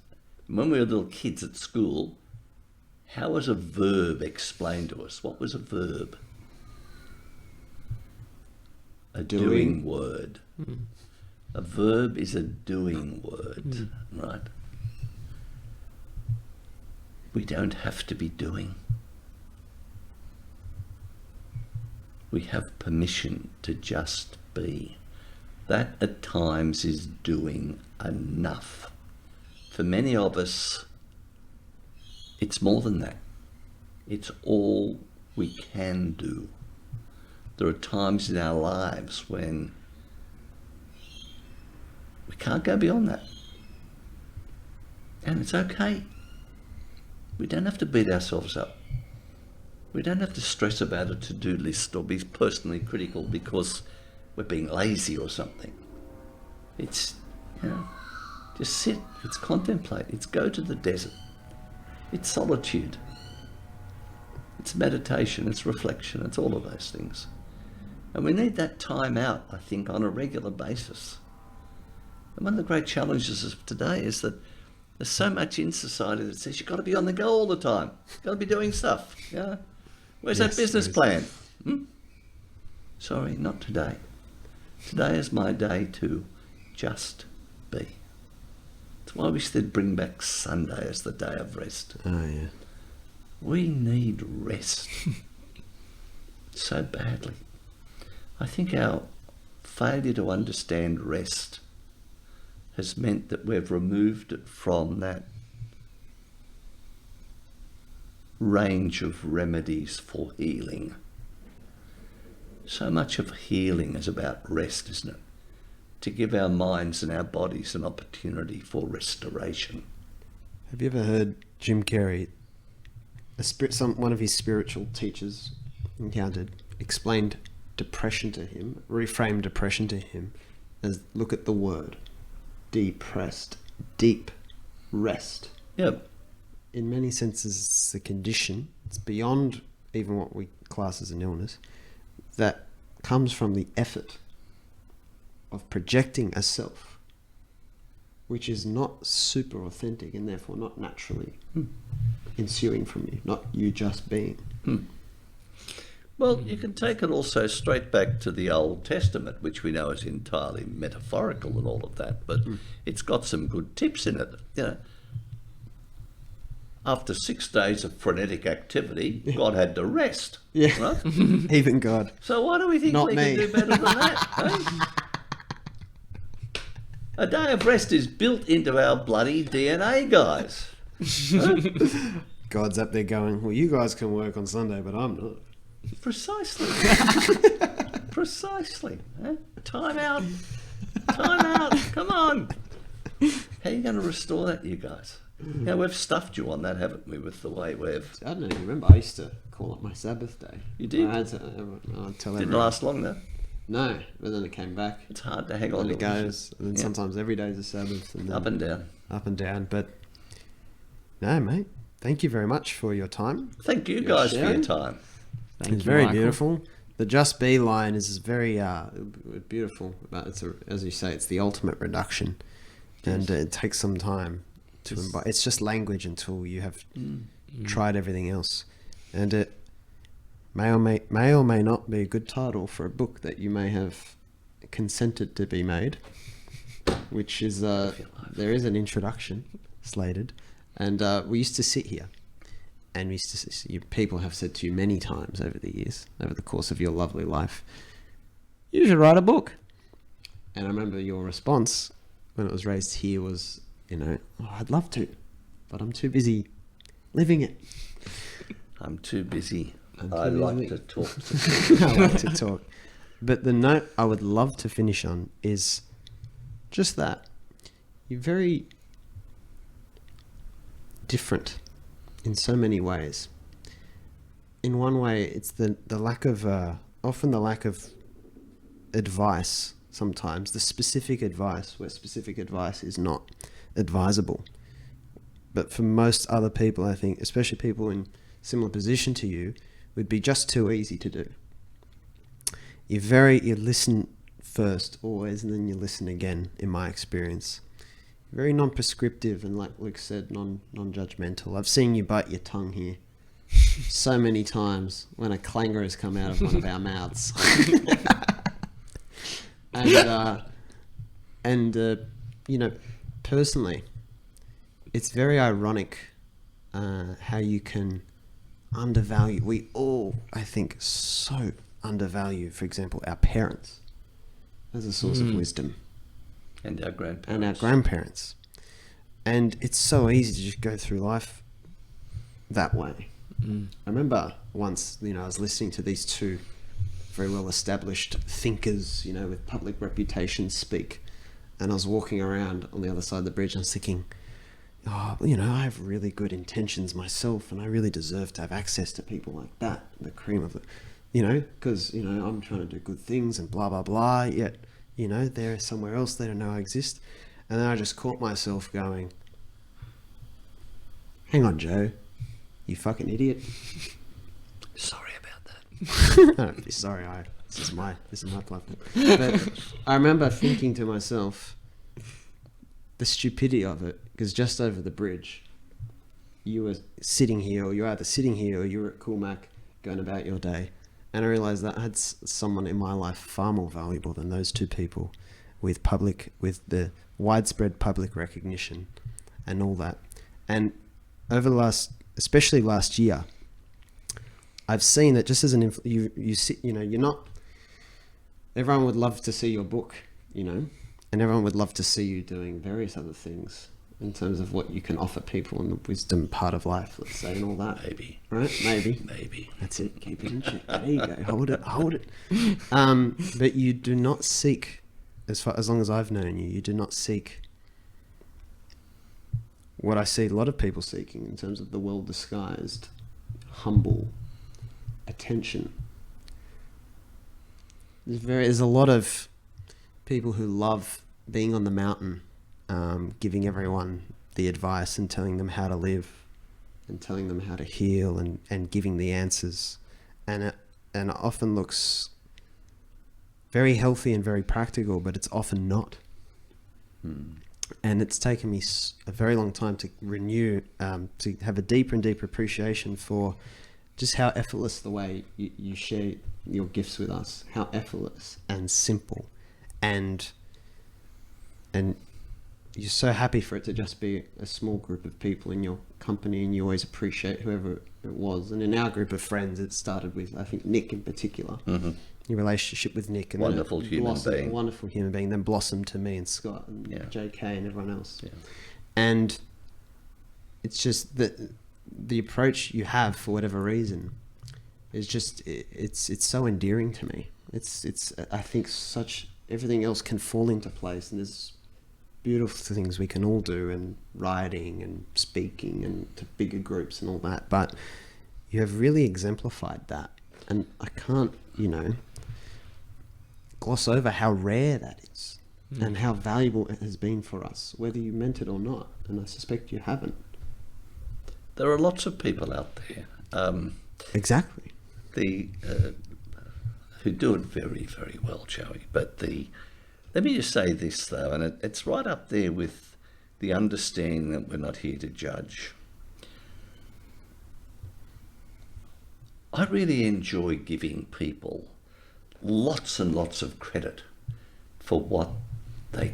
When we were little kids at school, How was a verb explained to us? What was a verb? A doing word. A verb is a doing word, right? We don't have to be doing. We have permission to just be. That at times is doing enough. For many of us, it's more than that. It's all we can do. There are times in our lives when we can't go beyond that. And it's okay. We don't have to beat ourselves up. We don't have to stress about a to-do list or be personally critical because we're being lazy or something. It's, just sit, it's contemplate, it's go to the desert. It's solitude. It's meditation, it's reflection, it's all of those things. And we need that time out, I think, on a regular basis. And one of the great challenges of today is that there's so much in society that says you've got to be on the go all the time. You've got to be doing stuff. Yeah. Where's that business plan? Sorry, not today. Today is my day to just be. That's why we said bring back Sunday as the day of rest. Oh, yeah. We need rest so badly. I think our failure to understand rest has meant that we've removed it from that range of remedies for healing. So much of healing is about rest, isn't it? To give our minds and our bodies an opportunity for restoration. Have you ever heard Jim Carrey, one of his spiritual teachers encountered, explained depression to him, reframed depression to him as, look at the word, depressed, deep rest. Yep. In many senses, it's a condition. It's beyond even what we class as an illness. That comes from the effort of projecting a self, which is not super authentic and therefore not naturally ensuing from you, not you just being. Well, you can take it also straight back to the Old Testament, which we know is entirely metaphorical and all of that, but it's got some good tips in it. You know, after 6 days of frenetic activity, God had to rest. Yeah, right? Even God. So why do we think Not we me. can do better than that? Eh? A day of rest is built into our bloody DNA, guys. God's up there going, well, you guys can work on Sunday, but I'm not. Precisely. Precisely. Eh? Time out. Time out. Come on. How are you going to restore that, you guys? Yeah, we've stuffed you on that, haven't we, with the way we've... I don't even remember. I used to call it my Sabbath day. You did? I had to tell Didn't everyone. last long, though. No, but then it came back. It's hard to hang on And it to it. goes. And then Yeah. sometimes every day is a Sabbath. And then Up and down. Up and down. But no, mate. Thank you very much for your time. Thank you guys for your sharing. time. Thank It's you, very Michael. beautiful. The Just Be line is very beautiful. But as you say, it's the ultimate reduction. And it takes some time to embody. It's just language until you have tried everything else. And it may or may not be a good title for a book that you may have consented to be made, which is there is an introduction slated. And we used to sit here, and people have said to you many times over the years, over the course of your lovely life, you should write a book. And I remember your response when it was raised here was, I'd love to, but I'm too busy living it. I'm too busy. I'm too I like busy. to talk. I like to talk. But the note I would love to finish on is just that. You're very different in so many ways. In one way, it's the lack of, often the lack of advice sometimes, the specific advice, where specific advice is not advisable. But for most other people, I think, especially people in similar position to you, would be just too easy to do. You listen first always, and then you listen again, in my experience. very non-prescriptive, and like Luke said, non-judgmental. I've seen you bite your tongue here so many times when a clanger has come out of one of our mouths. and you know, personally, it's very ironic how you can undervalue. We all, I think, so undervalue, for example, our parents as a source of wisdom. And our grandparents. And our grandparents. And it's so easy to just go through life that way. I remember once, you know, I was listening to these two very well established thinkers, you know, with public reputations speak. And I was walking around on the other side of the bridge and I was thinking, oh, you know, I have really good intentions myself and I really deserve to have access to people like that, the cream of the, you know, because, you know, I'm trying to do good things and blah, blah, blah, yet, you know, they're somewhere else, they don't know I exist. And then I just caught myself going, hang on, Joe, you fucking idiot. Sorry about that. I don't be sorry, this is my platform. But I remember thinking to myself, the stupidity of it, because just over the bridge, you were sitting here, or you're either sitting here or you were at Coolmac going about your day. And I realized that I had someone in my life far more valuable than those two people with the widespread public recognition and all that. And over the especially last year, I've seen that just as you sit, you know, you're not, everyone would love to see your book, you know, and everyone would love to see you doing various other things in terms of what you can offer people in the wisdom part of life, let's say, and all that. Maybe. Right? Maybe. Maybe. That's it. Keep it in check. There you go. Hold it. But you do not seek, as long as I've known you, you do not seek what I see a lot of people seeking in terms of the well-disguised, humble attention. There's a lot of people who love being on the mountain, giving everyone the advice and telling them how to live and telling them how to heal and giving the answers. And it often looks very healthy and very practical, but it's often not. And it's taken me a very long time to renew, to have a deeper and deeper appreciation for just how effortless the way you share your gifts with us, how effortless and simple, and you're so happy for it to just be a small group of people in your company, and you always appreciate whoever it was. And in our group of friends, it started with, I think, Nick in particular. Your relationship with Nick, and Wonderful human being. A wonderful human being, then blossomed to me and Scott and JK and everyone else. And it's just that the approach you have, for whatever reason, is just it's so endearing to me. It's I think everything else can fall into place, and there's beautiful things we can all do, and writing and speaking and to bigger groups and all that, but you have really exemplified that, and I can't, you know, gloss over how rare that is and how valuable it has been for us, whether you meant it or not, and I suspect you haven't. There are lots of people out there. Exactly. Who do it very, very well, Joey. But let me just say this, though, and it's right up there with the understanding that we're not here to judge. I really enjoy giving people lots and lots of credit for what they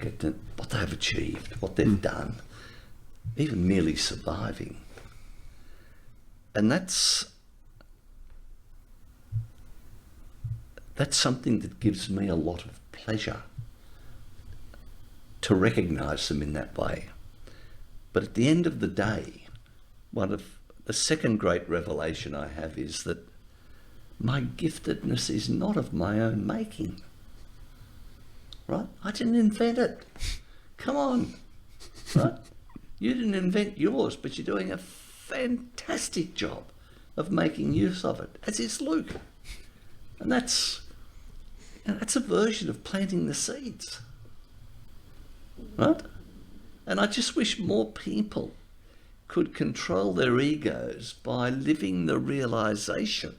have achieved, what they've done, even merely surviving. And that's something that gives me a lot of pleasure, to recognise them in that way. But at the end of the day, one of the second great revelation I have is that my giftedness is not of my own making. Right? I didn't invent it. Come on. Right? You didn't invent yours, but you're doing a fantastic job of making use of it, as is Luke. And that's a version of planting the seeds. Right? And I just wish more people could control their egos by living the realization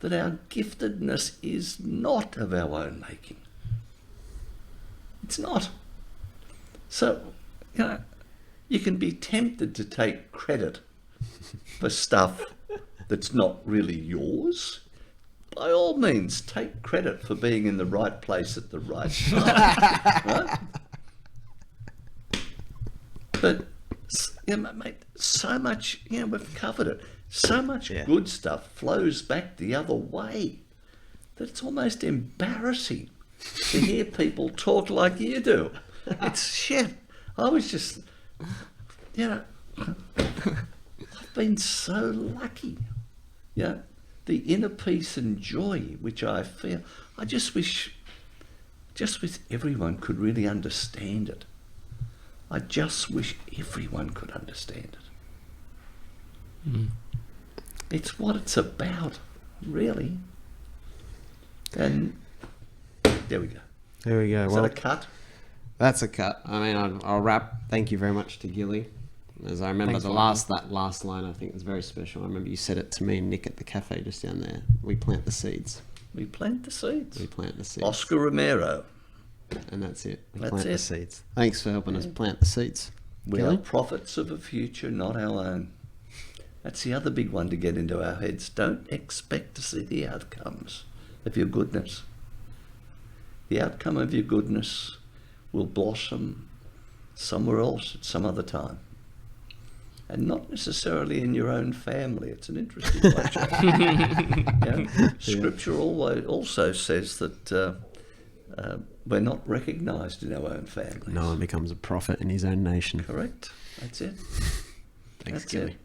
that our giftedness is not of our own making. It's not. So you can be tempted to take credit for stuff that's not really yours. By all means, take credit for being in the right place at the right time. Right? But, mate, so much, we've covered it. So much good stuff flows back the other way that it's almost embarrassing to hear people talk like you do. It's shit. I was just, I've been so lucky. The inner peace and joy which I feel. I just wish everyone could really understand it. I just wish everyone could understand it. Mm. It's what it's about, really. And there we go. There we go. Is that a cut? That's a cut. I mean, I'll wrap. Thank you very much to Gilly. As I remember, Thanks, that last line I think was very special. I remember you said it to me and Nick at the cafe just down there. We plant the seeds. We plant the seeds. We plant the seeds. Oscar Romero. And that's it. We That's plant it. the seeds. Thanks for helping us plant the seeds. We Gilly? are prophets of a future, not our own. That's the other big one to get into our heads. Don't expect to see the outcomes of your goodness. The outcome of your goodness will blossom somewhere else at some other time. And not necessarily in your own family. It's an interesting one. Scripture also says that we're not recognised in our own families. No one becomes a prophet in his own nation. Correct. That's it. Thanks, That's Gilly. it.